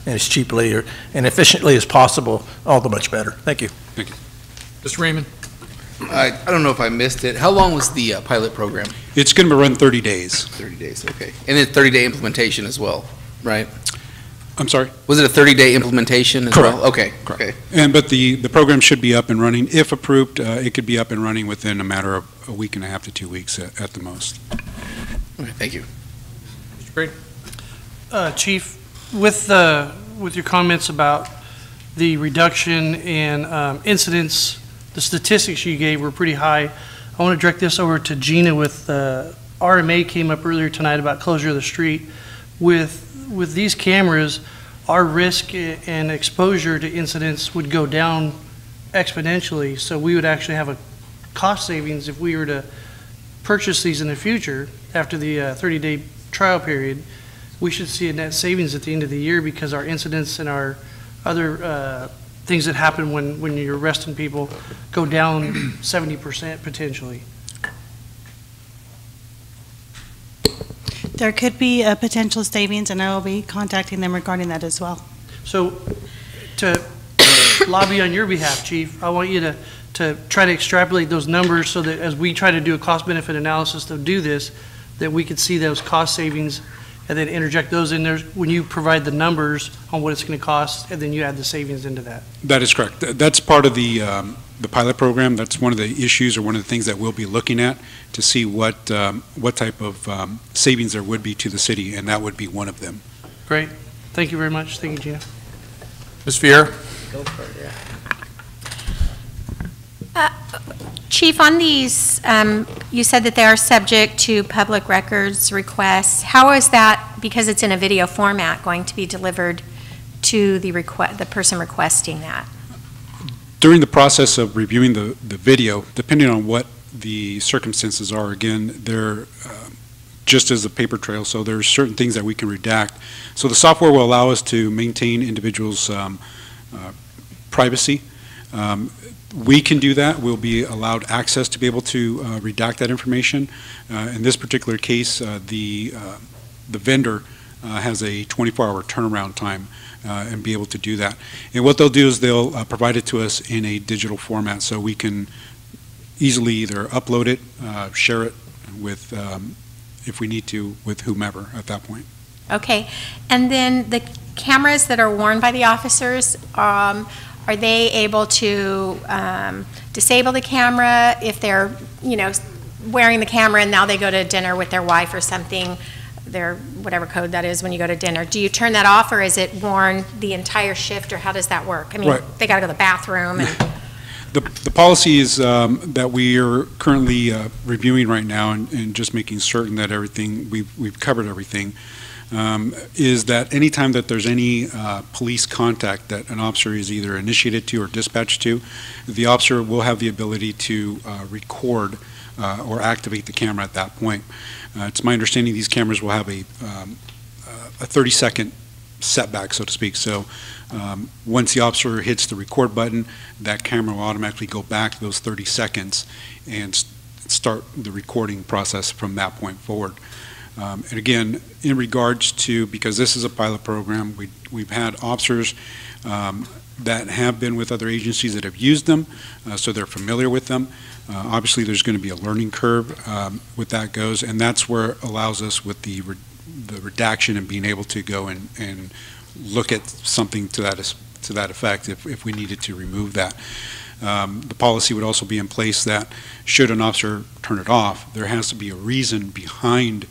as cheaply and efficiently as possible, all the much better. Thank you. Thank you. Mr. Raymond? I don't know if I missed it. How long was the pilot program? It's going to run 30 days. 30 days, okay. And then 30-day implementation as well, right? I'm sorry? Was it a 30-day implementation as Correct. well? Okay, Correct. Okay. But the program should be up and running. If approved, it could be up and running within a matter of a week and a half to 2 weeks at the most. Okay, thank you. Mr. Brady? Chief, with your comments about the reduction in incidents, the statistics you gave were pretty high. I want to direct this over to Gina with RMA came up earlier tonight about closure of the street. With these cameras, our risk and exposure to incidents would go down exponentially. So we would actually have a cost savings if we were to purchase these in the future after the 30-day trial period. We should see a net savings at the end of the year because our incidents and our other things that happen when you're arresting people go down 70% potentially. There could be a potential savings, and I will be contacting them regarding that as well. So to lobby on your behalf, Chief, I want you to try to extrapolate those numbers so that as we try to do a cost-benefit analysis to do this, that we could see those cost savings and then interject those in there when you provide the numbers on what it's going to cost, and then you add the savings into that. That is correct. That's part of the pilot program. That's one of the issues or one of the things that we'll be looking at to see what type of savings there would be to the city, and that would be one of them. Great. Thank you very much. Thank you, Gina. Ms. Vieira? Go for it, yeah. Chief, on these, you said that they are subject to public records requests. How is that, because it's in a video format, going to be delivered to the person requesting that? During the process of reviewing the video, depending on what the circumstances are, again, they're just as a paper trail, so there's certain things that we can redact. So the software will allow us to maintain individuals' privacy. We can do that. We'll be allowed access to be able to redact that information. In this particular case, the vendor has a 24-hour turnaround time and be able to do that. And what they'll do is they'll provide it to us in a digital format so we can easily either upload it, share it with, if we need to, with whomever at that point. Okay. And then the cameras that are worn by the officers, are they able to disable the camera if they're, wearing the camera and now they go to dinner with their wife or something, their whatever code that is when you go to dinner? Do you turn that off, or is it worn the entire shift, or how does that work? I mean, right. They got to go to the bathroom. And The policy is that we are currently reviewing right now and just making certain that everything, we've covered everything. Is that anytime that there's any police contact that an officer is either initiated to or dispatched to, the officer will have the ability to record or activate the camera at that point. It's my understanding these cameras will have a 30-second setback, so to speak. So once the officer hits the record button, that camera will automatically go back those 30 seconds and start the recording process from that point forward. And again, in regards to, because this is a pilot program, we've had officers that have been with other agencies that have used them, so they're familiar with them. Obviously, there's going to be a learning curve with that goes, and that's where it allows us with the redaction and being able to go and look at something to that effect if we needed to remove that. The policy would also be in place that should an officer turn it off, there has to be a reason behind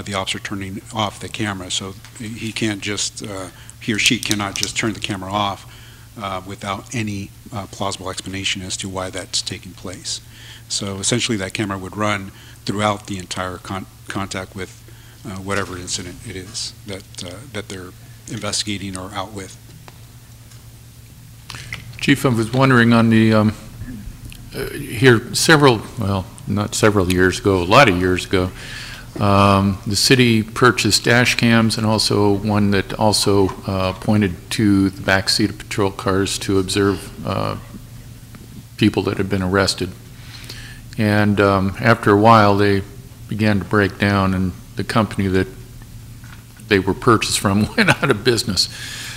the officer turning off the camera. So he can't just, he or she cannot just turn the camera off without any plausible explanation as to why that's taking place. So essentially that camera would run throughout the entire contact with whatever incident it is that they're investigating or out with. Chief, I was wondering on the, here not several years ago, a lot of years ago, the city purchased dash cams and also one that also pointed to the back seat of patrol cars to observe people that had been arrested. And after a while, they began to break down, and the company that they were purchased from went out of business.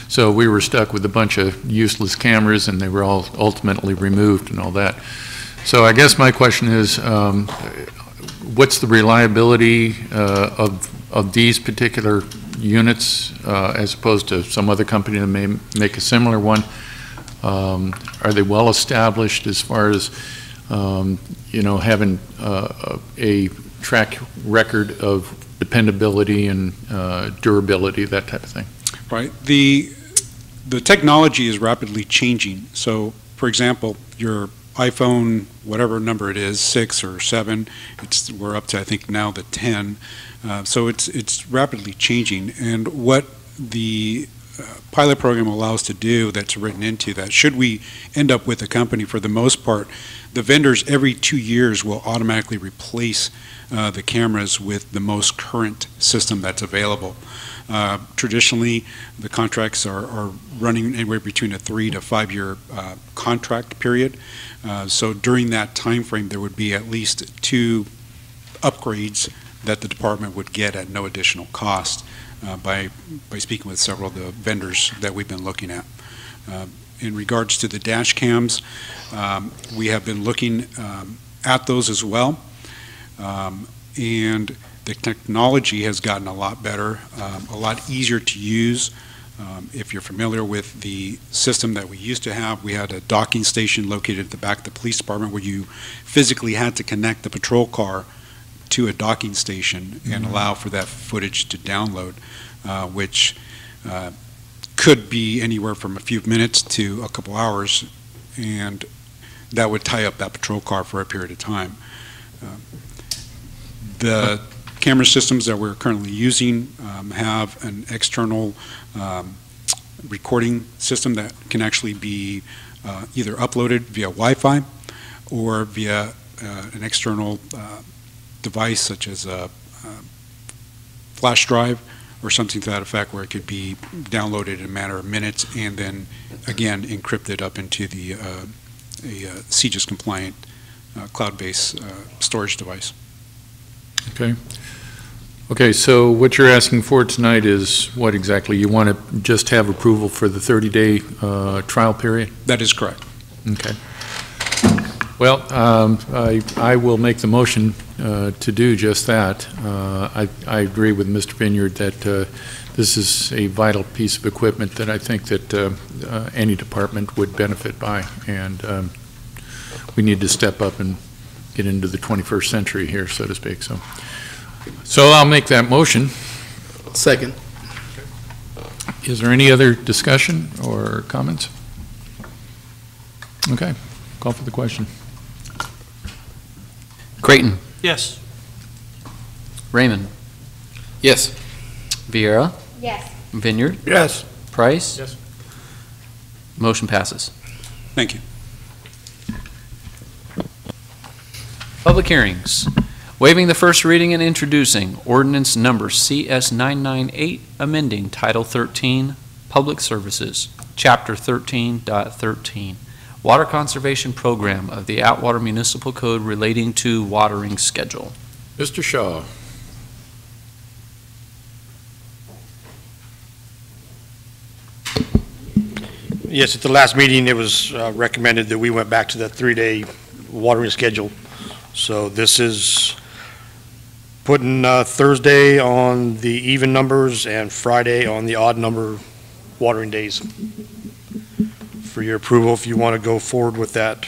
So we were stuck with a bunch of useless cameras, and they were all ultimately removed and all that. So I guess my question is, what's the reliability of these particular units as opposed to some other company that may make a similar one? Are they well established as far as having a track record of dependability and durability, that type of thing? Right. The technology is rapidly changing. So, for example, your iPhone, whatever number it is, 6 or 7, we're up to, I think, now the 10. So it's rapidly changing. And what the pilot program allows to do that's written into that, should we end up with a company, for the most part, the vendors every 2 years will automatically replace the cameras with the most current system that's available. Traditionally, the contracts are running anywhere between a 3 to 5 year contract period. So during that time frame, there would be at least 2 upgrades that the department would get at no additional cost by speaking with several of the vendors that we've been looking at. In regards to the dash cams, we have been looking at those as well. And the technology has gotten a lot better, a lot easier to use. If you're familiar with the system that we used to have, we had a docking station located at the back of the police department where you physically had to connect the patrol car to a docking station and allow for that footage to download, which could be anywhere from a few minutes to a couple hours, and that would tie up that patrol car for a period of time. The camera systems that we're currently using have an external recording system that can actually be either uploaded via Wi-Fi or via an external device such as a flash drive or something to that effect, where it could be downloaded in a matter of minutes and then again encrypted up into the a CJIS compliant cloud-based storage device. Okay. Okay, so what you're asking for tonight is what exactly? You want to just have approval for the 30-day trial period? That is correct. Okay. Well, I will make the motion to do just that. I agree with Mr. Vineyard that this is a vital piece of equipment that I think that any department would benefit by, and we need to step up and get into the 21st century here, so to speak. So I'll make that motion. Second. Is there any other discussion or comments? Okay, call for the question. Creighton. Yes. Raymond. Yes. Vieira. Yes. Vineyard. Yes. Price. Yes. Motion passes. Thank you. Public hearings. Waiving the first reading and introducing ordinance number CS 998, amending Title 13, Public Services, Chapter 13.13, Water Conservation Program of the Atwater Municipal Code relating to watering schedule. Mr. Shaw. Yes, at the last meeting, it was recommended that we went back to the 3-day watering schedule. So this is putting Thursday on the even numbers and Friday on the odd number watering days. For your approval, if you want to go forward with that.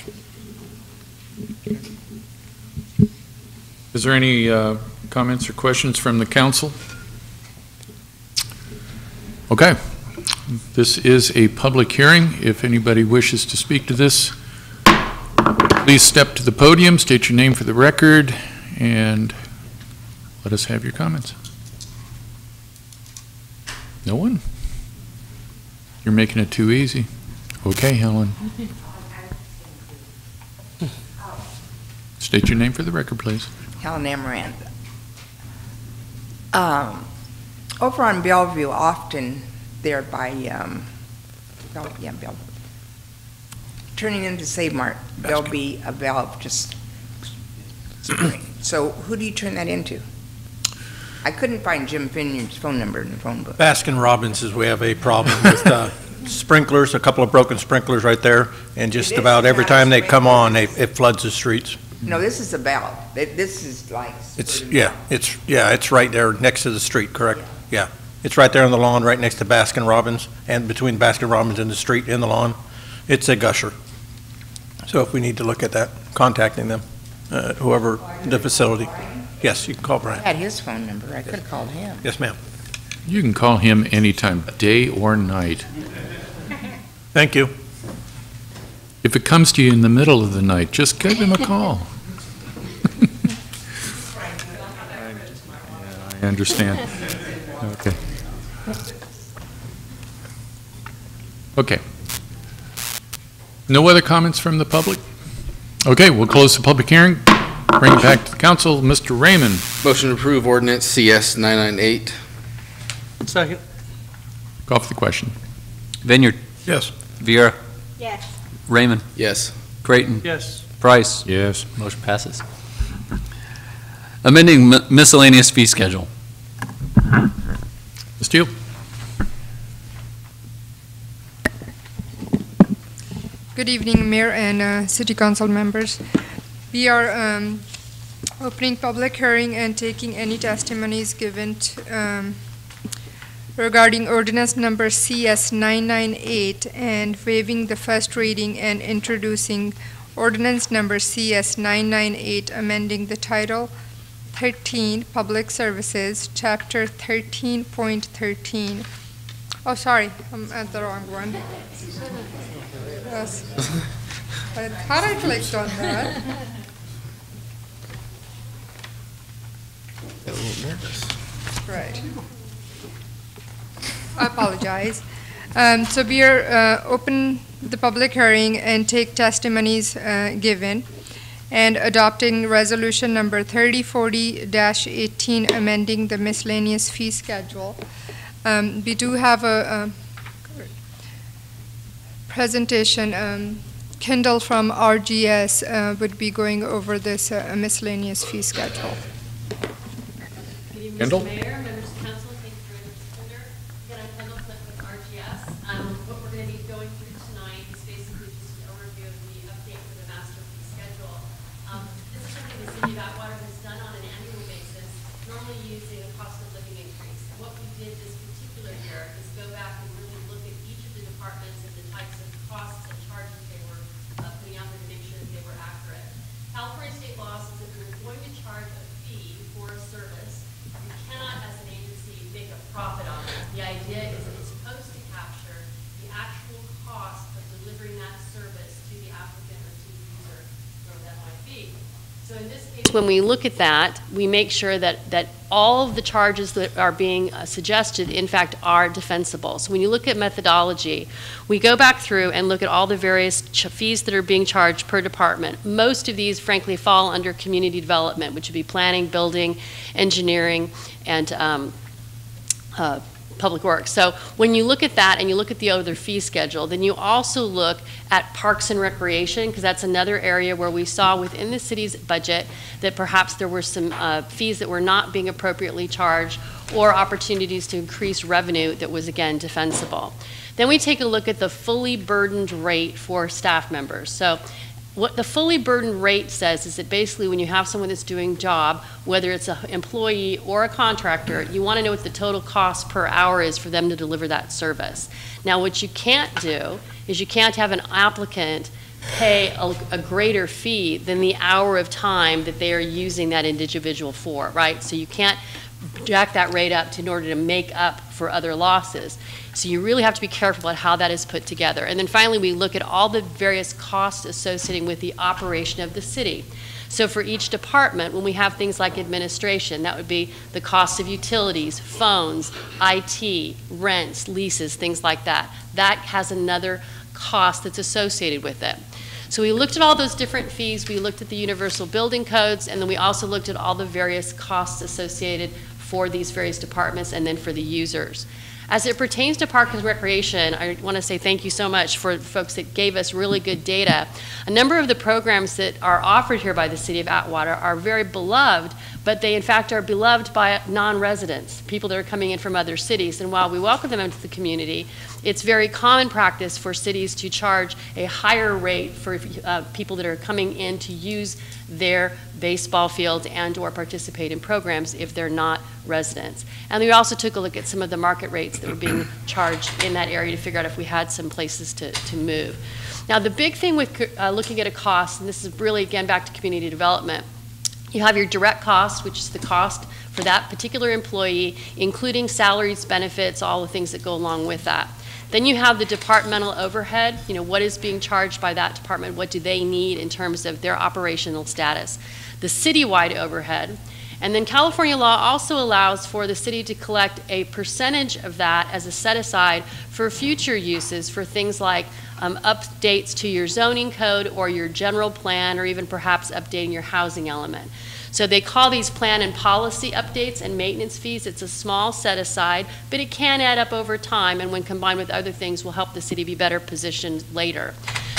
Is there any comments or questions from the council? Okay. This is a public hearing. If anybody wishes to speak to this, please step to the podium, state your name for the record, and let us have your comments. No one? You're making it too easy. Okay, Helen. State your name for the record, please. Helen Amaranth. Over on Bellevue, often there by, Bellevue. turning into Save Mart, there'll be a valve just spraying. So who do you turn that into? I couldn't find Jim Finney's phone number in the phone book. Baskin Robbins we have a problem with sprinklers, a couple of broken sprinklers right there, and just about every time they come on, it floods the streets. No, this is a valve. This is like. It's right there next to the street, correct? Yeah. It's right there on the lawn, right next to Baskin Robbins, and between Baskin Robbins and the street in the lawn. It's a gusher. So if we need to look at that, contacting them, whoever the facility. Yes, you can call Brian. I had his phone number. I could have called him. Yes, ma'am. You can call him anytime, day or night. Thank you. If it comes to you in the middle of the night, just give him a call. I understand. Okay. Okay. No other comments from the public? Okay, we'll close the public hearing. Bring it back to the council. Mr. Raymond. Motion to approve ordinance CS 998. Second. Call for the question. Vineyard. Yes. Viera. Yes. Raymond. Yes. Creighton. Yes. Price. Yes. Motion passes. Amending miscellaneous fee schedule. Ms. Teal. Good evening, Mayor and City Council members. We are opening public hearing and taking any testimonies given regarding ordinance number CS 998 and waiving the first reading and introducing ordinance number CS 998 amending the title 13 Public Services, Chapter 13.13. Oh, sorry, I'm at the wrong one. Yes. I thought I clicked on that. A little nervous. Right. I apologize. So we are open the public hearing and take testimonies given, and adopting resolution number 3040-18 amending the miscellaneous fee schedule. We do have a presentation. Kendall from RGS would be going over this miscellaneous fee schedule. Kendall? Mr. Mayor, members of council, thank you very much, Senator. Again, I'm Kendall Flint with RGS. What we're going to be going through tonight is basically just an overview of the update for the master fee schedule. This is something the city of Atwater has done on an annual basis, normally using a cost of living increase. And what we did this particular year is go back and really look at each of the departments and the types of costs and charges they were putting out there to make sure that they were accurate. California state law says that we're going to charge a fee for a service. You cannot, as an agency, make a profit on it. The idea is that it's supposed to capture the actual cost of delivering that service to the applicant or to the user, whoever that might be. So in this case, when we look at that, we make sure that all of the charges that are being suggested, in fact, are defensible. So when you look at methodology, we go back through and look at all the various fees that are being charged per department. Most of these, frankly, fall under community development, which would be planning, building, engineering, and public works. So when you look at that and you look at the other fee schedule, then you also look at parks and recreation, because that's another area where we saw within the city's budget that perhaps there were some fees that were not being appropriately charged or opportunities to increase revenue that was, again, defensible. Then we take a look at the fully burdened rate for staff members. So what the fully burdened rate says is that basically when you have someone that's doing a job, whether it's an employee or a contractor, you want to know what the total cost per hour is for them to deliver that service. Now, what you can't do is you can't have an applicant pay a greater fee than the hour of time that they are using that individual for, right? So you can't jack that rate up in order to make up for other losses. So you really have to be careful about how that is put together. And then finally, we look at all the various costs associated with the operation of the city. So for each department, when we have things like administration, that would be the cost of utilities, phones, IT, rents, leases, things like that. That has another cost that's associated with it. So we looked at all those different fees, we looked at the universal building codes, and then we also looked at all the various costs associated for these various departments and then for the users. As it pertains to Parks and Recreation, I want to say thank you so much for folks that gave us really good data. A number of the programs that are offered here by the City of Atwater are very beloved, but they in fact are beloved by non-residents, people that are coming in from other cities. And while we welcome them into the community, it's very common practice for cities to charge a higher rate for people that are coming in to use their baseball fields and or participate in programs if they're not residents. And we also took a look at some of the market rates that were being charged in that area to figure out if we had some places to move. Now the big thing with looking at a cost, and this is really again back to community development, you have your direct cost, which is the cost for that particular employee, including salaries, benefits, all the things that go along with that. Then you have the departmental overhead, you know, what is being charged by that department, what do they need in terms of their operational status. The citywide overhead, and then California law also allows for the city to collect a percentage of that as a set aside for future uses for things like updates to your zoning code or your general plan, or even perhaps updating your housing element. So they call these plan and policy updates and maintenance fees. It's a small set aside, but it can add up over time, and when combined with other things will help the city be better positioned later.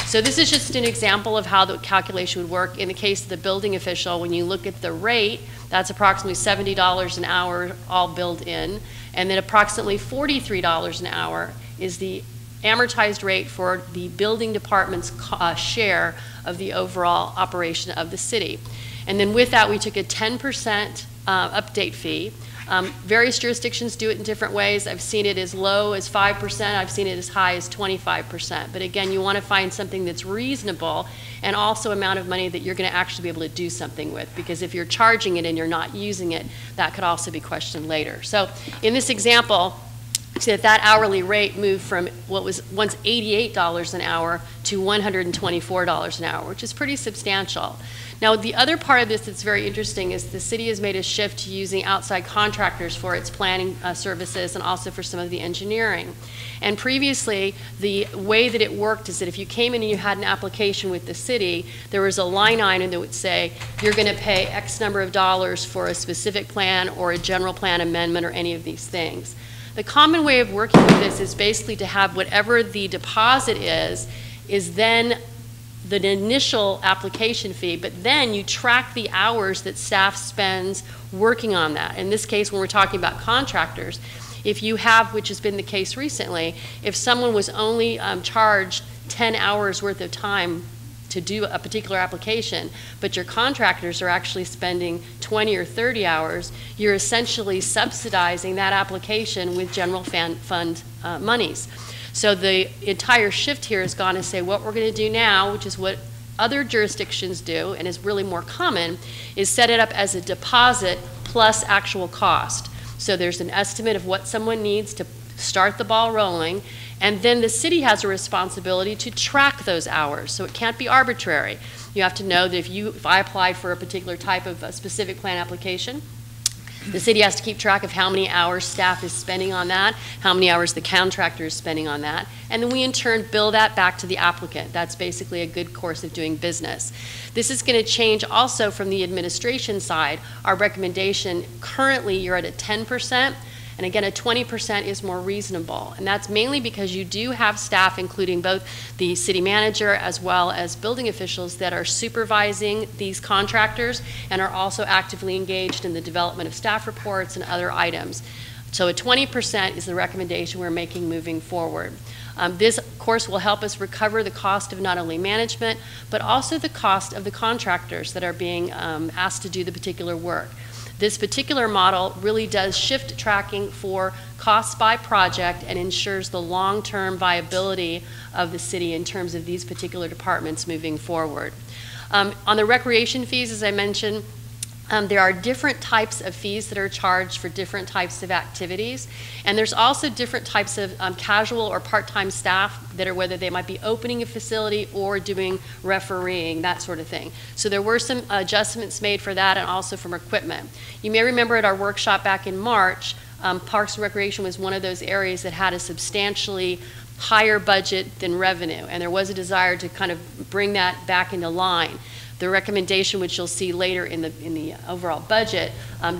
So this is just an example of how the calculation would work. In the case of the building official, when you look at the rate, that's approximately $70 an hour all billed in, and then approximately $43 an hour is the amortized rate for the building department's share of the overall operation of the city. And then with that, we took a 10% update fee. Various jurisdictions do it in different ways. I've seen it as low as 5%. I've seen it as high as 25%. But again, you want to find something that's reasonable and also amount of money that you're going to actually be able to do something with. Because if you're charging it and you're not using it, that could also be questioned later. So in this example, see that hourly rate moved from what was once $88 an hour to $124 an hour, which is pretty substantial. Now, the other part of this that's very interesting is the city has made a shift to using outside contractors for its planning services and also for some of the engineering. And previously, the way that it worked is that if you came in and you had an application with the city, there was a line item that would say, you're going to pay X number of dollars for a specific plan or a general plan amendment or any of these things. The common way of working with this is basically to have whatever the deposit is then the initial application fee, but then you track the hours that staff spends working on that. In this case, when we're talking about contractors, if you have, which has been the case recently, if someone was only charged 10 hours worth of time to do a particular application, but your contractors are actually spending 20 or 30 hours, you're essentially subsidizing that application with general fund monies. So the entire shift here has gone to say what we're going to do now, which is what other jurisdictions do and is really more common, is set it up as a deposit plus actual cost. So there's an estimate of what someone needs to start the ball rolling, and then the city has a responsibility to track those hours. So it can't be arbitrary. You have to know that if I apply for a particular type of a specific plan application, the city has to keep track of how many hours staff is spending on that, how many hours the contractor is spending on that, and then we in turn bill that back to the applicant. That's basically a good course of doing business. This is going to change also from the administration side. Our recommendation, currently you're at a 10%, and again, a 20% is more reasonable. And that's mainly because you do have staff, including both the city manager as well as building officials, that are supervising these contractors and are also actively engaged in the development of staff reports and other items. So a 20% is the recommendation we're making moving forward. This, of course, will help us recover the cost of not only management, but also the cost of the contractors that are being asked to do the particular work. This particular model really does shift tracking for costs by project and ensures the long-term viability of the city in terms of these particular departments moving forward. On the recreation fees, as I mentioned, there are different types of fees that are charged for different types of activities, and there's also different types of casual or part-time staff that are, whether they might be opening a facility or doing refereeing, that sort of thing. So there were some adjustments made for that and also from equipment. You may remember at our workshop back in March, Parks and Recreation was one of those areas that had a substantially higher budget than revenue, and there was a desire to kind of bring that back into line. The recommendation, which you'll see later in the overall budget,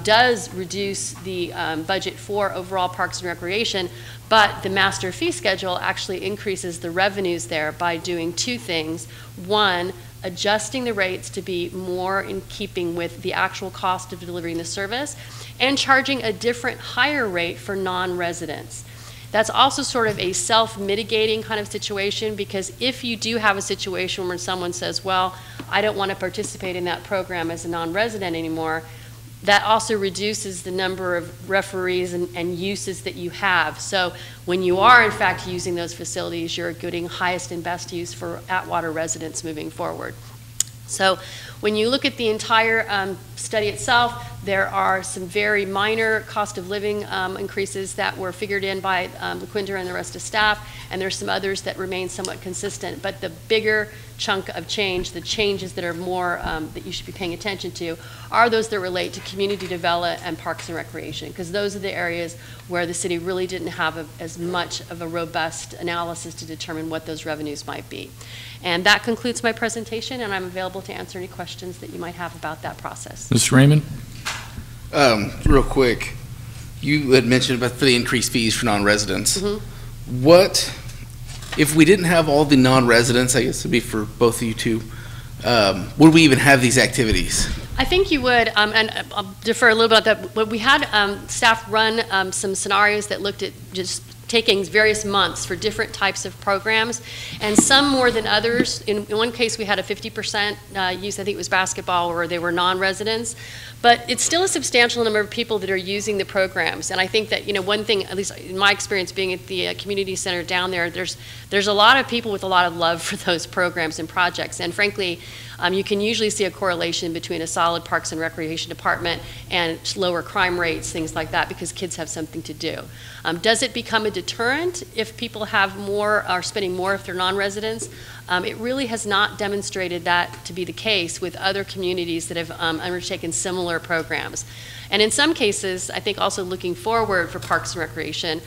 does reduce the budget for overall Parks and Recreation, but the master fee schedule actually increases the revenues there by doing two things. One, adjusting the rates to be more in keeping with the actual cost of delivering the service, and charging a different higher rate for non-residents. That's also sort of a self-mitigating kind of situation, because if you do have a situation where someone says, well, I don't want to participate in that program as a non-resident anymore, that also reduces the number of referees and uses that you have. So when you are in fact using those facilities, you're getting highest and best use for Atwater residents moving forward. So when you look at the entire study itself, there are some very minor cost of living increases that were figured in by LaQuinter and the rest of staff, and there's some others that remain somewhat consistent. But the bigger chunk of change, the changes that are more that you should be paying attention to, are those that relate to community development and parks and recreation, because those are the areas where the city really didn't have as much of a robust analysis to determine what those revenues might be. And that concludes my presentation, and I'm available to answer any questions that you might have about that process. Mr. Raymond? Real quick, you had mentioned about the increased fees for non-residents. Mm-hmm. What, if we didn't have all the non-residents, I guess it'd be for both of you two, would we even have these activities? I think you would, and I'll defer a little bit about that. But we had staff run some scenarios that looked at just taking various months for different types of programs, and some more than others. In one case, we had a 50% use, I think it was basketball, where they were non-residents. But it's still a substantial number of people that are using the programs. And I think that, you know, one thing, at least in my experience being at the community center down there, there's a lot of people with a lot of love for those programs and projects. And frankly, you can usually see a correlation between a solid Parks and Recreation department and lower crime rates, things like that, because kids have something to do. Does it become a deterrent if people have more, are spending more if they're non-residents? It really has not demonstrated that to be the case with other communities that have undertaken similar programs. And in some cases, I think also looking forward for Parks and Recreation,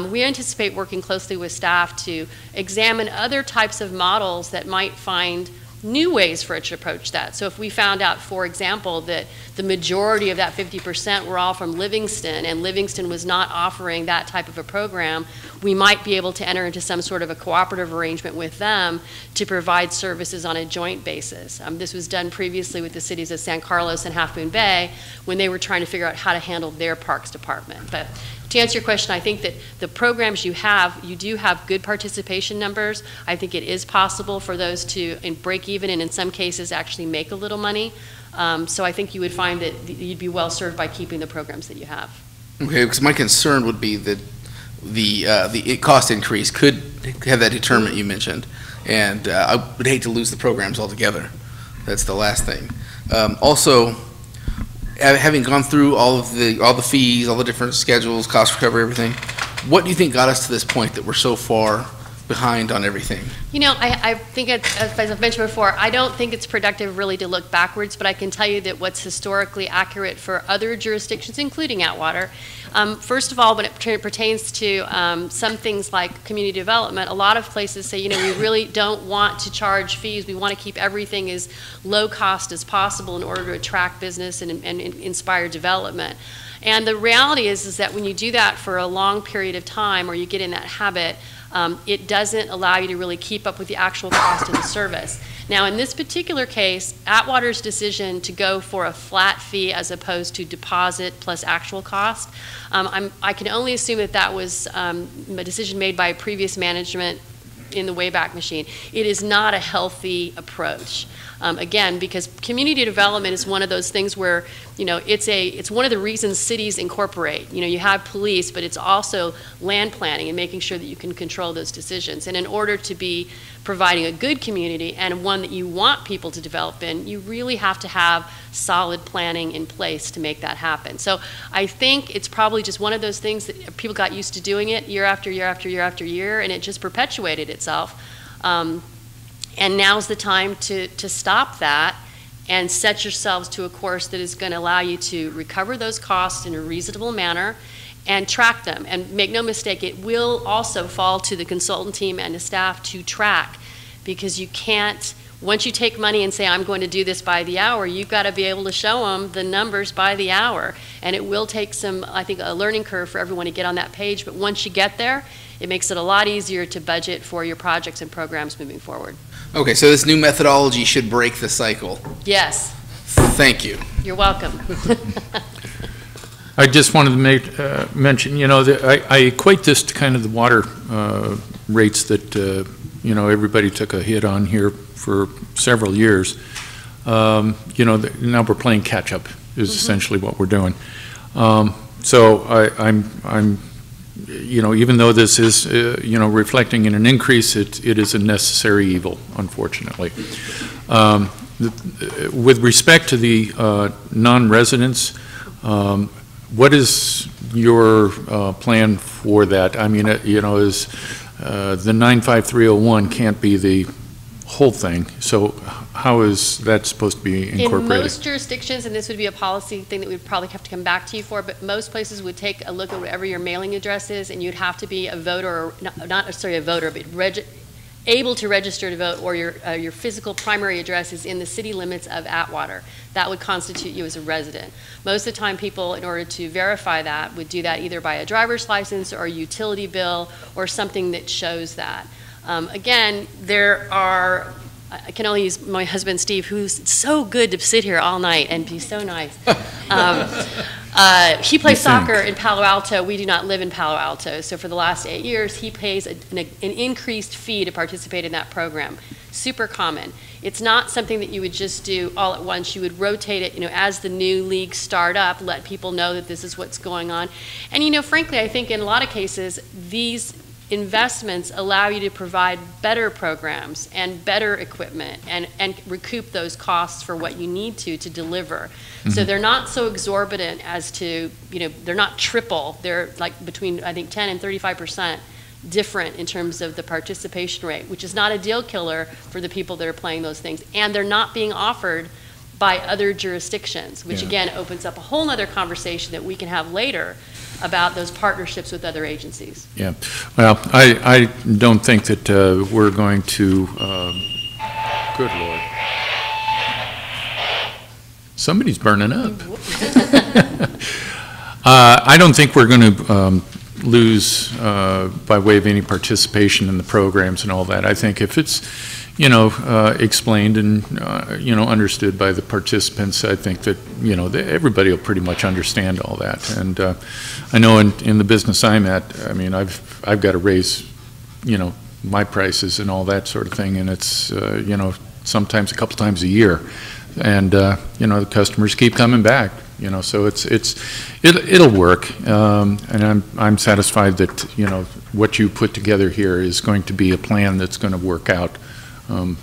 we anticipate working closely with staff to examine other types of models that might find new ways for it to approach that. So if we found out, for example, that the majority of that 50% were all from Livingston, and Livingston was not offering that type of a program, we might be able to enter into some sort of a cooperative arrangement with them to provide services on a joint basis. This was done previously with the cities of San Carlos and Half Moon Bay when they were trying to figure out how to handle their parks department. But to answer your question, I think that the programs you do have good participation numbers. I think it is possible for those to break even, and in some cases actually make a little money. So I think you would find that you'd be well served by keeping the programs that you have. Okay, because my concern would be that the cost increase could have that determinant you mentioned, and I would hate to lose the programs altogether. That's the last thing. Also, having gone through all the fees, all the different schedules, cost recovery, everything, what do you think got us to this point that we're so far behind on everything? You know, I think, as I've mentioned before, I don't think it's productive really to look backwards, but I can tell you that what's historically accurate for other jurisdictions, including Atwater, first of all, when it pertains to some things like community development, a lot of places say, you know, we really don't want to charge fees. We want to keep everything as low cost as possible in order to attract business and inspire development. And the reality is that when you do that for a long period of time, or you get in that habit, it doesn't allow you to really keep up with the actual cost of the service. Now, in this particular case, Atwater's decision to go for a flat fee as opposed to deposit plus actual cost, I can only assume that that was a decision made by previous management in the Wayback Machine. It is not a healthy approach. Again, because community development is one of those things where, you know, it's one of the reasons cities incorporate. You know, you have police, but it's also land planning and making sure that you can control those decisions. And in order to be providing a good community and one that you want people to develop in, you really have to have solid planning in place to make that happen. So I think it's probably just one of those things that people got used to doing it year after year after year after year, and it just perpetuated itself. And now's the time to stop that and set yourselves to a course that is going to allow you to recover those costs in a reasonable manner and track them. And make no mistake, it will also fall to the consultant team and the staff to track, because you can't Once you take money and say, I'm going to do this by the hour, you've got to be able to show them the numbers by the hour. And it will take some, I think, a learning curve for everyone to get on that page. But once you get there, it makes it a lot easier to budget for your projects and programs moving forward. Okay, so this new methodology should break the cycle. Yes. Thank you. You're welcome. I just wanted to mention, I equate this to kind of the water rates that, everybody took a hit on here for several years. Now we're playing catch-up is essentially what we're doing. So I'm even though this is, reflecting in an increase, it is a necessary evil, unfortunately. With respect to the non-residents, what is your plan for that? I mean, is the 95301 can't be the whole thing, so how is that supposed to be incorporated? In most jurisdictions, and this would be a policy thing that we'd probably have to come back to you for, but most places would take a look at whatever your mailing address is, and you'd have to be a voter, or not necessarily a voter, but able to register to vote, or your physical primary address is in the city limits of Atwater. That would constitute you as a resident. Most of the time, people, in order to verify that, would do that either by a driver's license or a utility bill or something that shows that. Again, I can only use my husband, Steve, who's so good to sit here all night and be so nice. He plays soccer in Palo Alto. We do not live in Palo Alto. So for the last 8 years, he pays an increased fee to participate in that program. Super common. It's not something that you would just do all at once. You would rotate it, as the new leagues start up, let people know that this is what's going on. And, frankly, I think in a lot of cases, these investments allow you to provide better programs and better equipment and recoup those costs for what you need to deliver. Mm-hmm. So they're not so exorbitant as to, they're not triple. They're like between, I think, 10 and 35% different in terms of the participation rate, which is not a deal killer for the people that are playing those things. And they're not being offered by other jurisdictions, which again opens up a whole other conversation that we can have later about those partnerships with other agencies. Yeah, well, I don't think that we're going to, good Lord. Somebody's burning up. I don't think we're going to lose by way of any participation in the programs and all that. I think if it's, explained and, understood by the participants, I think that, everybody will pretty much understand all that. And I know in the business I'm at, I mean, I've got to raise, my prices and all that sort of thing. And it's, sometimes a couple times a year. And, the customers keep coming back, so it'll work. And I'm satisfied that, what you put together here is going to be a plan that's going to work out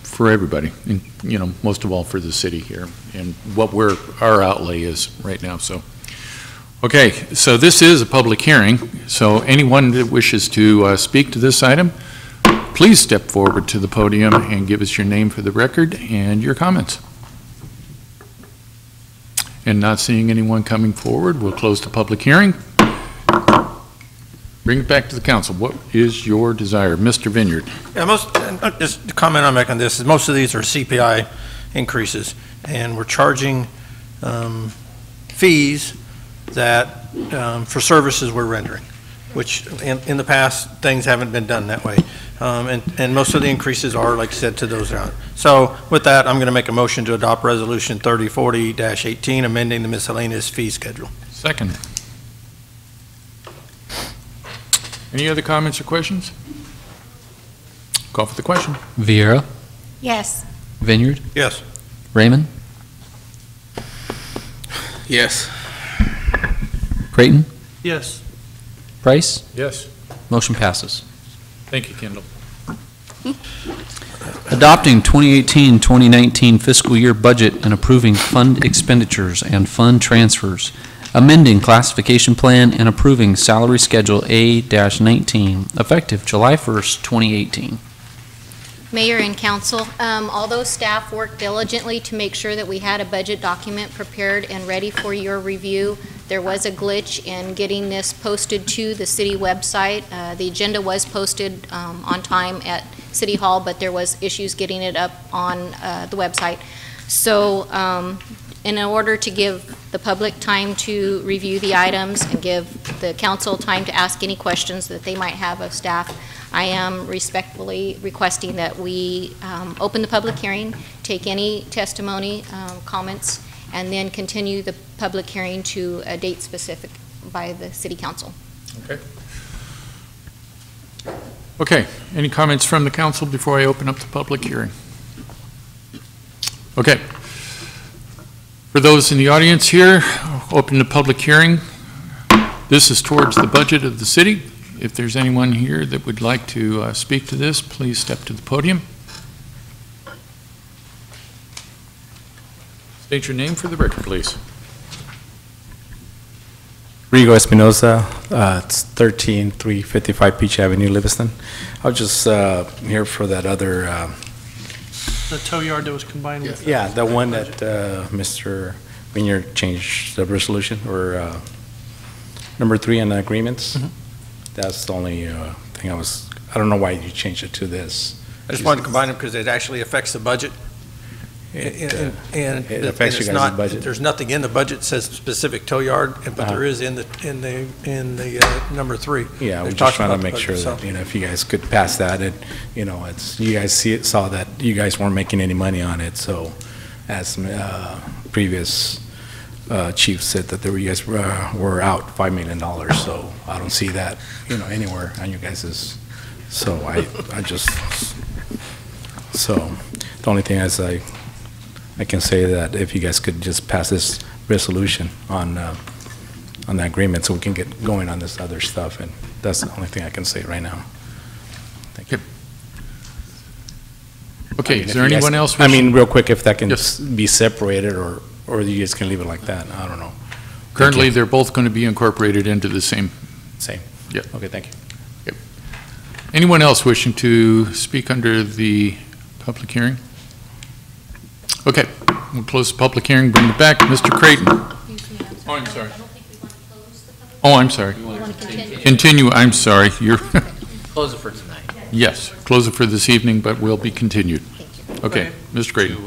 for everybody, and, most of all for the city here and what our outlay is right now. So, okay, so this is a public hearing. So anyone that wishes to speak to this item, please step forward to the podium and give us your name for the record and your comments. And not seeing anyone coming forward, we'll close the public hearing. Bring it back to the council. What is your desire? Mr. Vineyard. Yeah, just the comment I'm making on this is most of these are CPI increases, and we're charging fees that for services we're rendering, which in the past things haven't been done that way. And most of the increases are, like I said, to those out. So with that, I'm going to make a motion to adopt Resolution 3040-18, amending the miscellaneous fee schedule. Second. Any other comments or questions? Call for the question. Vieira? Yes. Vineyard? Yes. Raymond? Yes. Creighton? Yes. Price? Yes. Motion passes. Thank you, Kendall. Adopting 2018-2019 fiscal year budget and approving fund expenditures and fund transfers. Amending classification plan and approving salary schedule A-19 effective July 1st, 2018. Mayor and council, although staff worked diligently to make sure that we had a budget document prepared and ready for your review, there was a glitch in getting this posted to the city website. The agenda was posted on time at City Hall, but there was issues getting it up on the website. So in order to give the public time to review the items and give the council time to ask any questions that they might have of staff, I am respectfully requesting that we open the public hearing, take any testimony, comments, and then continue the public hearing to a date specific by the City Council. Okay. Okay, any comments from the council before I open up the public hearing? Okay. For those in the audience here, open the public hearing. This is towards the budget of the city. If there's anyone here that would like to speak to this, please step to the podium. State your name for the record, please. Rigo Espinosa, it's 13355 Peach Avenue, Livingston. I was just here for that other. The tow yard that was combined with. Yeah, the one that Mr. Vineyard changed the resolution, or number 3 in the agreements. Mm-hmm. That's the only thing I don't know why you changed it to this. I just wanted to combine them because it actually affects the budget. It affects you guys' budget. There's nothing in the budget that says specific tow yard, but there is in the number 3. Yeah, we're just trying to make sure that, if you guys could pass that, you guys saw that you guys weren't making any money on it. So, as previous chief said, that you guys were out $5 million. So I don't see that, anywhere on you guys's. So so the only thing is I can say that if you guys could just pass this resolution on the agreement so we can get going on this other stuff, and that's the only thing I can say right now. Thank you. Okay, is there anyone else? Real quick, if that can be separated, or you guys can leave it like that, I don't know. Currently, they're both going to be incorporated into the same. Same. Yep. Okay, thank you. Yep. Anyone else wishing to speak under the public hearing? Okay, we'll close the public hearing, bring it back. Mr. Creighton. Oh, I'm sorry. Oh, I'm sorry. Continue, I'm sorry. You're Close it for tonight. Yes, close it for this evening, but will be continued. Okay, Mr. Creighton.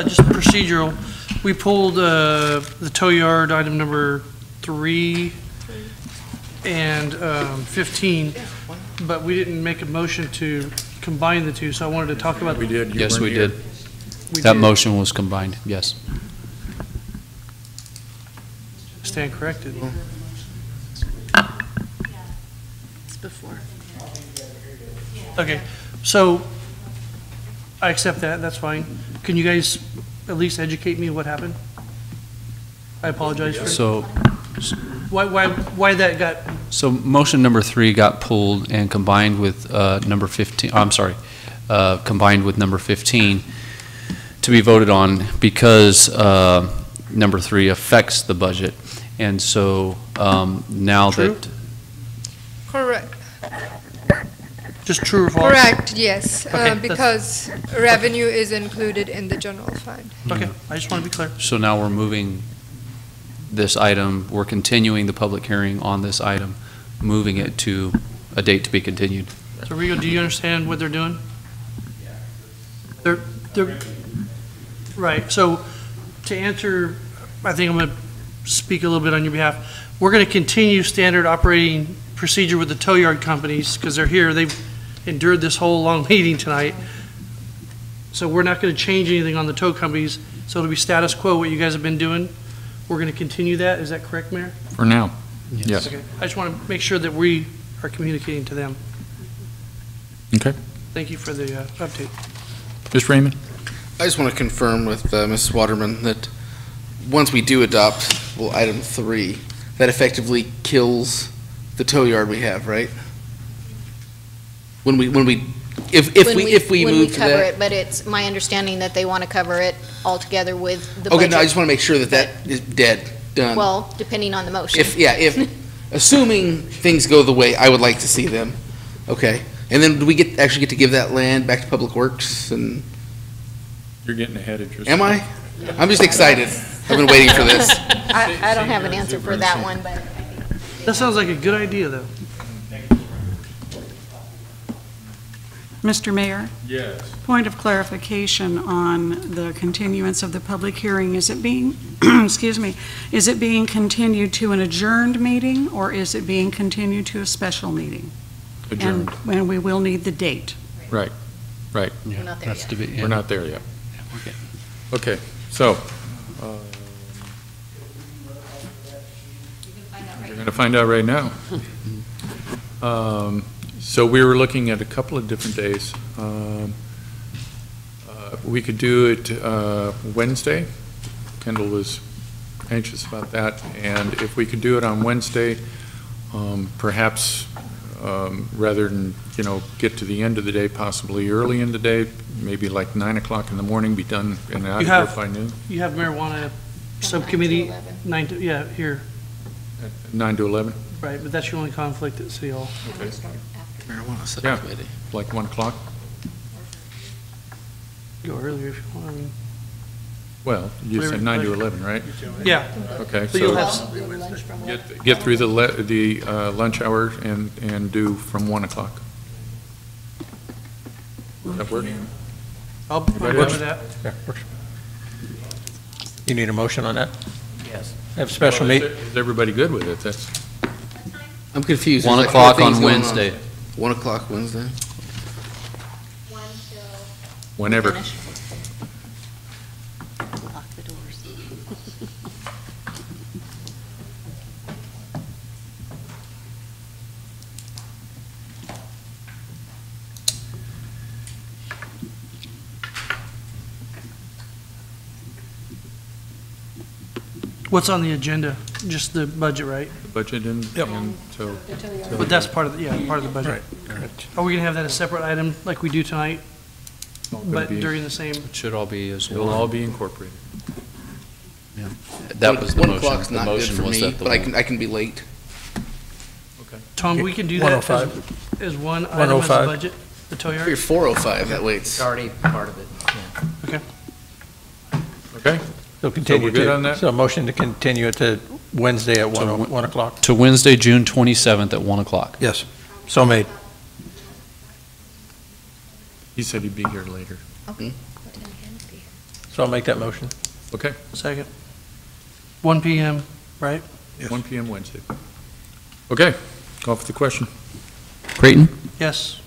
Just procedural. We pulled the tow yard item number 3 and 15, but we didn't make a motion to combine the two, so I wanted to talk about. We did. Yes, we did. That motion was combined, yes. Stand corrected. It's before. Okay, so I accept that, that's fine. Can you guys at least educate me what happened? I apologize for. So. Why that got? So motion number 3 got pulled and combined with number 15, combined with number 15 to be voted on because number 3 affects the budget. And so now True? that. Correct. Just true or false? Correct, yes, Okay, because revenue is included in the general fund. Okay, I just want to be clear. So now we're moving this item, we're continuing the public hearing on this item, moving it to a date to be continued. So Rigo, do you understand what they're doing? They're, right, so to answer, I think I'm going to speak a little bit on your behalf. We're going to continue standard operating procedure with the tow yard companies because they're here. They've endured this whole long meeting tonight. So we're not going to change anything on the tow companies. So it'll be status quo, what you guys have been doing. We're going to continue that. Is that correct, Mayor? For now, yes. Okay. I just want to make sure that we are communicating to them. Okay. Thank you for the update. Mr. Raymond? I just want to confirm with Mrs. Waterman that once we do adopt, item 3, that effectively kills the tow yard we have, right? If we move to cover that. it, but it's my understanding that they want to cover it all together with the budget. Okay, no, I just want to make sure that that is dead, done. Well, depending on the motion. If assuming things go the way I would like to see them, okay. And then do we actually get to give that land back to Public Works and? You're getting ahead of yourself. Am I? I'm just excited. I've been waiting for this. I don't have an answer for that one, but. That sounds like a good idea, though. Mr. Mayor, Yes. point of clarification on the continuance of the public hearing. Is it being, excuse me, is it being continued to an adjourned meeting, or is it being continued to a special meeting? Adjourned. And we will need the date. Right, right. Yeah, We're not there that's yet. to be- yeah. We're not there yet. Okay. Okay, so, we're going to find out right now. So we were looking at a couple of different days. We could do it Wednesday. Kendall was anxious about that. And if we could do it on Wednesday, perhaps rather than, get to the end of the day, possibly early in the day, maybe like 9 o'clock in the morning, be done and out of here by noon. You have marijuana subcommittee, 9 to, yeah, here, 9 to 11? right, but that's your only conflict at City Hall. Okay. Marijuana Yeah, subcommittee. like 1 o'clock? Go earlier if you want, I mean. Well, you said 9 to 11, right? Yeah. Okay, So you'll so have, get through the lunch hour and do from 1 o'clock. Does that work? I'll go with that. Yeah, works. You need a motion on that? Yes. Have a special Well, meet? Is everybody good with it? That's, I'm confused. 1 There's like o'clock four things on going Wednesday. 1 o'clock Wednesday? whenever. Lock the doors. What's on the agenda? Just the budget, right? The budget and so. But that's part of the, part of the budget. Right. Are we gonna have that a separate item like we do tonight, Gonna but be- during the same? It should all be as It'll one. all be incorporated. Yeah. That was the 1 motion. o'clock's The not good motion for was me, that the but one- I can be late. Tom, we can do that 105. as one item as a 105. budget, the tow yard? You're 4:05, that way It's already part of it, yeah. Okay. Okay? So continue we're good on to, that? so a motion to continue it to Wednesday at 1 o'clock? To Wednesday, June 27th at 1 o'clock. Yes. So made. He said he'd be here later. Okay. So I'll make that motion. Okay? Second. 1 PM, right? 1 PM Wednesday. Okay, call for the question. Creighton? Yes.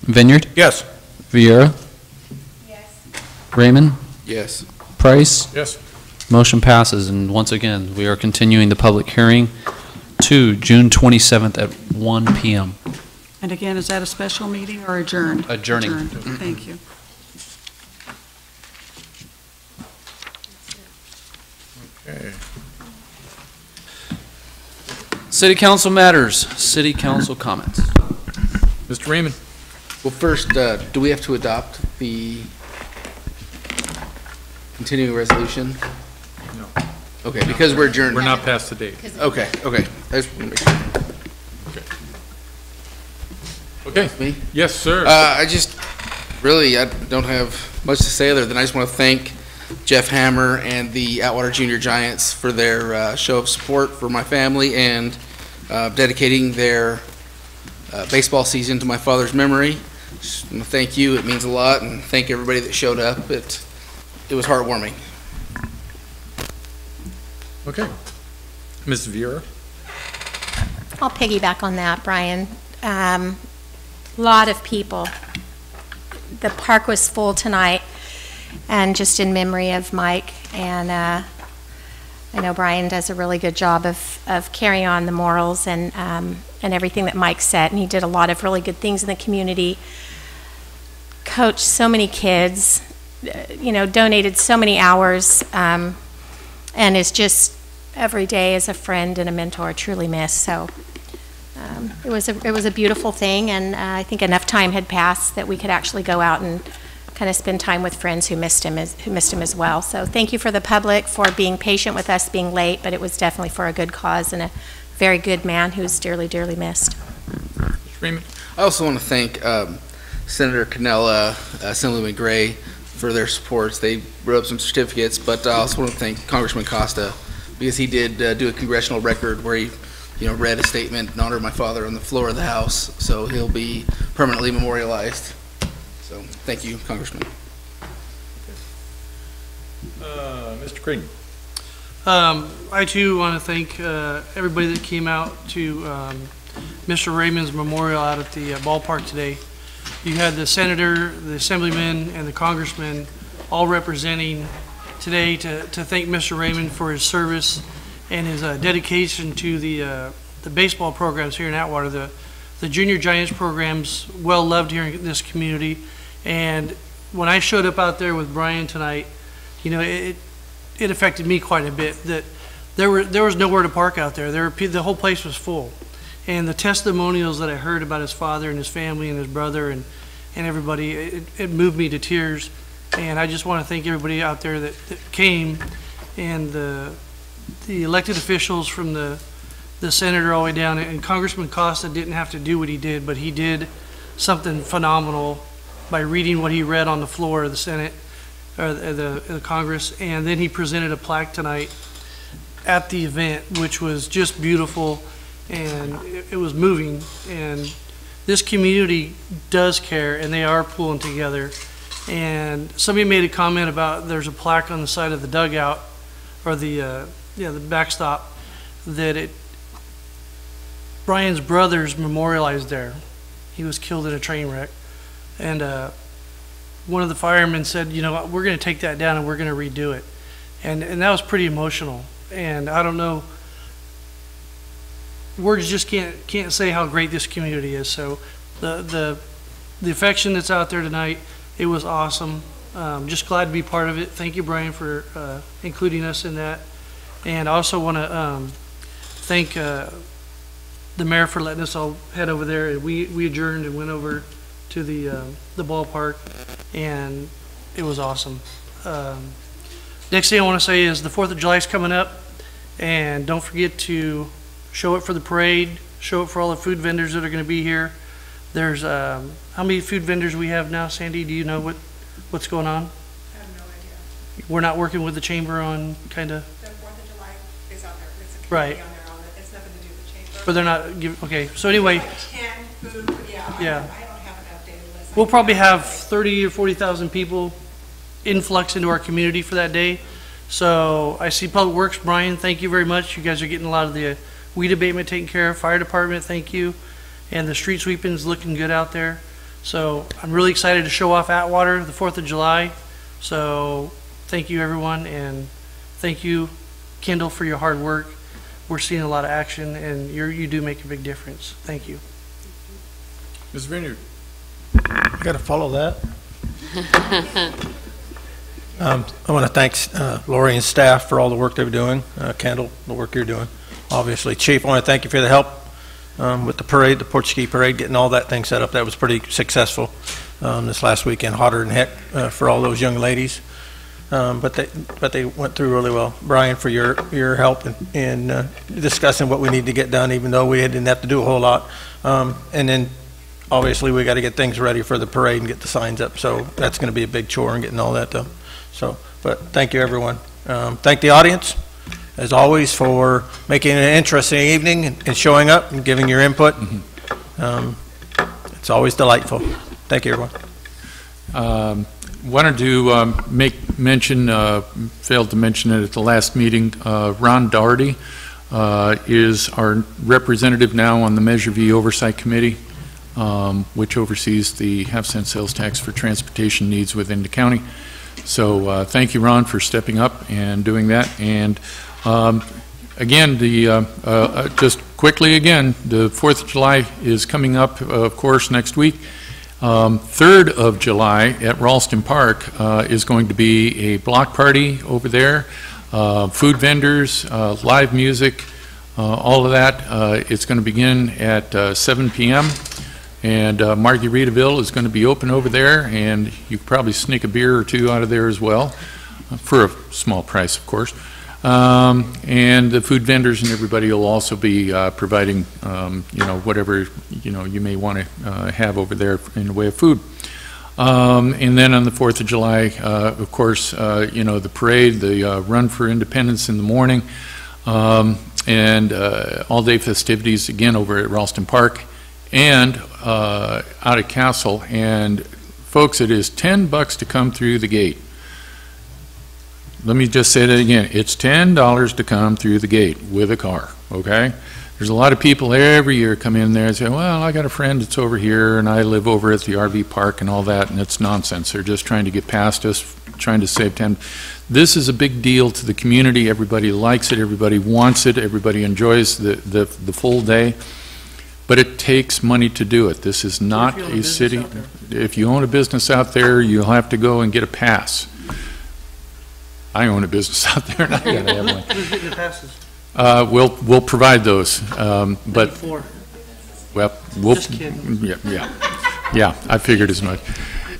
Vineyard? Yes. Viera? Yes. Raymond? Yes. Price? Yes. Motion passes, and once again, we are continuing the public hearing to June 27th at 1 PM. And again, is that a special meeting or adjourned? Adjourning. Adjourned. Thank you. Okay. City council matters, city council comments. Mr. Raymond? Well, first, do we have to adopt the continuing resolution? No. Okay, because we're adjourned. We're not past the date. Okay, okay. I just want to make sure. Okay. Me? Yes, sir. I don't have much to say other than I just want to thank Jeff Hammer and the Atwater Junior Giants for their show of support for my family and dedicating their baseball season to my father's memory. Just want to thank you. It means a lot, and thank everybody that showed up. It was heartwarming. Okay. Ms. Viera? I'll piggyback on that, Brian. Lot of people. The park was full tonight, and just in memory of Mike. And I know Brian does a really good job of carrying on the morals and everything that Mike said. And he did a lot of really good things in the community. Coached so many kids, donated so many hours, and is just every day as a friend and a mentor, truly missed. So it was a beautiful thing, and I think enough time had passed that we could actually go out and kind of spend time with friends who missed him as well. So thank you for the public for being patient with us being late, but it was definitely for a good cause and a very good man who's dearly, dearly missed. I also want to thank Senator Cannella, Assemblyman Gray for their supports. They wrote up some certificates, but I also want to thank Congressman Costa because he did do a congressional record where he read a statement in honor of my father on the floor of the House, so he'll be permanently memorialized. So, thank you, Congressman. Mr. Creighton. I too want to thank everybody that came out to Mr. Raymond's memorial out at the ballpark today. You had the senator, the assemblyman, and the congressman all representing today to thank Mr. Raymond for his service and his dedication to the baseball programs here in Atwater. The Junior Giants program's well loved here in this community, and when I showed up out there with Brian tonight, you know, it affected me quite a bit. That there was nowhere to park out there. The whole place was full, and the testimonials that I heard about his father and his family and his brother and everybody, it moved me to tears. And I just want to thank everybody out there that came, and the elected officials from the senator all the way down, and Congressman Costa didn't have to do what he did, but he did something phenomenal by reading what he read on the floor of the Senate, or the Congress, and then he presented a plaque tonight at the event, which was just beautiful, and it was moving. And this community does care, and they are pulling together. And somebody made a comment about there's a plaque on the side of the dugout, or the backstop, that Brian's brother's memorialized there. He was killed in a train wreck, and one of the firemen said, you know, we're going to take that down and we're going to redo it, and that was pretty emotional. And I don't know, words just can't say how great this community is. So the affection that's out there tonight, it was awesome. Just glad to be part of it. Thank you, Brian, for including us in that. And I also want to thank the mayor for letting us all head over there. And we adjourned and went over to the ballpark, and it was awesome. Next thing I want to say is the 4th of July is coming up, and don't forget to show up for the parade, show up for all the food vendors that are going to be here. There's how many food vendors we have now, Sandy? Do you know what's going on? I have no idea. We're not working with the chamber on kind of. The 4th of July is out there. It's a right. on their own. It's nothing to do with the chamber. But they're not giving. Okay, so anyway. Like 10 food. Yeah. Yeah. I don't have an updated list. We'll probably have 30 or 40,000 people influx into our community for that day. So I see Public Works, Brian, thank you very much. You guys are getting a lot of the weed abatement taken care of. Fire department, thank you. And the street sweeping is looking good out there. So I'm really excited to show off Atwater the 4th of July. So thank you, everyone, and thank you, Kendall, for your hard work. We're seeing a lot of action, and you do make a big difference. Thank you. Ms. Vineyard. I got to follow that. I want to thank Lori and staff for all the work they're doing. Kendall, the work you're doing. Obviously, Chief, I want to thank you for the help with the parade, the Portuguese parade, getting all that thing set up. That was pretty successful this last weekend. Hotter than heck for all those young ladies, but they went through really well. Brian, for your help in discussing what we need to get done, even though we didn't have to do a whole lot. And then obviously we got to get things ready for the parade and get the signs up. So that's going to be a big chore and getting all that done. So, but thank you, everyone. Thank the audience, as always, for making it an interesting evening and showing up and giving your input. It's always delightful. Thank you, everyone. Wanted to make mention, failed to mention it at the last meeting, Ron Doherty is our representative now on the Measure V Oversight Committee, which oversees the half-cent sales tax for transportation needs within the county. So thank you, Ron, for stepping up and doing that. And again, just quickly again, the 4th of July is coming up, of course, next week. 3rd of July at Ralston Park is going to be a block party over there, food vendors, live music, all of that. It's going to begin at 7 p.m. And Margaritaville is going to be open over there, and you could probably sneak a beer or two out of there as well, for a small price, of course. And the food vendors and everybody will also be providing, whatever, you may want to have over there in the way of food. And then on the 4th of July, of course, the parade, the Run for Independence in the morning, and all-day festivities, again, over at Ralston Park and out at Castle. And Folks, it is $10 to come through the gate. Let me just say that again. It's $10 to come through the gate with a car, okay? There's a lot of people every year come in there and say, well, I got a friend that's over here and I live over at the RV park and all that, and it's nonsense. They're just trying to get past us, trying to save time. This is a big deal to the community. Everybody likes it. Everybody wants it. Everybody enjoys the full day. But it takes money to do it. This is not a city. If you own a business out there, you'll have to go and get a pass. I own a business out there, and I gotta have one. Who's getting the passes? We'll provide those, but well, we'll. Just kidding. Yeah, I figured as much.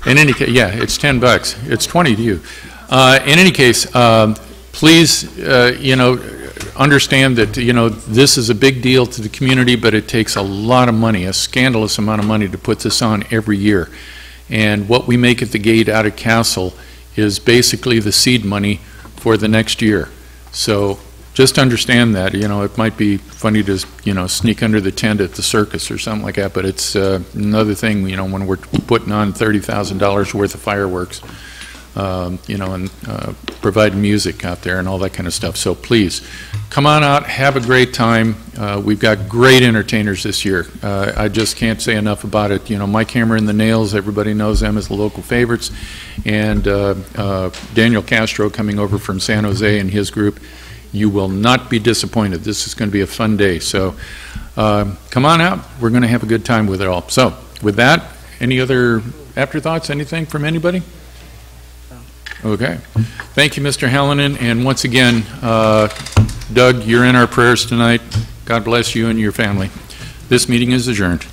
In any case, yeah, it's $10. It's 20 to you. In any case, please, understand that this is a big deal to the community, but it takes a lot of money, a scandalous amount of money, to put this on every year. And what we make at the gate out of Castle is basically the seed money for the next year. So just understand that. It might be funny to sneak under the tent at the circus or something like that, but it's another thing. When we're putting on $30,000 worth of fireworks. And provide music out there and all that kind of stuff. So please, come on out, have a great time. We've got great entertainers this year. I just can't say enough about it. Mike Hammer and the Nails, everybody knows them as the local favorites. And Daniel Castro coming over from San Jose and his group. You will not be disappointed. This is going to be a fun day. So come on out. We're going to have a good time with it all. So with that, any other afterthoughts, anything from anybody? Okay. Thank you, Mr. Hallinan. And once again, Doug, you're in our prayers tonight. God bless you and your family. This meeting is adjourned.